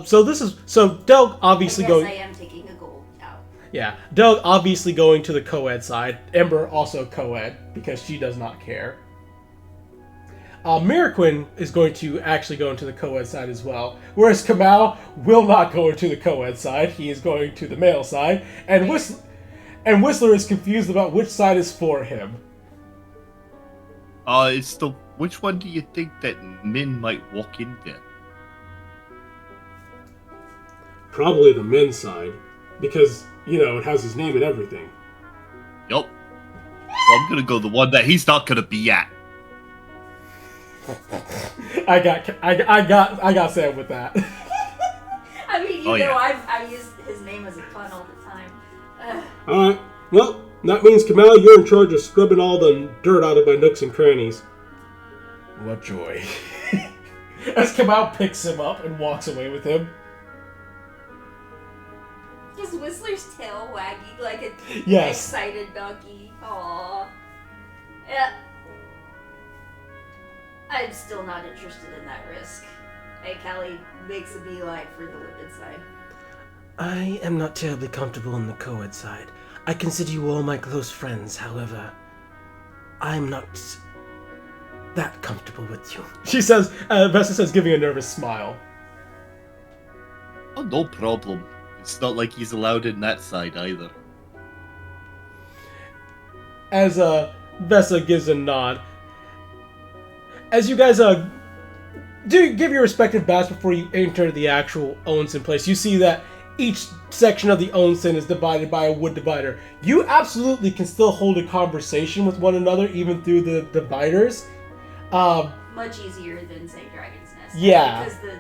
So Doug obviously I guess going. I am taking a gold out. Yeah, Doug obviously going to the co-ed side. Ember also co-ed because she does not care. Miraquin is going to actually go into the co-ed side as well, whereas Kamau will not go into the co-ed side. He is going to the male side, and Whistler is confused about which side is for him. It's the. Which one do you think that Min might walk in there? Probably the men's side, because, it has his name and everything. Yup. So I'm gonna go the one that he's not gonna be at. I got Sam with that. I mean, Oh, yeah. I use his name as a pun all the time. Alright, well, that means Kamau, you're in charge of scrubbing all the dirt out of my nooks and crannies. What joy! As Kamau picks him up and walks away with him. Is Whistler's tail wagging like a Yes. excited donkey? Aww. Yeah. I'm still not interested in that risk. Hey, Callie makes a beeline for the women's side. I am not terribly comfortable on the co-ed side. I consider you all my close friends, however, I'm not that comfortable with you. She says, Vesta says, giving a nervous smile. Oh, no problem. It's not like he's allowed in that side either. As Vesta gives a nod. As you guys do give your respective baths before you enter the actual onsen place, you see that each section of the onsen is divided by a wood divider. You absolutely can still hold a conversation with one another even through the dividers. Much easier than, say, Dragon's Nest. Yeah. Because the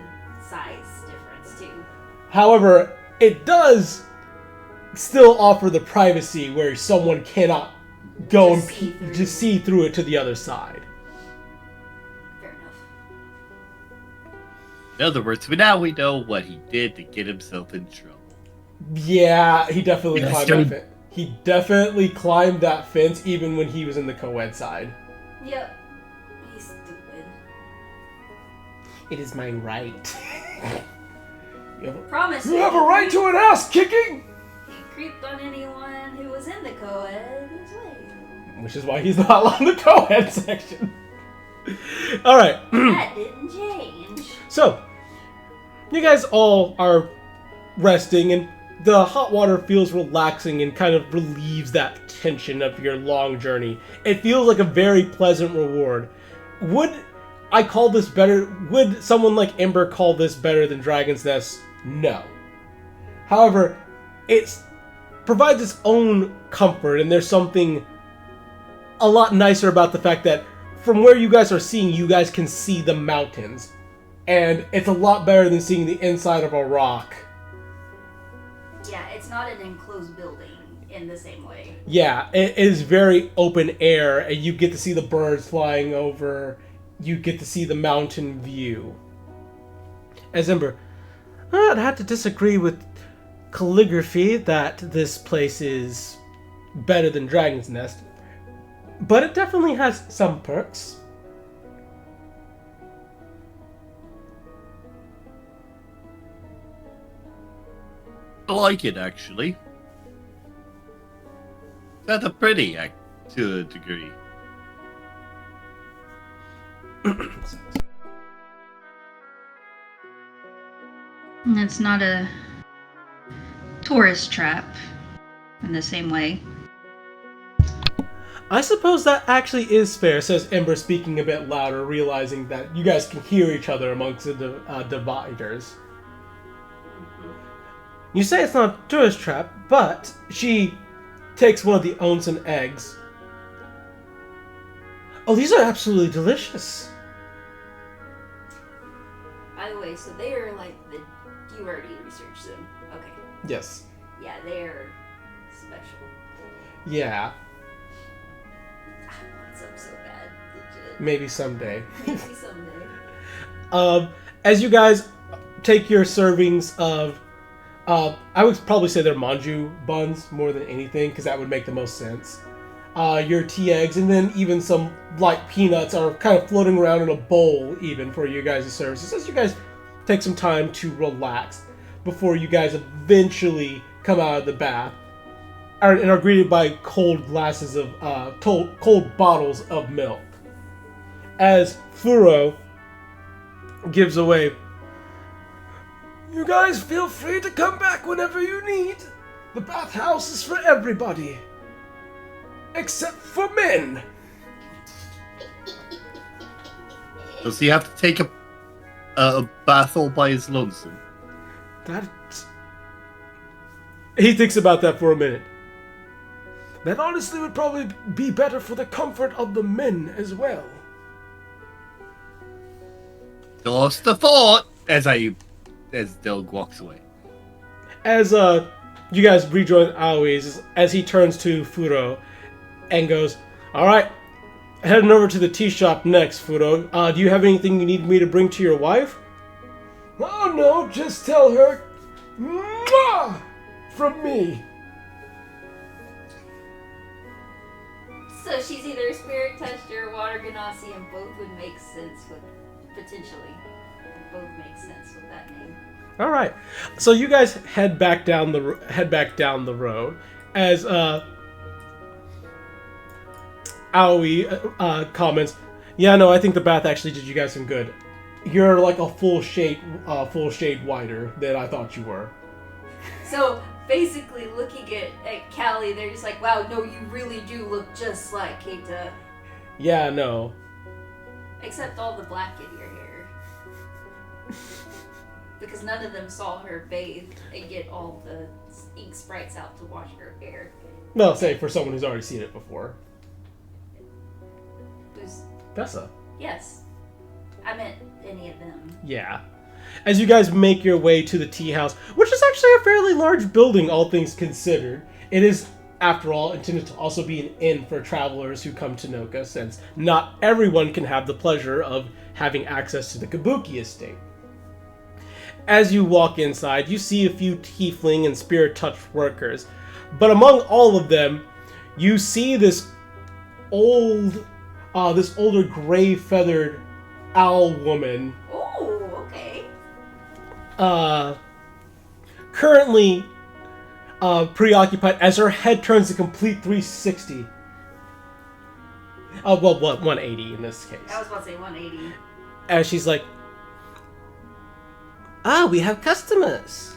size difference, too. However, it does still offer the privacy where someone cannot go Just and see through. just see through it to the other side. Fair enough. In other words, now we know what he did to get himself in trouble. Yeah, he definitely Yes, climbed dude. that fence. He definitely climbed that fence even when he was in the co-ed side. Yep. He's stupid. It is my right. Promise You have a right to an ass kicking! He creeped on anyone who was in the co-ed his way. Which is why he's not on the co-ed section. Alright, That didn't change. so, you guys all are resting and the hot water feels relaxing and kind of relieves that tension of your long journey. It feels like a very pleasant reward. Would I call this better? Would someone like Ember call this better than Dragon's Nest No. However, it provides its own comfort, and there's something a lot nicer about the fact that from where you guys are seeing, you guys can see the mountains. And it's a lot better than seeing the inside of a rock. Yeah, it's not an enclosed building in the same way. Yeah, it is very open air, and you get to see the birds flying over. You get to see the mountain view. As Ember, I'd have to disagree with calligraphy that this place is better than Dragon's Nest, but it definitely has some perks. I like it, actually. That's a pretty to a degree. And it's not a tourist trap in the same way. I suppose that actually is fair, says Ember, speaking a bit louder, realizing that you guys can hear each other amongst the dividers. You say it's not a tourist trap, but she takes one of the onsen eggs. Oh, these are absolutely delicious. By the way, so they are like the. You already researched them. Okay. Yes. Yeah, they are special. Yeah, I want some so bad. Legit. maybe someday. Maybe someday. As you guys take your servings of, I would probably say they're manju buns more than anything, because that would make the most sense. Your tea eggs, and then even some light peanuts are kind of floating around in a bowl, even for you guys' services, as you guys take some time to relax before you guys eventually come out of the bath and are greeted by cold glasses of, cold bottles of milk. As Furo gives away, You guys feel free to come back whenever you need. The bathhouse is for everybody. Except for men. Does he have to take a bath all by his lonesome? he thinks about that for a minute. That honestly would probably be better for the comfort of the men as well. Just the thought! As Delg walks away. As you guys rejoin Aoi's, as he turns to Furo and goes, "Alright, heading over to the tea shop next, Furo. Do you have anything you need me to bring to your wife?" Oh no, just tell her, Mwah! From me. So she's either a spirit touched or a water ganassi, and both would make sense with potentially. Both make sense with that name. All right, so you guys head back down the road as Aoi comments, "Yeah, no, I think the bath actually did you guys some good. You're like a full shade wider than I thought you were." So basically, looking at Callie, they're just like, "Wow, no, you really do look just like Keita, Yeah, no. except all the black in your hair." Because none of them saw her bathe and get all the ink sprites out to wash her hair. Well, say for someone who's already seen it before. Who's Tessa. yes, I meant any of them. Yeah. As you guys make your way to the tea house, which is actually a fairly large building, all things considered, it is, after all, intended to also be an inn for travelers who come to Noka, since not everyone can have the pleasure of having access to the Kabuki estate. As you walk inside, you see a few tiefling and spirit-touched workers, but among all of them, you see this older gray-feathered owl woman, Oh, okay. currently preoccupied as her head turns a complete 360. Well, 180 in this case. I was about to say 180. As she's like, we have customers.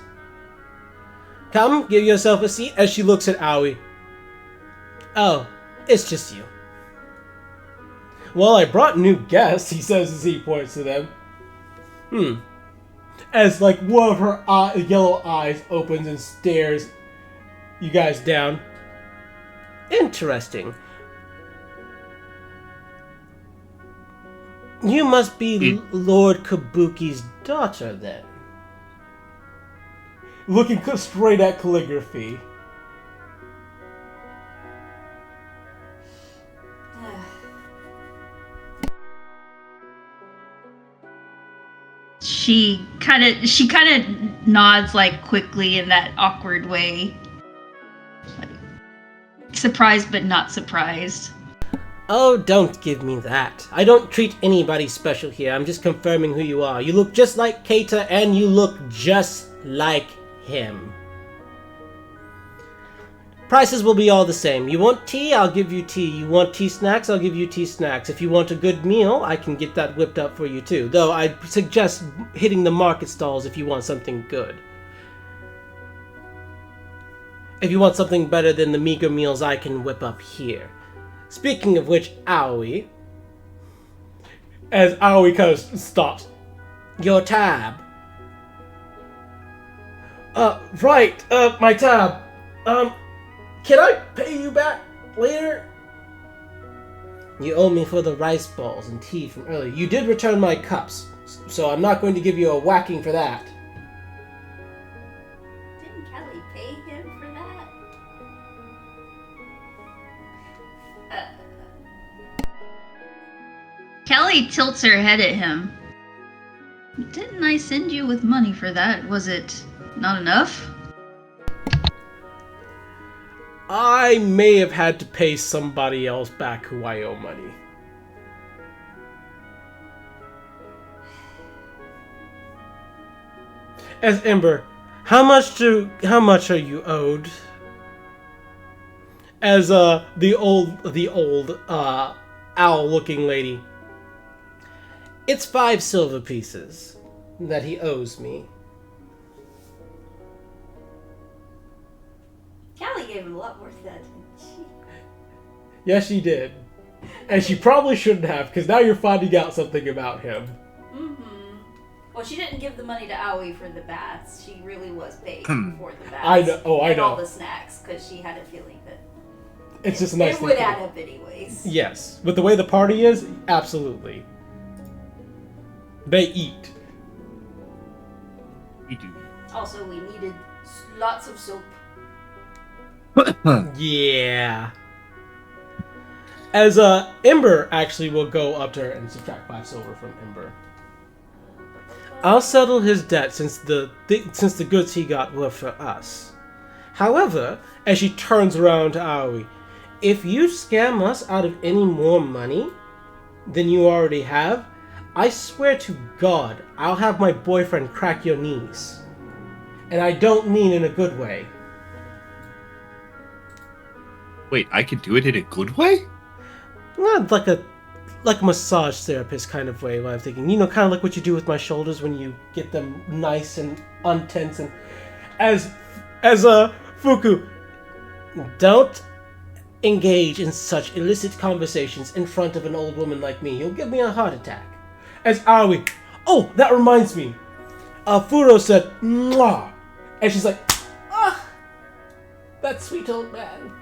Come, give yourself a seat. As she looks at Aoi. Oh, it's just you. Well, I brought new guests, he says as he points to them. As like one of her yellow eyes opens and stares you guys down. Interesting. You must be Lord Kabuki's daughter then. Looking straight at calligraphy. She kind of nods like quickly in that awkward way. Like, surprised but not surprised. Oh, don't give me that. I don't treat anybody special here. I'm just confirming who you are. You look just like Keita and you look just like him. Prices will be all the same. You want tea? I'll give you tea. You want tea snacks? I'll give you tea snacks. If you want a good meal, I can get that whipped up for you too. Though I suggest hitting the market stalls if you want something good. If you want something better than the meager meals I can whip up here. Speaking of which, Aoi... As Aoi kind of stops. Your tab. Right, my tab. Can I pay you back later? You owe me for the rice balls and tea from earlier. You did return my cups, so I'm not going to give you a whacking for that. Didn't Kelly pay him for that? Kelly tilts her head at him. Didn't I send you with money for that? Was it not enough? I may have had to pay somebody else back who I owe money. As Ember, how much are you owed? As the old owl-looking lady. It's 5 silver pieces that he owes me. Callie gave him a lot more than that, didn't she? Yes, she did. And she probably shouldn't have, because now you're finding out something about him. Mm-hmm. Well, she didn't give the money to Aoi for the baths. She really was paid for the baths. I know. Oh, I and know. all the snacks, because she had a feeling that It's just a nice it thing. would to add do. up anyways. Yes. With the way the party is, absolutely. They eat. We do. Also, we needed lots of soap. Yeah. As Ember actually will go up to her and subtract 5 silver from Ember. I'll settle his debt since the goods he got were for us. However, as she turns around to Aoi, if you scam us out of any more money than you already have, I swear to God, I'll have my boyfriend crack your knees. And I don't mean in a good way. Wait, I can do it in a good way? Not like a massage therapist kind of way. What I'm thinking, kind of like what you do with my shoulders when you get them nice and untense. And as Fuku, don't engage in such illicit conversations in front of an old woman like me. You'll give me a heart attack. As Aoi, oh, that reminds me. Furo said, "Mwah," and she's like, ah, that sweet old man.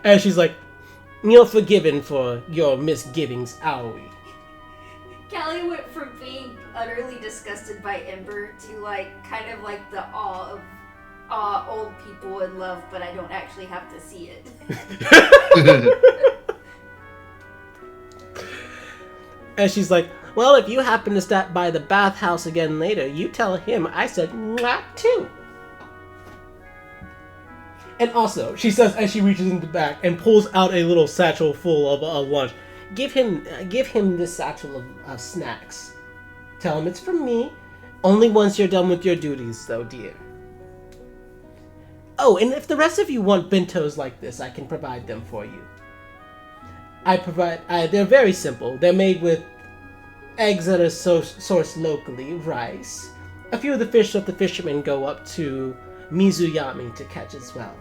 And she's like, you're forgiven for your misgivings, Aoi. Callie went from being utterly disgusted by Ember to kind of like the awe of old people in love, but I don't actually have to see it. And she's like, well, if you happen to stop by the bathhouse again later, you tell him I said mwah too. And also, she says as she reaches in the back and pulls out a little satchel full of lunch, give him this satchel of snacks. Tell him it's from me. Only once you're done with your duties, though, dear. Oh, and if the rest of you want bentos like this, I can provide them for you. They're very simple. They're made with eggs that are sourced locally, rice. A few of the fish that the fishermen go up to Mizuyami to catch as well.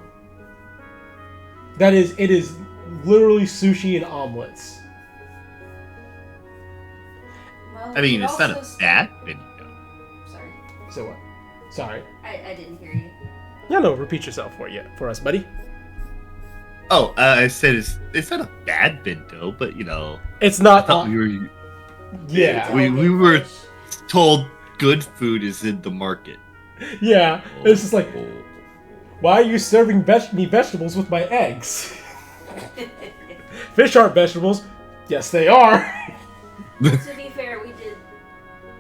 It is literally sushi and omelets. Well, I mean, it it's not a also bad bingo. Sorry, So what? Sorry. I didn't hear you. No, repeat yourself for us, buddy. Oh, I said it's not a bad bingo, but It's I not. thought we were Yeah. we were told good food is in the market. Yeah. It's just like, Oh. why are you serving me vegetables with my eggs? Fish aren't vegetables. Yes, they are. To be fair, we did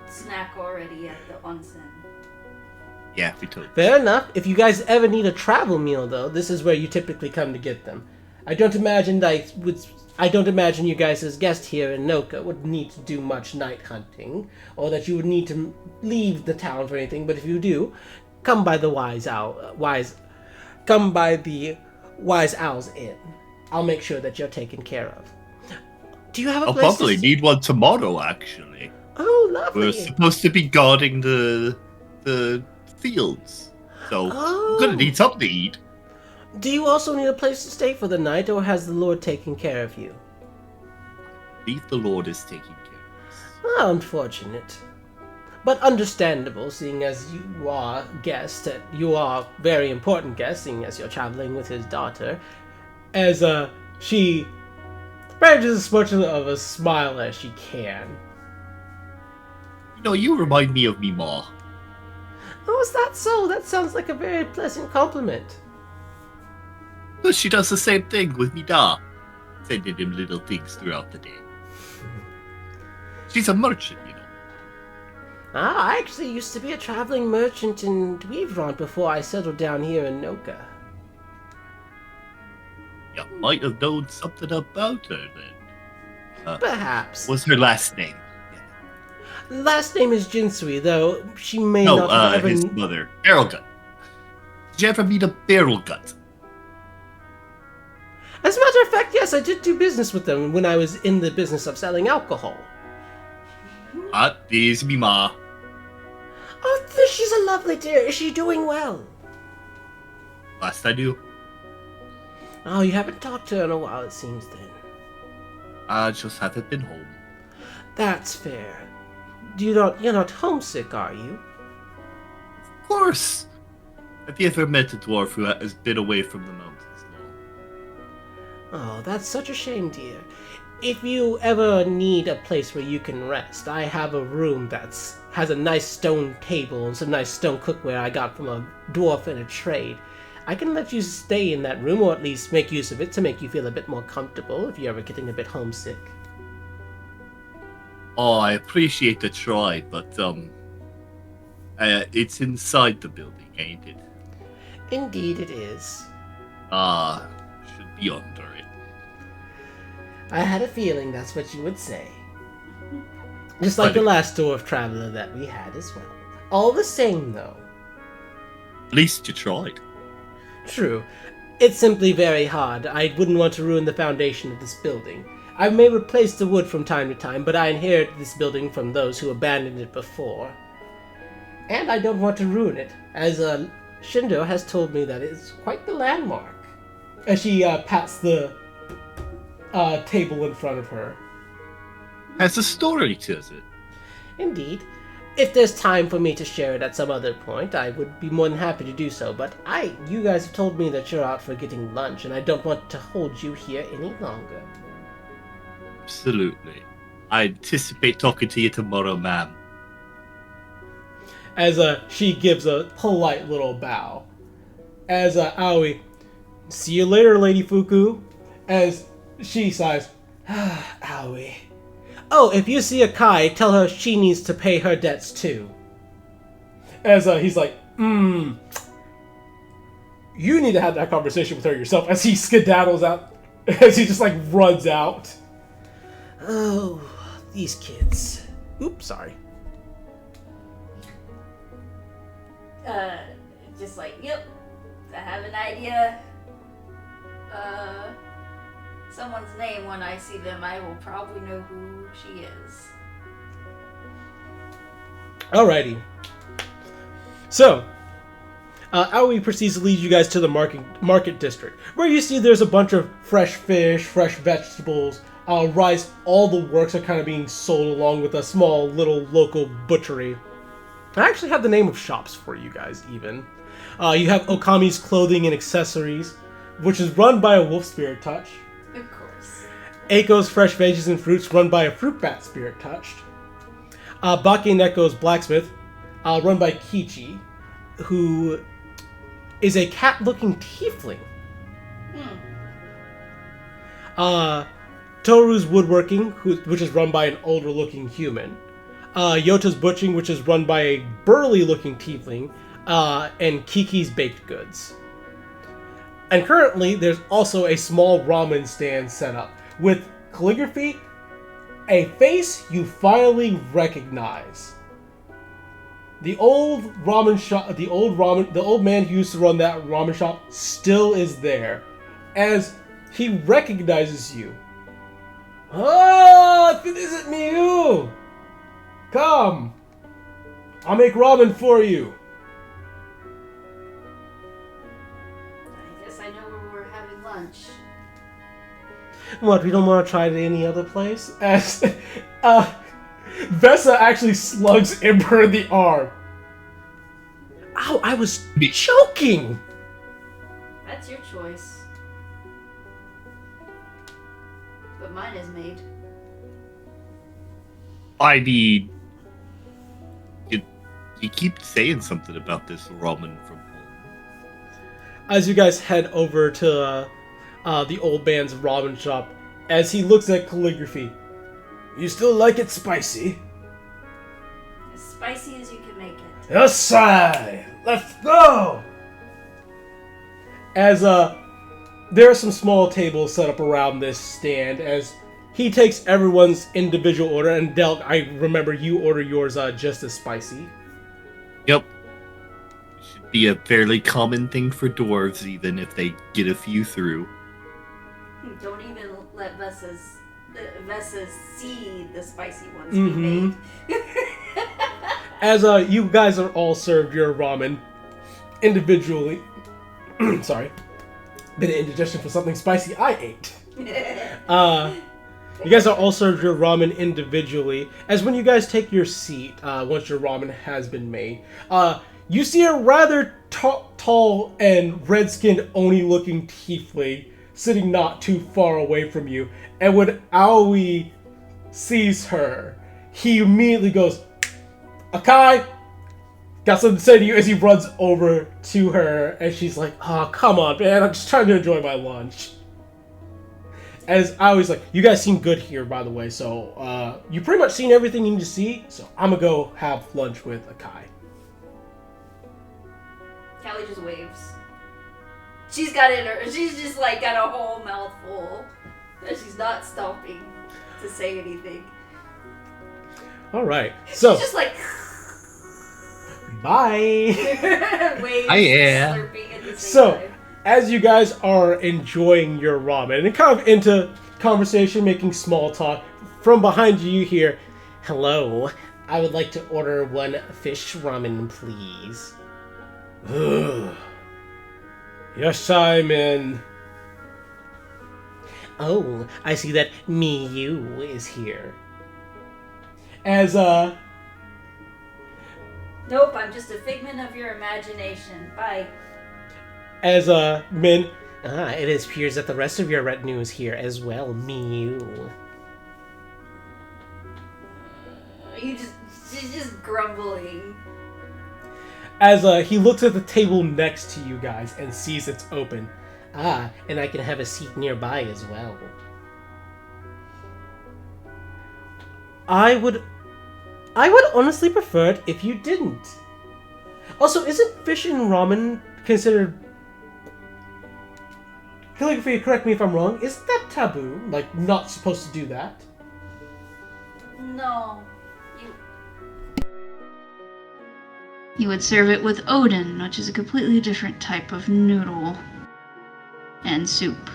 snack already at the onsen. Yeah, we told. Fair enough. If you guys ever need a travel meal, though, this is where you typically come to get them. I don't imagine you guys as guests here in Noka would need to do much night hunting, or that you would need to leave the town for anything. But if you do, come by the Wise Owl's Inn. I'll make sure that you're taken care of. Do you have a I'll place probably to need one tomorrow. Actually, Oh, lovely. we're supposed to be guarding the fields, so Oh. I'm gonna need something to eat. Do you also need a place to stay for the night, or has the Lord taken care of you? Leave the Lord is taking care of us. Well, unfortunate. But understandable, seeing as you are guests, and you are very important guests, seeing as you're traveling with his daughter. As she manages as much of a smile as she can. You remind me of me ma. Oh, is that so? That sounds like a very pleasant compliment. But she does the same thing with me da, sending him little things throughout the day. She's a merchant, Ah, I actually used to be a traveling merchant in Dweevron before I settled down here in Noka. You might have known something about her then. Perhaps. What's her last name? Last name is Jinsui, though she may not have ever... his mother, Barrelgut. Did you ever meet a Barrelgut? As a matter of fact, yes, I did do business with them when I was in the business of selling alcohol. This is me ma. Oh, she's a lovely dear. Is she doing well? Last I knew. Oh, you haven't talked to her in a while, it seems then. I just haven't been home. That's fair. You're not homesick, are you? Of course. Have you ever met a dwarf who has been away from the mountains long? Oh, that's such a shame, dear. If you ever need a place where you can rest, I have a room has a nice stone table and some nice stone cookware I got from a dwarf in a trade. I can let you stay in that room, or at least make use of it to make you feel a bit more comfortable if you're ever getting a bit homesick. Oh, I appreciate the try, but it's inside the building, ain't it? Indeed it is. Should be under it. I had a feeling that's what you would say. Just like the last dwarf traveler that we had as well. All the same, though. At least you tried. True. It's simply very hard. I wouldn't want to ruin the foundation of this building. I may replace the wood from time to time, but I inherited this building from those who abandoned it before. And I don't want to ruin it, as Shindo has told me that it's quite the landmark. As she pats the table in front of her. Has a story to it. Indeed. If there's time for me to share it at some other point, I would be more than happy to do so, but you guys have told me that you're out for getting lunch, and I don't want to hold you here any longer. Absolutely. I anticipate talking to you tomorrow, ma'am. As she gives a polite little bow. As Aoi, see you later, Lady Fuku. As she sighs, Aoi. Oh, if you see Akai, tell her she needs to pay her debts too. As he's like, you need to have that conversation with her yourself. As he skedaddles out, as he just like runs out. Oh, these kids. Oops, sorry. Just like, yep, I have an idea. Someone's name when I see them, I will probably know who she is. Alrighty. So, Aoi proceeds to lead you guys to the market district, where you see there's a bunch of fresh fish, fresh vegetables, rice. All the works are kind of being sold along with a small little local butchery. I actually have the name of shops for you guys, even. You have Okami's Clothing and Accessories, which is run by a wolf spirit touch. Of course. Eiko's Fresh Veggies and Fruits, run by a fruit bat spirit touched. Bakeneko's Blacksmith, run by Kichi, who is a cat-looking tiefling. Toru's Woodworking, which is run by an older-looking human. Yota's Butchering, which is run by a burly-looking tiefling. And Kiki's Baked Goods. And currently, there's also a small ramen stand set up with calligraphy, a face you finally recognize. The old ramen shop, the old man who used to run that ramen shop still is there, as he recognizes you. Oh, is it you? Come, I'll make ramen for you. I guess I know where we're having lunch. What, we don't want to try it at any other place? As Vesa actually slugs Ember in the arm. Ow, I was choking! That's your choice. But mine is made. I mean, you keep saying something about this ramen from home. As you guys head over to the old man's ramen shop, as he looks at calligraphy. You still like it spicy? As spicy as you can make it. Yes, sir. Let's go! As there are some small tables set up around this stand, as he takes everyone's individual order, and Delk, I remember you order yours just as spicy. Yep. Should be a fairly common thing for dwarves, even if they get a few through. Don't even let Vessas see the spicy ones be made. As you guys are all served your ramen individually. Sorry. Bit of indigestion for something spicy I ate. You guys are all served your ramen individually. As when you guys take your seat, once your ramen has been made, you see a rather tall and red-skinned Oni-looking tiefling sitting not too far away from you. And when Aoi sees her, he immediately goes, Akai, got something to say to you, as he runs over to her, and she's like, oh, come on, man, I'm just trying to enjoy my lunch. As I was like, you guys seem good here, by the way, so you pretty much seen everything you need to see, so I'm gonna go have lunch with Akai. Callie just waves. She's just like got a whole mouthful, and she's not stopping to say anything. Alright, so... She's just like... Bye! waves, yeah. slurping at the same So, time. as you guys are enjoying your ramen and kind of into conversation, making small talk, from behind you hear, hello, I would like to order one fish ramen, please. Ugh. Yes, Simon. Oh, I see that Miyu is here. As, Nope, I'm just a figment of your imagination. Bye. As, Min, it appears that the rest of your retinue is here as well, Miyu. She's just grumbling. As, he looks at the table next to you guys and sees it's open. Ah, and I can have a seat nearby as well. I would honestly prefer it if you didn't. Also, isn't fish and ramen considered... Calligraphy, correct me if I'm wrong, isn't that taboo? Like, not supposed to do that? No. You would serve it with Odin, which is a completely different type of noodle and soup.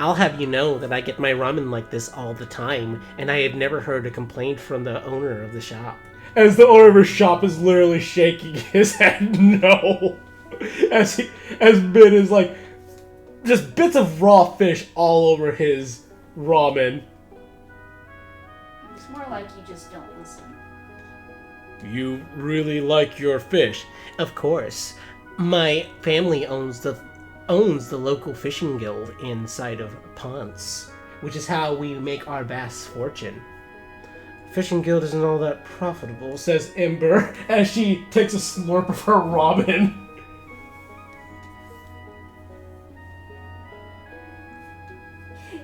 I'll have you know that I get my ramen like this all the time, and I have never heard a complaint from the owner of the shop. As the owner of her shop is literally shaking his head no. As Min is like, just bits of raw fish all over his ramen. It's more like you just don't listen. You really like your fish? Of course. My family owns the local fishing guild inside of Ponce, which is how we make our vast fortune. Fishing guild isn't all that profitable, says Ember as she takes a slurp of her ramen.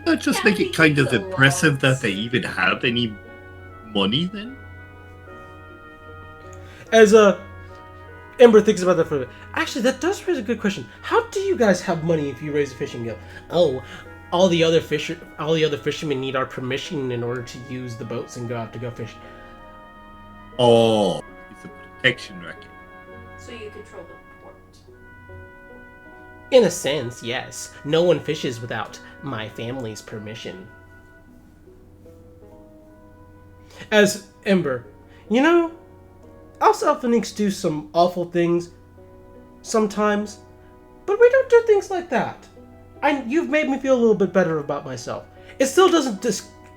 That just make it kind of impressive that they even have any money then? As Ember thinks about that for a bit. Actually, that does raise a good question. How do you guys have money if you raise a fishing guild? Oh, all the other fishermen need our permission in order to use the boats and go out to go fish. Oh, it's a protection racket. So you control the port. In a sense, yes. No one fishes without my family's permission. As Ember, you know, us Elfinix do some awful things sometimes, but we don't do things like that. You've made me feel a little bit better about myself. It still doesn't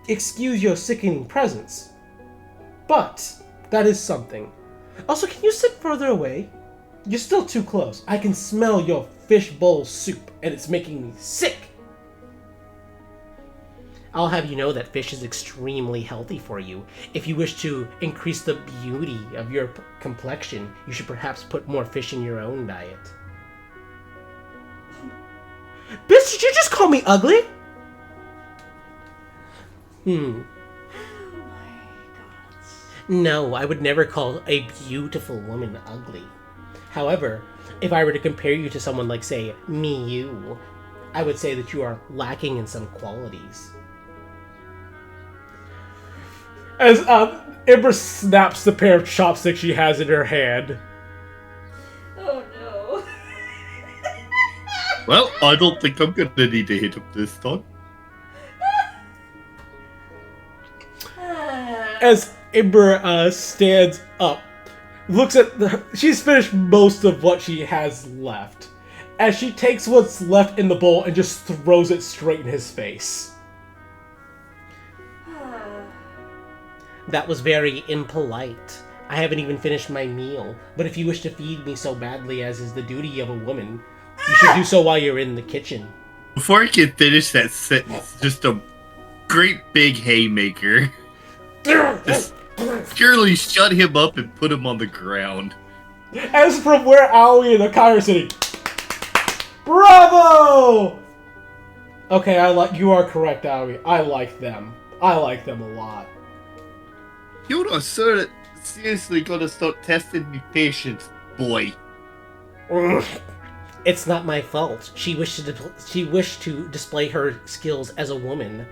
excuse your sickening presence, but that is something. Also, can you sit further away? You're still too close. I can smell your fishbowl soup, and it's making me sick. I'll have you know that fish is extremely healthy for you. If you wish to increase the beauty of your complexion, you should perhaps put more fish in your own diet. Bitch, did you just call me ugly? Oh my god. No, I would never call a beautiful woman ugly. However, if I were to compare you to someone like, say, you, I would say that you are lacking in some qualities. As Ember snaps the pair of chopsticks she has in her hand. Oh no. Well, I don't think I'm gonna need to hit him this time. As Ember stands up, looks at she's finished most of what she has left. As she takes what's left in the bowl and just throws it straight in his face. That was very impolite. I haven't even finished my meal, but if you wish to feed me so badly as is the duty of a woman, you should do so while you're in the kitchen. Before I can finish that sentence, just a great big haymaker. Just purely shut him up and put him on the ground. As from where Aoi and Akai are sitting. Bravo! Okay, you are correct, Aoi. I like them. I like them a lot. You know, sir, seriously gotta start testing me patience, boy. It's not my fault. She wished to display her skills as a woman.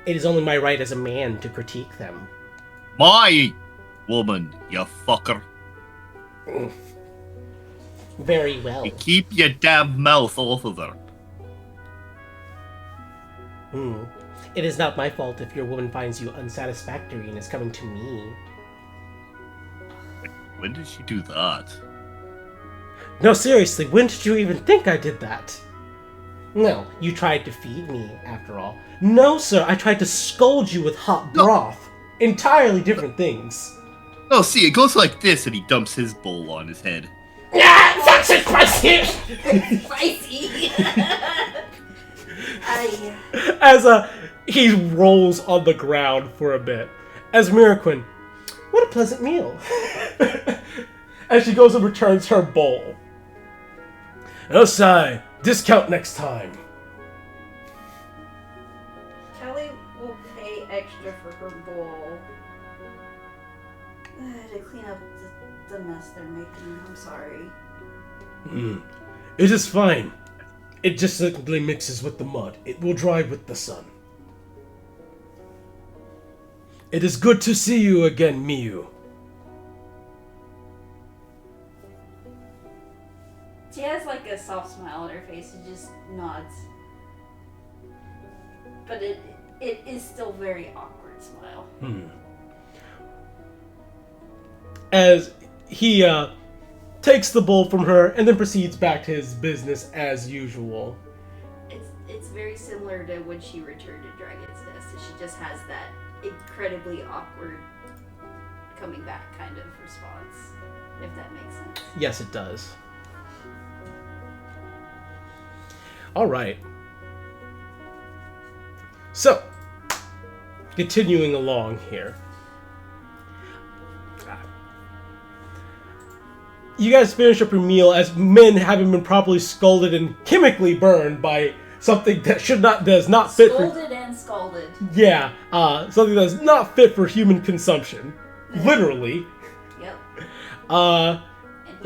It is only my right as a man to critique them. My woman, you fucker. Very well. You keep your damn mouth off of her. It is not my fault if your woman finds you unsatisfactory and is coming to me. When did she do that? No, seriously, when did you even think I did that? No, you tried to feed me, after all. No, sir, I tried to scold you with hot broth. Entirely different things. Oh, see, it goes like this, and he dumps his bowl on his head. That's it, spicy! Spicy. As he rolls on the ground for a bit. As Miraquin, what a pleasant meal. As she goes and returns her bowl. Osai, discount next time. Kelly will pay extra for her bowl to clean up the mess they're making. I'm sorry. It is fine. It just simply mixes with the mud. It will dry with the sun. It is good to see you again, Miyu. She has like a soft smile on her face and just nods. But it is still very awkward smile. as he takes the bowl from her and then proceeds back to his business as usual. It's very similar to when she returned to Dragon's Nest. She just has that incredibly awkward coming back kind of response, if that makes sense. Yes, it does. All right. So, continuing along here. You guys finish up your meal as men having been properly scalded and chemically burned by something that does not fit for... Scolded and scalded. Yeah, something that's not fit for human consumption. Literally. Yep.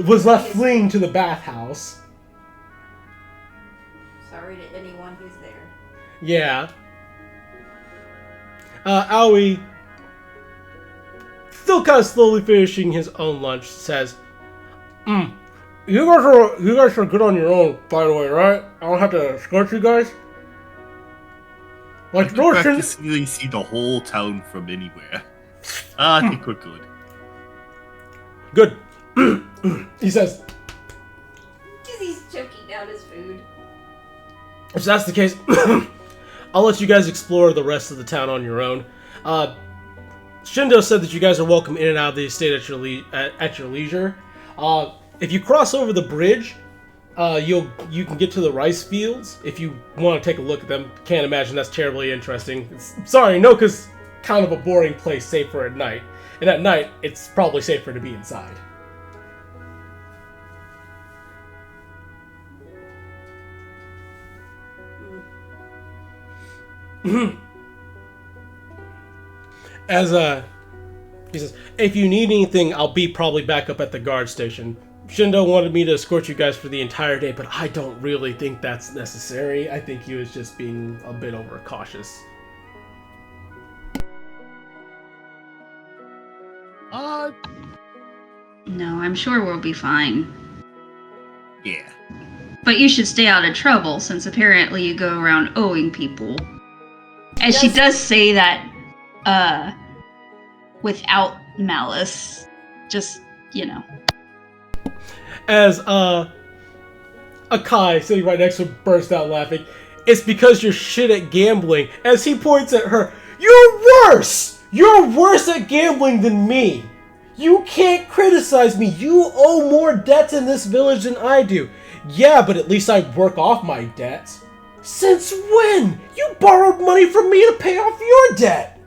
Was left fleeing to the bathhouse. Sorry to anyone who's there. Yeah. Aoi, still kind of slowly finishing his own lunch, says, You guys are good on your own, by the way, right? I don't have to escort you guys? I Like, can no, practically see the whole town from anywhere. I think we're good. Good. He says, Because he's choking down his food. if that's the case, I'll let you guys explore the rest of the town on your own. Shindo said that you guys are welcome in and out of the estate at your leisure. If you cross over the bridge, you can get to the rice fields if you want to take a look at them. Can't imagine that's terribly interesting. Sorry, Noka's kind of a boring place, save for at night. And at night, it's probably safer to be inside. As he says, if you need anything, I'll be probably back up at the guard station. Shindo wanted me to escort you guys for the entire day, but I don't really think that's necessary. I think he was just being a bit overcautious. No, I'm sure we'll be fine. Yeah. But you should stay out of trouble, since apparently you go around owing people. And she does say that, without malice. Just, you know. As, Akai, sitting right next to him, burst out laughing. It's because you're shit at gambling. As he points at her, you're worse! You're worse at gambling than me! You can't criticize me. You owe more debts in this village than I do. Yeah, but at least I work off my debts. Since when? You borrowed money from me to pay off your debt.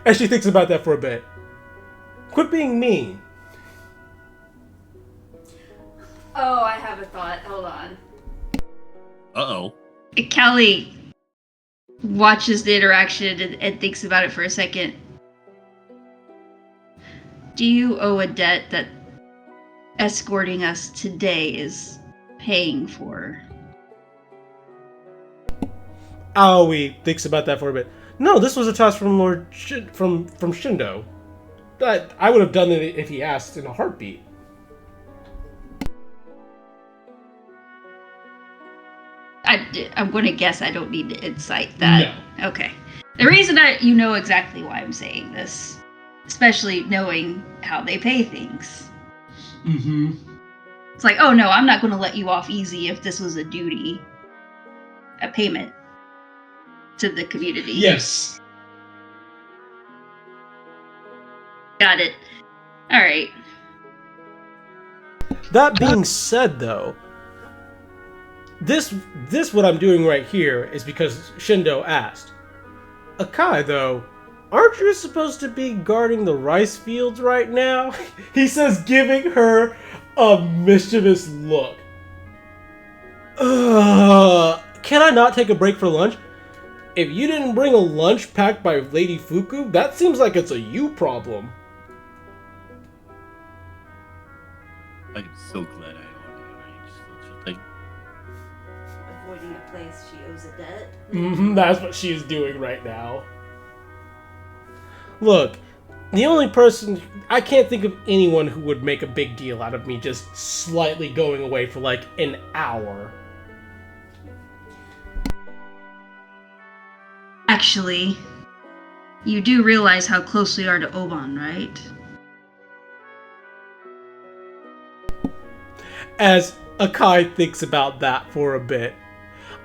As she thinks about that for a bit. Quit being mean. Oh, I have a thought. Hold on. Uh-oh. Callie watches the interaction and thinks about it for a second. Do you owe a debt that escorting us today is paying for? Aoi thinks about that for a bit. No, this was a task from Lord from Shindo. I would have done it if he asked in a heartbeat. I'm going to guess I don't need to incite that. No. Okay. The reason you know exactly why I'm saying this, especially knowing how they pay things. Mm-hmm. It's like, oh no, I'm not going to let you off easy if this was a duty, a payment to the community. Yes. Got it. All right. That being said, though, this what I'm doing right here is because Shindo asked. Akai, though, aren't you supposed to be guarding the rice fields right now? He says, giving her a mischievous look. Can I not take a break for lunch? If you didn't bring a lunch packed by Lady Fuku, that seems like it's a you problem. I'm so glad I already arranged such a thing. Avoiding a place she owes a debt. That's what she's doing right now. Look, the only person... I can't think of anyone who would make a big deal out of me just slightly going away for like an hour. Actually, you do realize how close we are to Oban, right? As Akai thinks about that for a bit.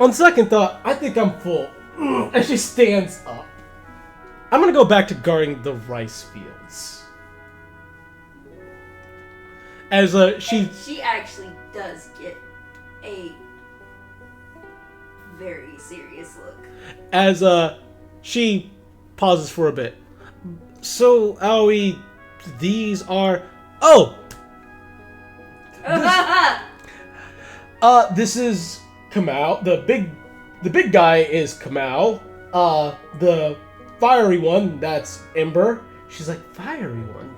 On second thought, I think I'm full. And she stands up. I'm gonna go back to guarding the rice fields. As She actually does get a very serious look. As she pauses for a bit. So, Aoi, these are... Oh! This is Kamau. The big guy is Kamau. The fiery one, that's Ember. She's like, fiery one?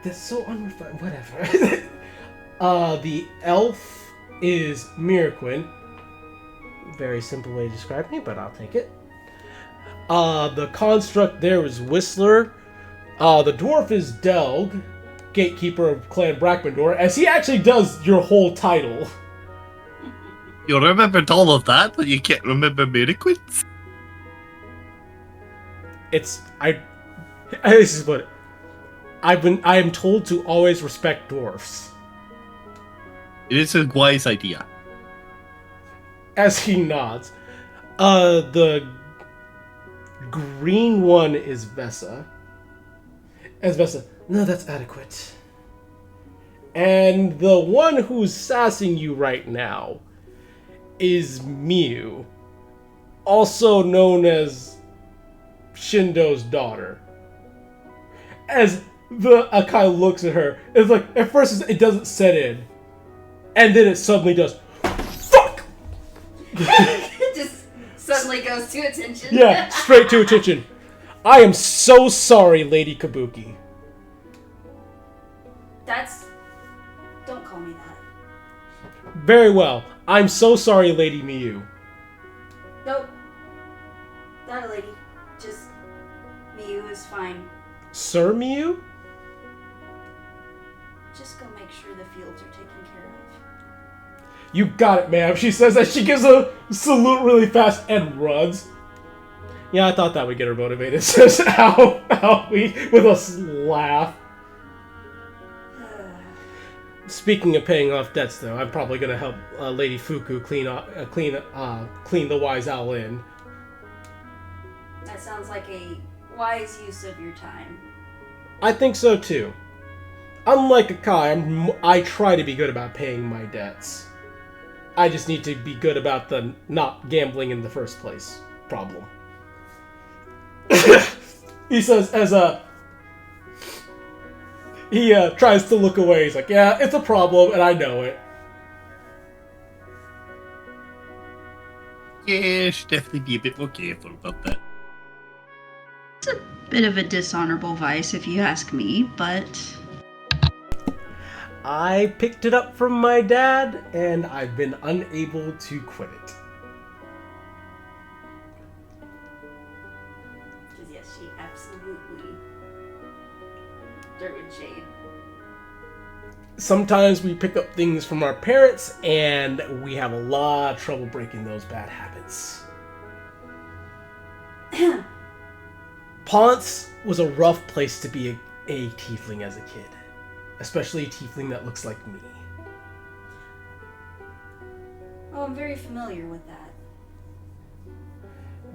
That's so unrefined. Whatever. The elf is Miraquin. Very simple way to describe me, but I'll take it. The construct there is Whistler. The dwarf is Delg, gatekeeper of Clan Brackmandor, as he actually does your whole title. You remembered all of that, but you can't remember Miraquins? This is what I am told to always respect dwarfs. It is a wise idea. As he nods. The green one is Vessa. As Vessa, no, that's adequate. And the one who's sassing you right now is Miu, also known as Shindo's daughter. As the Akai looks at her, it's like, at first it doesn't set in, and then it suddenly does. Fuck! Just suddenly goes to attention. Yeah, straight to attention. I am so sorry, Lady Kabuki. Don't call me that. Very well. I'm so sorry, Lady Miu. Nope. Not a lady. Just Miu is fine. Sir Miu? Just go make sure the fields are taken care of. You got it, ma'am. She says that. She gives a salute really fast and runs. Yeah, I thought that would get her motivated. Says Aoi with a laugh. Speaking of paying off debts, though, I'm probably gonna help Lady Fuku clean the Wise Owl Inn. That sounds like a wise use of your time. I think so too. Unlike Akai, I try to be good about paying my debts. I just need to be good about the not gambling in the first place problem. He says he tries to look away. He's like, yeah, it's a problem, and I know it. Yeah, should definitely be a bit more careful about that. It's a bit of a dishonorable vice, if you ask me, but I picked it up from my dad, and I've been unable to quit it. Because yes, she absolutely Derwin Shade. Sometimes we pick up things from our parents, and we have a lot of trouble breaking those bad habits. Ponce was a rough place to be a tiefling as a kid. Especially a tiefling that looks like me. Oh, I'm very familiar with that.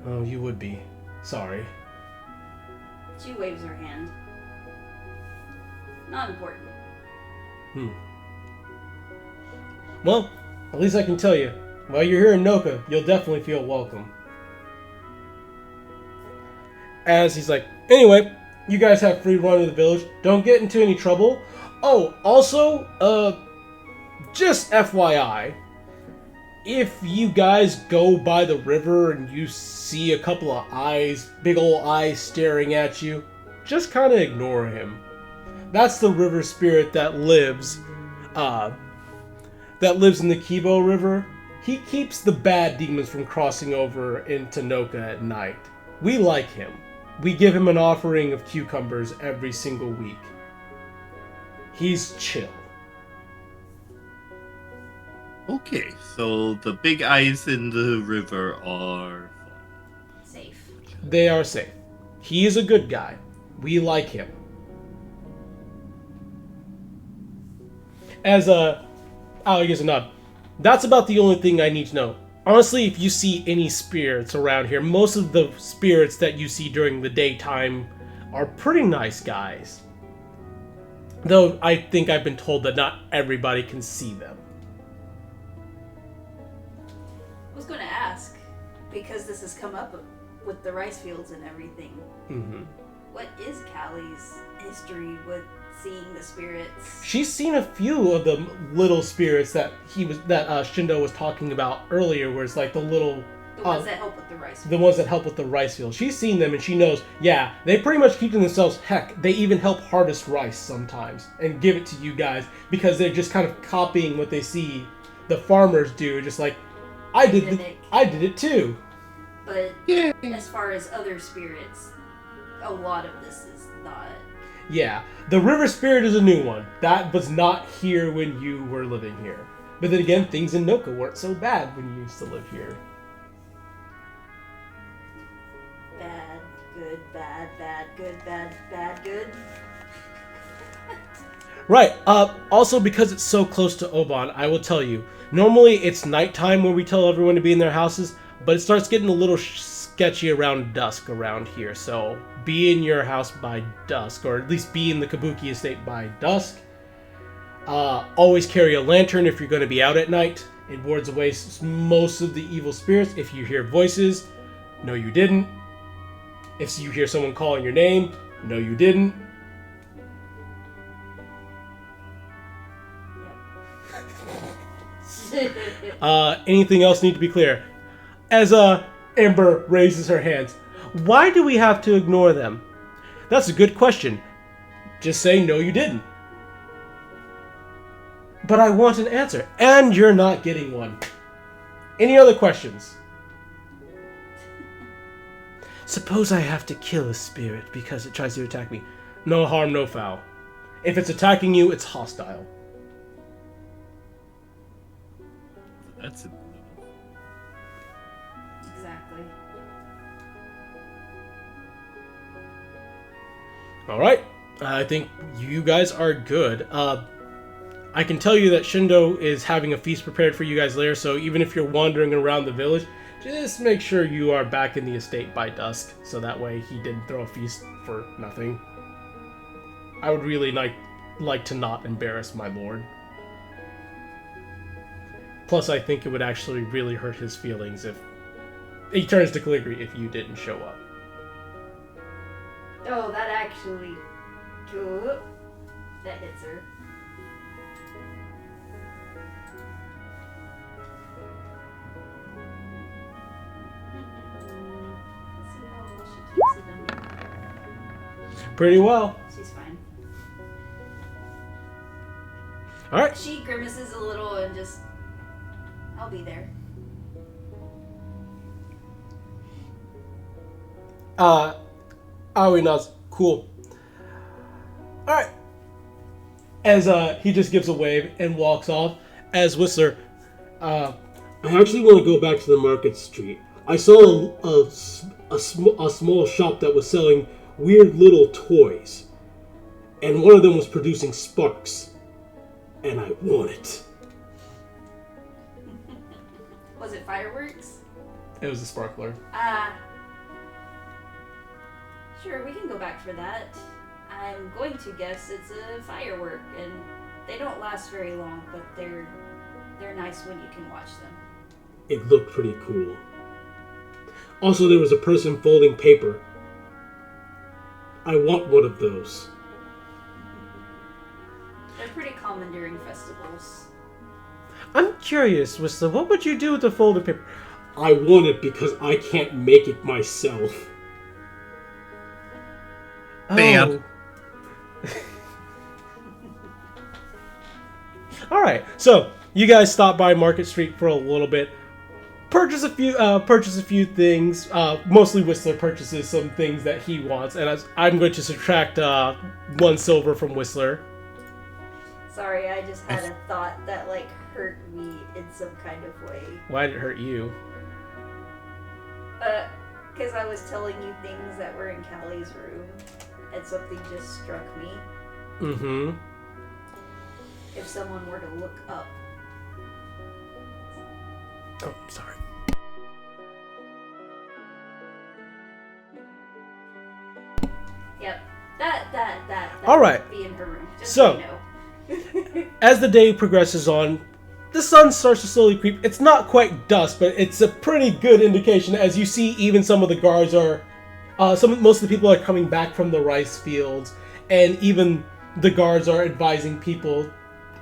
Oh, you would be. Sorry. She waves her hand. Not important. Well, at least I can tell you, while you're here in Noka, you'll definitely feel welcome. As he's like, anyway, you guys have free run of the village. Don't get into any trouble. Oh, also, just FYI, if you guys go by the river and you see a couple of eyes, big ol' eyes staring at you, just kind of ignore him. That's the river spirit that lives in the Kibo River. He keeps the bad demons from crossing over into Noka at night. We like him. We give him an offering of cucumbers every single week. He's chill. Okay, so the big eyes in the river are Safe. They are safe. He is a good guy. We like him. As I'll give a nod. That's about the only thing I need to know. Honestly, if you see any spirits around here, most of the spirits that you see during the daytime are pretty nice guys. Though I think I've been told that not everybody can see them. I was going to ask, because this has come up with the rice fields and everything. Mm-hmm. What is Callie's history with seeing the spirits? She's seen a few of the little spirits that Shindo was talking about earlier, where it's like the little... The ones that help with the rice fields. The ones that help with the rice field. She's seen them and she knows, yeah, they pretty much keep to themselves. Heck, they even help harvest rice sometimes and give it to you guys because they're just kind of copying what they see the farmers do. Just like, I did it too. But as far as other spirits, a lot of this is not. Yeah, the river spirit is a new one. That was not here when you were living here. But then again, things in Noka weren't so bad when you used to live here. Bad, good, bad, bad, good, bad, bad, good. Right. Also, because it's so close to Oban, I will tell you. Normally, it's nighttime where we tell everyone to be in their houses, but it starts getting a little sketchy around dusk around here. So, be in your house by dusk, or at least be in the Kabuki estate by dusk. Always carry a lantern if you're going to be out at night. It wards away most of the evil spirits. If you hear voices, no, you didn't. If you hear someone calling your name, no, you didn't. Anything else need to be clear? As Amber raises her hands, why do we have to ignore them? That's a good question. Just say no, you didn't. But I want an answer, and you're not getting one. Any other questions? Suppose I have to kill a spirit because it tries to attack me. No harm, no foul. If it's attacking you, it's hostile. That's it. Exactly. Alright, I think you guys are good. I can tell you that Shindo is having a feast prepared for you guys later, so even if you're wandering around the village, just make sure you are back in the estate by dusk, so that way he didn't throw a feast for nothing. I would really like to not embarrass my lord. Plus, I think it would actually really hurt his feelings if he turns to Caligari if you didn't show up. Oh, that actually... Cool. That hits her. Let's see how well she keeps it under. Pretty well. She's fine. Alright. She grimaces a little and just... I'll be there. Aoi nods. Cool. Alright. As he just gives a wave and walks off, as Whistler, I actually want to go back to the market street. I saw a small shop that was selling weird little toys. And one of them was producing sparks. And I want it. Was it fireworks? It was a sparkler. Sure, we can go back for that. I'm going to guess it's a firework, and they don't last very long, but they're nice when you can watch them. It looked pretty cool. Also, there was a person folding paper. I want one of those. They're pretty common during festivals. I'm curious, Whistler, what would you do with the folded paper? I want it because I can't make it myself. Bam. Alright, so you guys stop by Market Street for a little bit. Purchase a few things. Mostly Whistler purchases some things that he wants, and I'm going to subtract 1 silver from Whistler. Sorry, I just had a thought that, like, hurt me in some kind of way. Why did it hurt you? Because I was telling you things that were in Callie's room, and something just struck me. Mm-hmm. If someone were to look up Oh, sorry. Yep. That All right. would be in her room. Just So- so you know. As the day progresses on, the sun starts to slowly creep. It's not quite dusk, but it's a pretty good indication. As you see, even some of the guards are, most of the people are coming back from the rice fields, and even the guards are advising people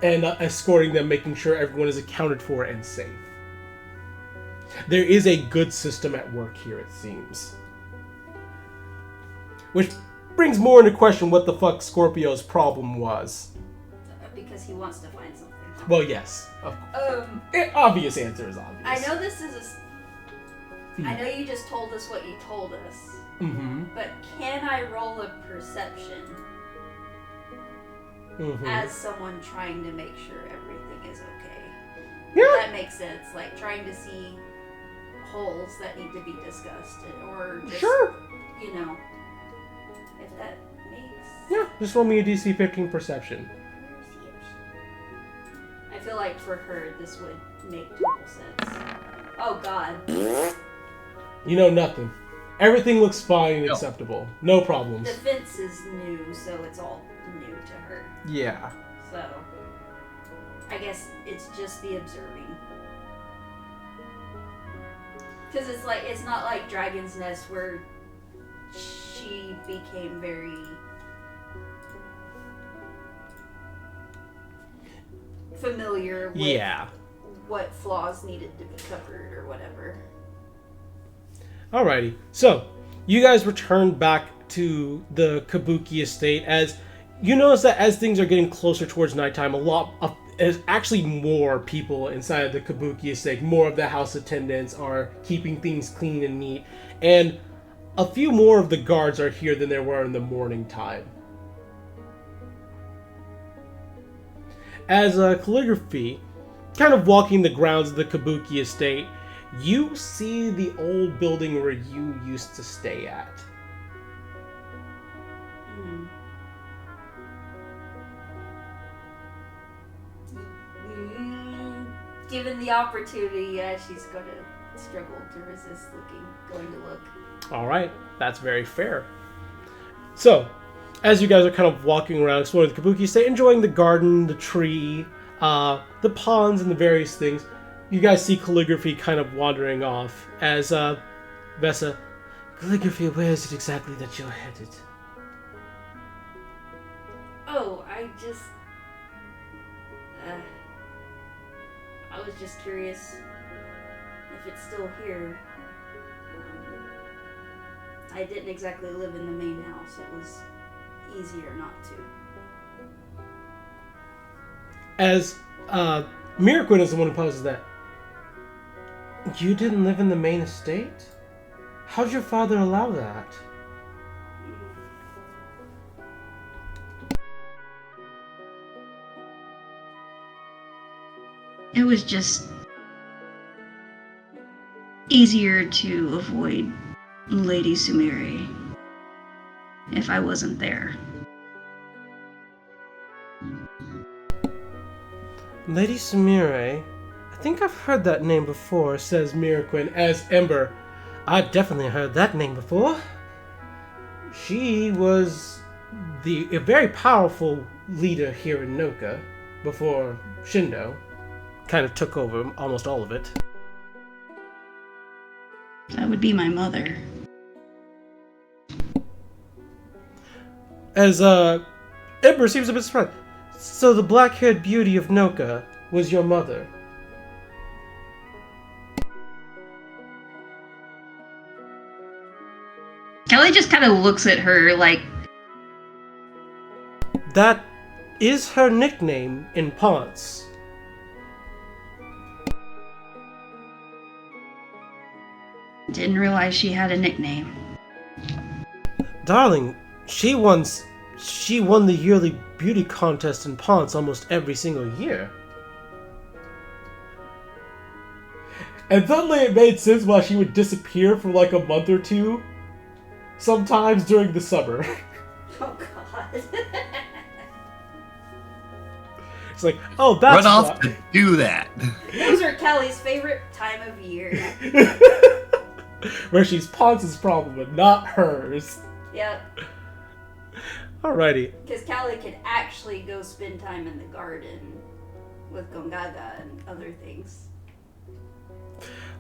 and escorting them, making sure everyone is accounted for and safe. There is a good system at work here, it seems. Which brings more into question what the fuck Scorpio's problem was. Because he wants to find something. Well, yes. Of course. Obvious answer is obvious. I know this is I know you just told us what you told us, Mm-hmm. but can I roll a perception as someone trying to make sure everything is okay? Yeah. That makes sense. Like trying to see holes that need to be discussed, or just, Sure. you know, if that makes Yeah. Just roll me a DC 15 perception. I feel like for her this would make total sense. Oh god. You know nothing. Everything looks fine and No. acceptable. No problems. The fence is new, so it's all new to her. Yeah. So I guess it's just the observing. Because it's not like Dragon's Nest where she became very familiar with Yeah. what flaws needed to be covered or whatever. Alrighty. So, you guys return back to the Kabuki estate as you notice that as things are getting closer towards nighttime, there's actually more people inside of the Kabuki estate. More of the house attendants are keeping things clean and neat, and a few more of the guards are here than there were in the morning time. As Calligraphy, kind of walking the grounds of the Kabuki estate, you see the old building where you used to stay at. Given the opportunity, yeah, she's going to struggle to resist going to look. Alright, that's very fair. So, as you guys are kind of walking around exploring the Kabuki estate, enjoying the garden, the tree, the ponds, and the various things, you guys see Calligraphy kind of wandering off as Vesa, Calligraphy, where is it exactly that you're headed? Oh, I was just curious if it's still here. I didn't exactly live in the main house. It was easier not to. As Miraquin is the one who poses that. You didn't live in the main estate? How'd your father allow that? It was just easier to avoid Lady Sumire if I wasn't there. Lady Sumire? I think I've heard that name before, says Miraquin as Ember. I've definitely heard that name before. She was a very powerful leader here in Noka before Shindo kind of took over almost all of it. That would be my mother. As Ember seems a bit surprised. So the black-haired beauty of Noka was your mother? Kelly just kind of looks at her like, That is her nickname in Ponce. didn't realize she had a nickname. Darling, she won the yearly beauty contest in Ponce almost every single year. And suddenly it made sense why she would disappear for like a month or two, sometimes during the summer. Oh god. It's like, oh, that's Run off why. to do that. Those are Kelly's favorite time of year. Where she's Ponce's problem, but not hers. Yep. Alrighty. Because Callie could actually go spend time in the garden with Gongaga and other things.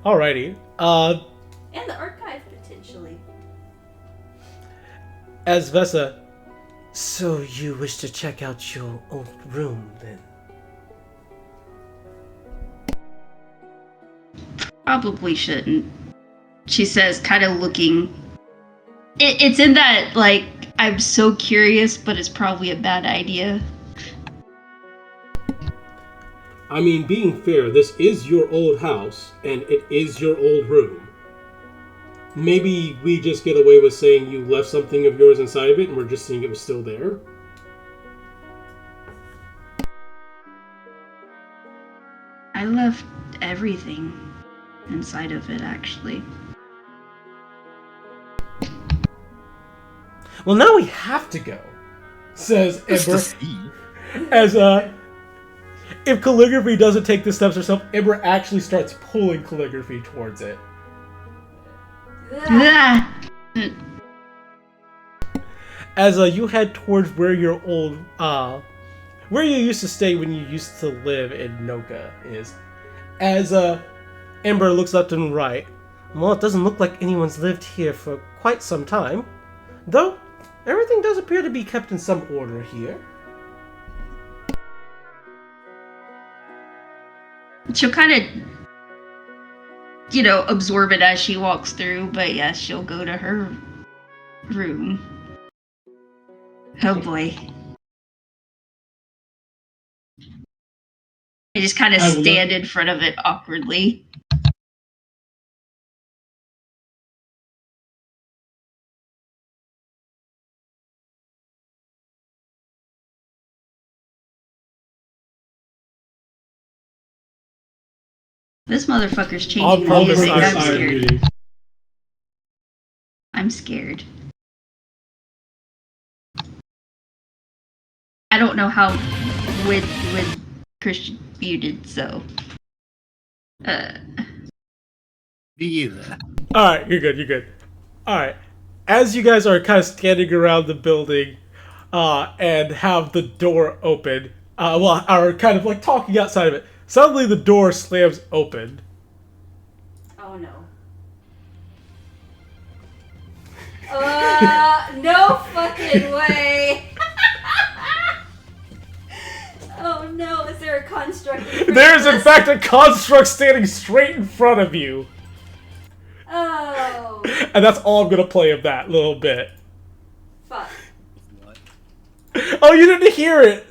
Alrighty. And the archive, potentially. As Vesa, so you wish to check out your old room, then? Probably shouldn't. She says, kind of looking. It's in that, like, I'm so curious, but it's probably a bad idea. I mean, being fair, this is your old house, and it is your old room. Maybe we just get away with saying you left something of yours inside of it, and we're just seeing it was still there. I left everything inside of it, actually. Well, now we have to go, says Just to Ember. see. As if calligraphy doesn't take the steps herself, Ember actually starts pulling calligraphy towards it. Ugh. Ah! As you head towards where your old where you used to stay when you used to live in Noka is. As Ember looks left and right. Well, it doesn't look like anyone's lived here for quite some time. Though, everything does appear to be kept in some order here. She'll kind of, absorb it as she walks through, but yes, she'll go to her room. Oh boy. I just kind of I will stand in front of it awkwardly. This motherfucker's I'll changing promise music. I'm I'm scared. muting. I'm scared. I don't know how with Christian muted, so Me either. Alright, you're good. Alright. As you guys are kind of standing around the building, and have the door open, are kind of like talking outside of it, suddenly the door slams open. Oh no. No fucking way. Oh no, is there a construct? There's in fact a construct standing straight in front of you. Oh. And that's all I'm gonna play of that little bit. Fuck. Oh, you didn't hear it!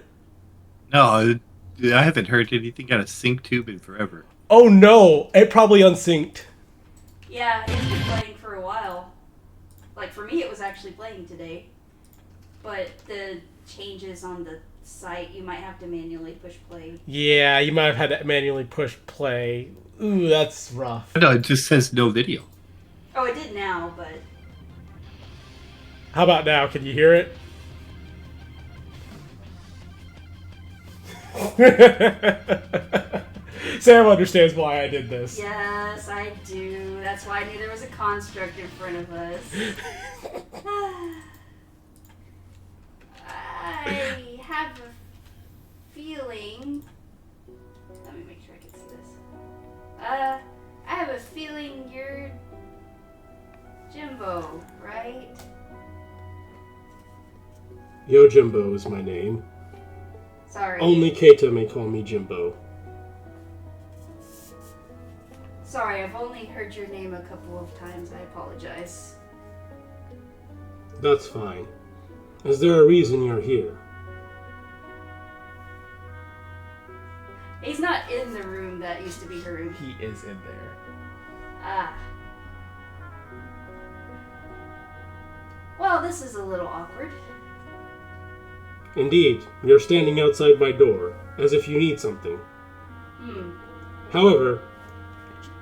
No, I haven't heard anything out of Sync Tube in forever. Oh no, it probably unsynced. Yeah, it's been playing for a while. Like, for me, it was actually playing today. But the changes on the site, you might have to manually push play. Yeah, you might have had to manually push play. Ooh, that's rough. No, it just says no video. Oh, it did now, but... How about now? Can you hear it? Sam understands why I did this. Yes, I do. That's why I knew there was a construct in front of us. I have a feeling... Let me make sure I can see this. I have a feeling you're... Jimbo, right? Yojimbo is my name. Sorry. Only Keita may call me Jimbo. Sorry, I've only heard your name a couple of times. I apologize. That's fine. Is there a reason you're here? He's not in the room that used to be her room. He is in there. Ah. Well, this is a little awkward. Indeed, you're standing outside my door, as if you need something. However,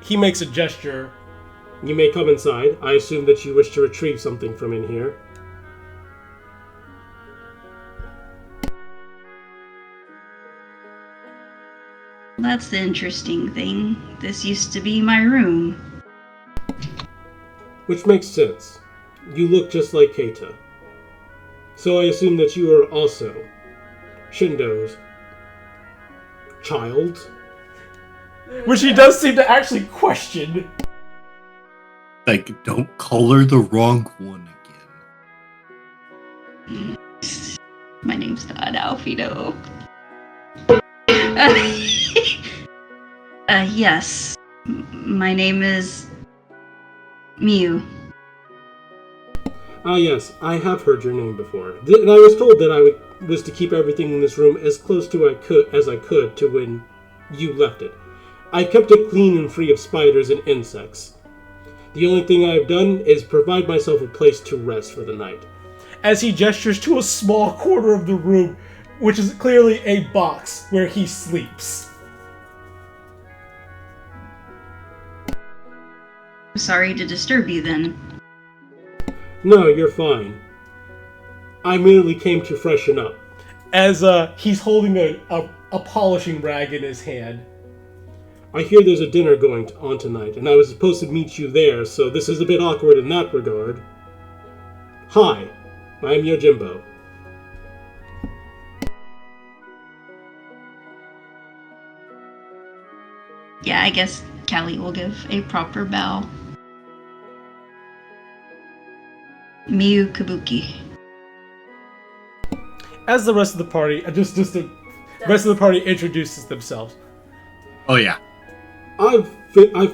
He makes a gesture. you may come inside. I assume that you wish to retrieve something from in here. That's the interesting thing. This used to be my room. Which makes sense. You look just like Keita. So I assume that you are also Shindo's child? Which he does seem to actually question. Like, don't call her the wrong one again. My name's not Alfredo. Yes. My name is Miu. Ah yes, I have heard your name before. And I was told that I was to keep everything in this room as close to as I could to when you left it. I kept it clean and free of spiders and insects. The only thing I have done is provide myself a place to rest for the night. As he gestures to a small corner of the room, which is clearly a box where he sleeps. I'm sorry to disturb you then. No, you're fine. I merely came to freshen up. As he's holding a polishing rag in his hand. I hear there's a dinner going on tonight, and I was supposed to meet you there, so this is a bit awkward in that regard. Hi, I'm Yojimbo. Yeah, I guess Callie will give a proper bow. Miu Kabuki. As the rest of the party, the rest of the party introduces themselves. Oh yeah. I've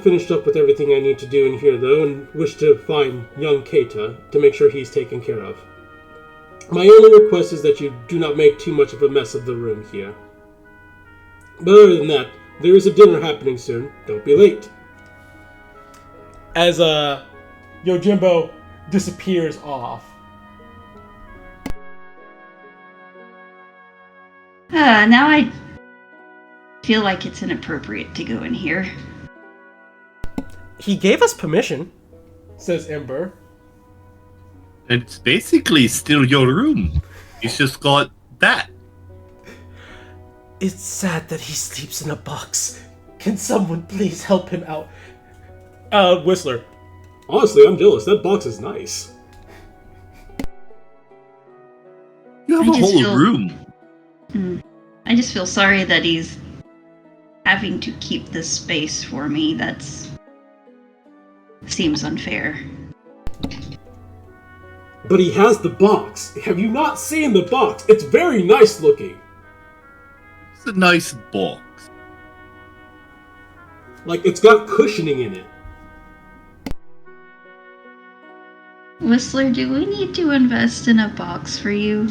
finished up with everything I need to do in here, though, and wish to find young Keita to make sure he's taken care of. My only request is that you do not make too much of a mess of the room here. But other than that, there is a dinner happening soon. Don't be late. As Yojimbo disappears off. Now I feel like it's inappropriate to go in here. He gave us permission, says Ember. It's basically still your room. He's just got that. It's sad that he sleeps in a box. Can someone please help him out? Whistler. Honestly, I'm jealous. That box is nice. You have I a just whole feel- room. I just feel sorry that he's having to keep this space for me. Seems unfair. But he has the box. Have you not seen the box? It's very nice looking. It's a nice box. Like, it's got cushioning in it. Whistler, do we need to invest in a box for you?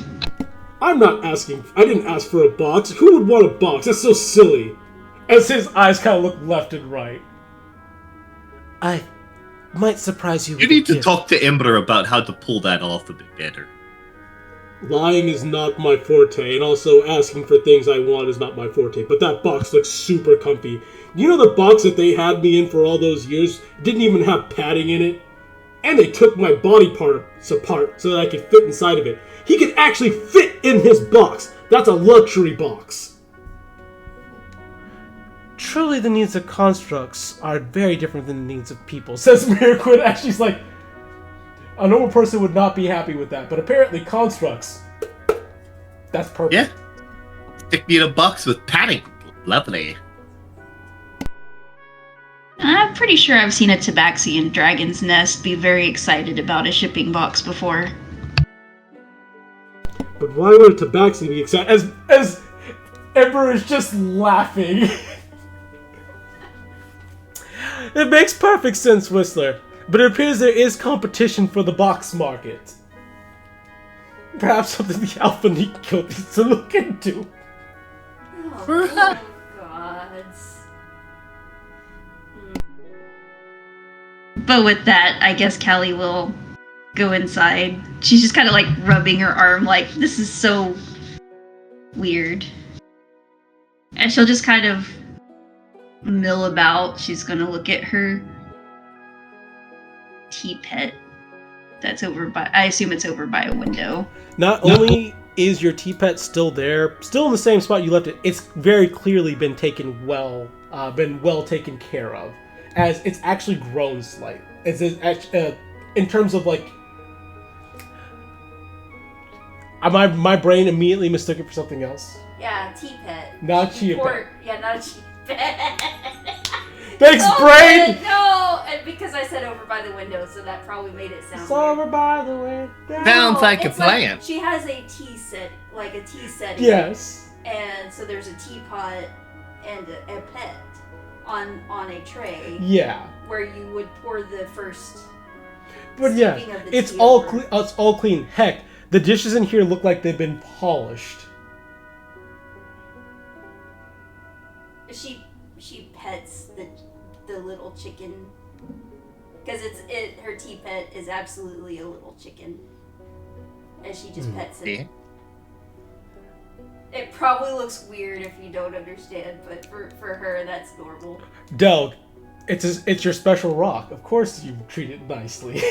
I'm not asking. I didn't ask for a box. Who would want a box? That's so silly. As his eyes kind of look left and right. I might surprise you. You need to talk to Ember about how to pull that off a bit better. Lying is not my forte, and also asking for things I want is not my forte. But that box looks super comfy. You know the box that they had me in for all those years didn't even have padding in it? And they took my body parts apart so that I could fit inside of it. He could actually fit in his box. That's a luxury box. Truly, the needs of constructs are very different than the needs of people, says Miraquin. Actually, she's like, a normal person would not be happy with that, but apparently constructs, that's perfect. Yeah. Stick me in a box with padding. Lovely. I'm pretty sure I've seen a Tabaxian Dragon's Nest be very excited about a shipping box before. But why would a tabaxi be excited? As Ember is just laughing. It makes perfect sense, Whistler. But it appears there is competition for the box market. Perhaps something the Alpha Neat Guild needs to look into. Oh, gods. But with that, I guess Callie will go inside. She's just kind of like rubbing her arm like, this is so weird. And she'll just kind of mill about. She's gonna look at her tea pet that's over by, I assume it's over by a window. Not only is your tea pet still there, still in the same spot you left it. It's very clearly been taken well taken care of, as it's actually grown slightly. In terms of like, my brain immediately mistook it for something else. Yeah, tea pet. Not chia pet. Yeah, not a chia pet. Thanks, Oh, brain. No, and because I said over by the window, so that probably made it sound. It's weird. over by the way. Sounds like a it's plan. She has a tea set, like a tea setting. Yes. And so there's a teapot and a pet on a tray Yeah. where you would pour the first. But yeah, steeping of the it's tea all over. clean. It's all clean. Heck, the dishes in here look like they've been polished. She pets the little chicken because her tea pet is absolutely a little chicken, and she just pets it. Yeah. It probably looks weird if you don't understand, but for her that's normal. Delg, it's your special rock. Of course you treat it nicely.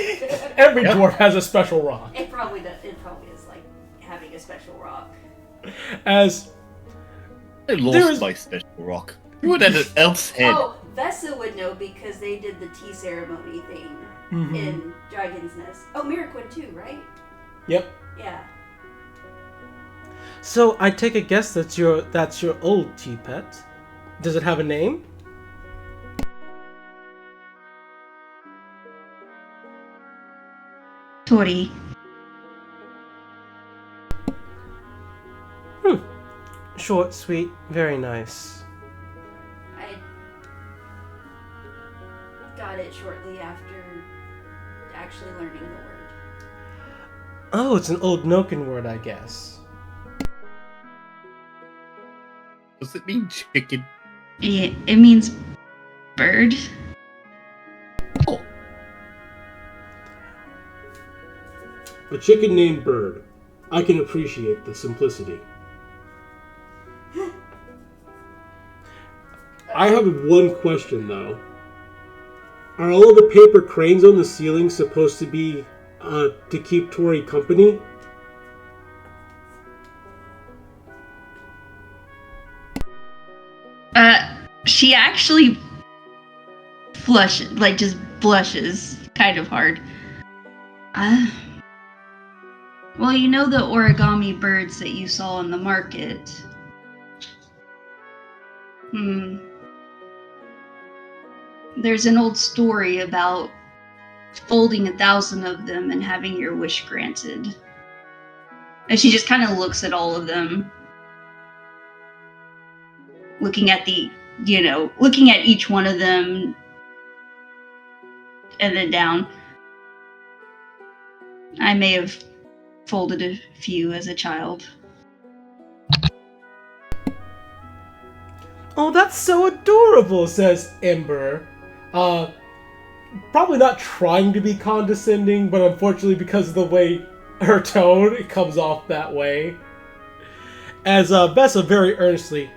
Every Yep. dwarf has a special rock. It probably is like having a special rock. As I There lost is- my special rock. Who had an elf's head? Oh, Vessa would know because they did the tea ceremony thing in Dragon's Nest. Oh, Miraquin too, right? Yep. Yeah. So I take a guess that's your old tea pet. Does it have a name? Tori. Short, sweet, very nice. I got it shortly after actually learning the word. Oh, it's an old Noken word, I guess. Does it mean chicken? It means bird. Oh, A chicken named Bird. I can appreciate the simplicity. I have one question though. Are all of the paper cranes on the ceiling supposed to be to keep Tori company? She actually just blushes kind of hard. Well, you know the origami birds that you saw in the market? There's an old story about folding 1,000 of them and having your wish granted. And she just kind of looks at all of them, looking at each one of them, and then down. I may have folded a few as a child. Oh, that's so adorable, says Ember. Probably not trying to be condescending, but unfortunately because of the way her tone, it comes off that way. As Vessa very earnestly,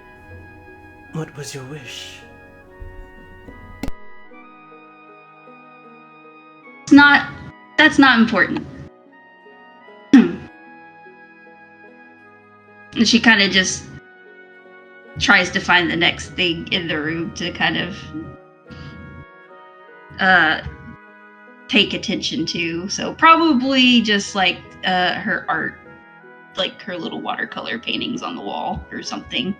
what was your wish? That's not important. And she kind of just tries to find the next thing in the room to kind of take attention to. So probably just like her art, like her little watercolor paintings on the wall or something.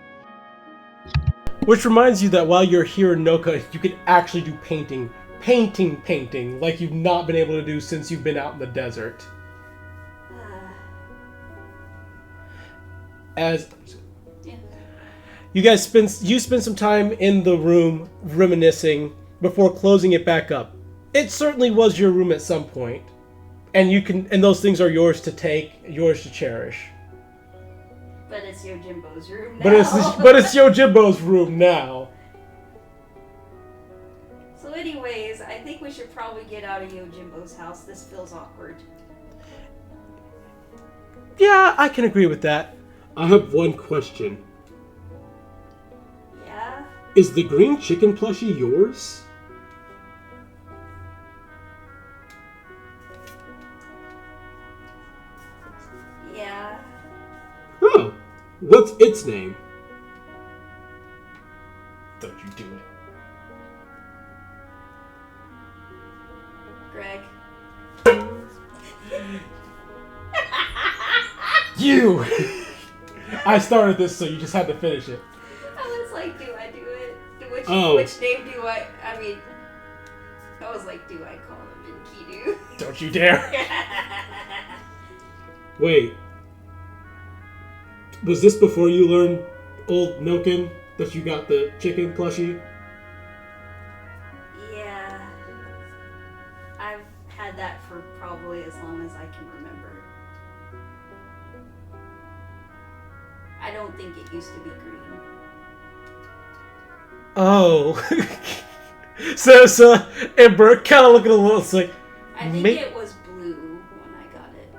Which reminds you that while you're here in Noka, you can actually do painting, like you've not been able to do since you've been out in the desert. As Yeah. you spend some time in the room reminiscing before closing it back up. It certainly was your room at some point, and those things are yours to take, yours to cherish. But it's Yojimbo's room now. But it's Yojimbo's room now. So anyways, I think we should probably get out of Yojimbo's house. This feels awkward. Yeah, I can agree with that. I have one question. Yeah? Is the green chicken plushie yours? Yeah. What's its name? Don't you do it. Greg. You! I started this, so you just had to finish it. I was like, do I do it? Oh. Which name do I mean, I was like, do I call him Enkidu? Don't you dare. Wait. Was this before you learned Old Milkin that you got the chicken plushie? Yeah. I've had that for probably as long as I can remember. I don't think it used to be green. Oh. so Ember kind of looking a little, it's like, I think May- it was blue when I got it.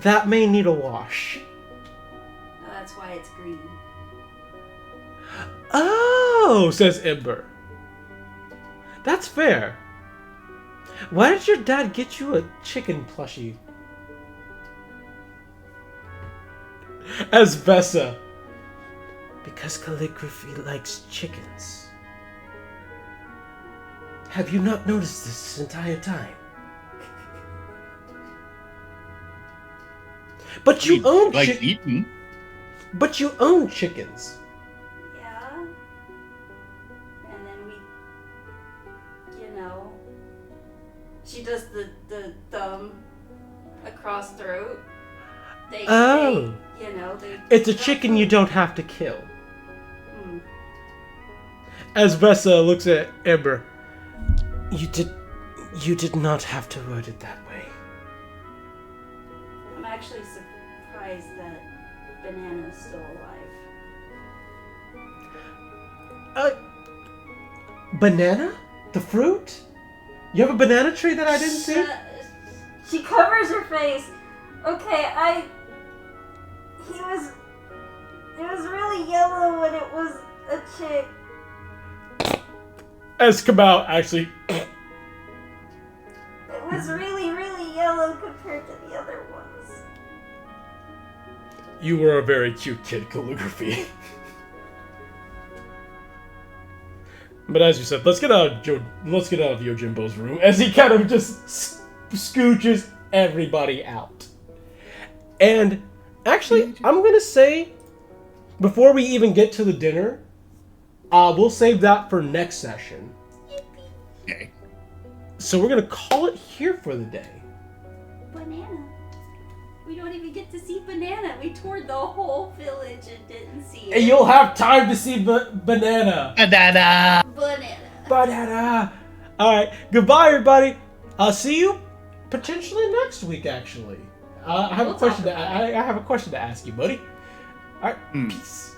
that may need a wash. No, that's why it's green. Oh, says Ember. That's fair. Why did your dad get you a chicken plushie? As Vessa. Because calligraphy likes chickens. Have you not noticed this entire time? But you own like eating. But you own chickens. Yeah. And then we, she does the thumb across throat. They, Oh. they. It's a chicken you don't have to kill. Hmm. As Vessa looks at Ember, you did not have to word it that way. I'm actually surprised that Banana's still alive. Banana? The fruit? You have a banana tree that I didn't see? She covers her face. Okay, it was really yellow when it was a chick. As Kamau actually. It was really, really yellow compared to the other ones. You were a very cute kid, calligraphy. But as you said, let's get out of Yojimbo's room as he kind of just scooches everybody out. And actually, I'm gonna say, before we even get to the dinner, we'll save that for next session. Okay. So we're gonna call it here for the day. Banana. We don't even get to see Banana. We toured the whole village and didn't see it. And you'll have time to see Banana. Banana. Banana. Banana. All right. Goodbye, everybody. I'll see you potentially next week. Actually, I have a question. I have a question to ask you, buddy. All right. Peace.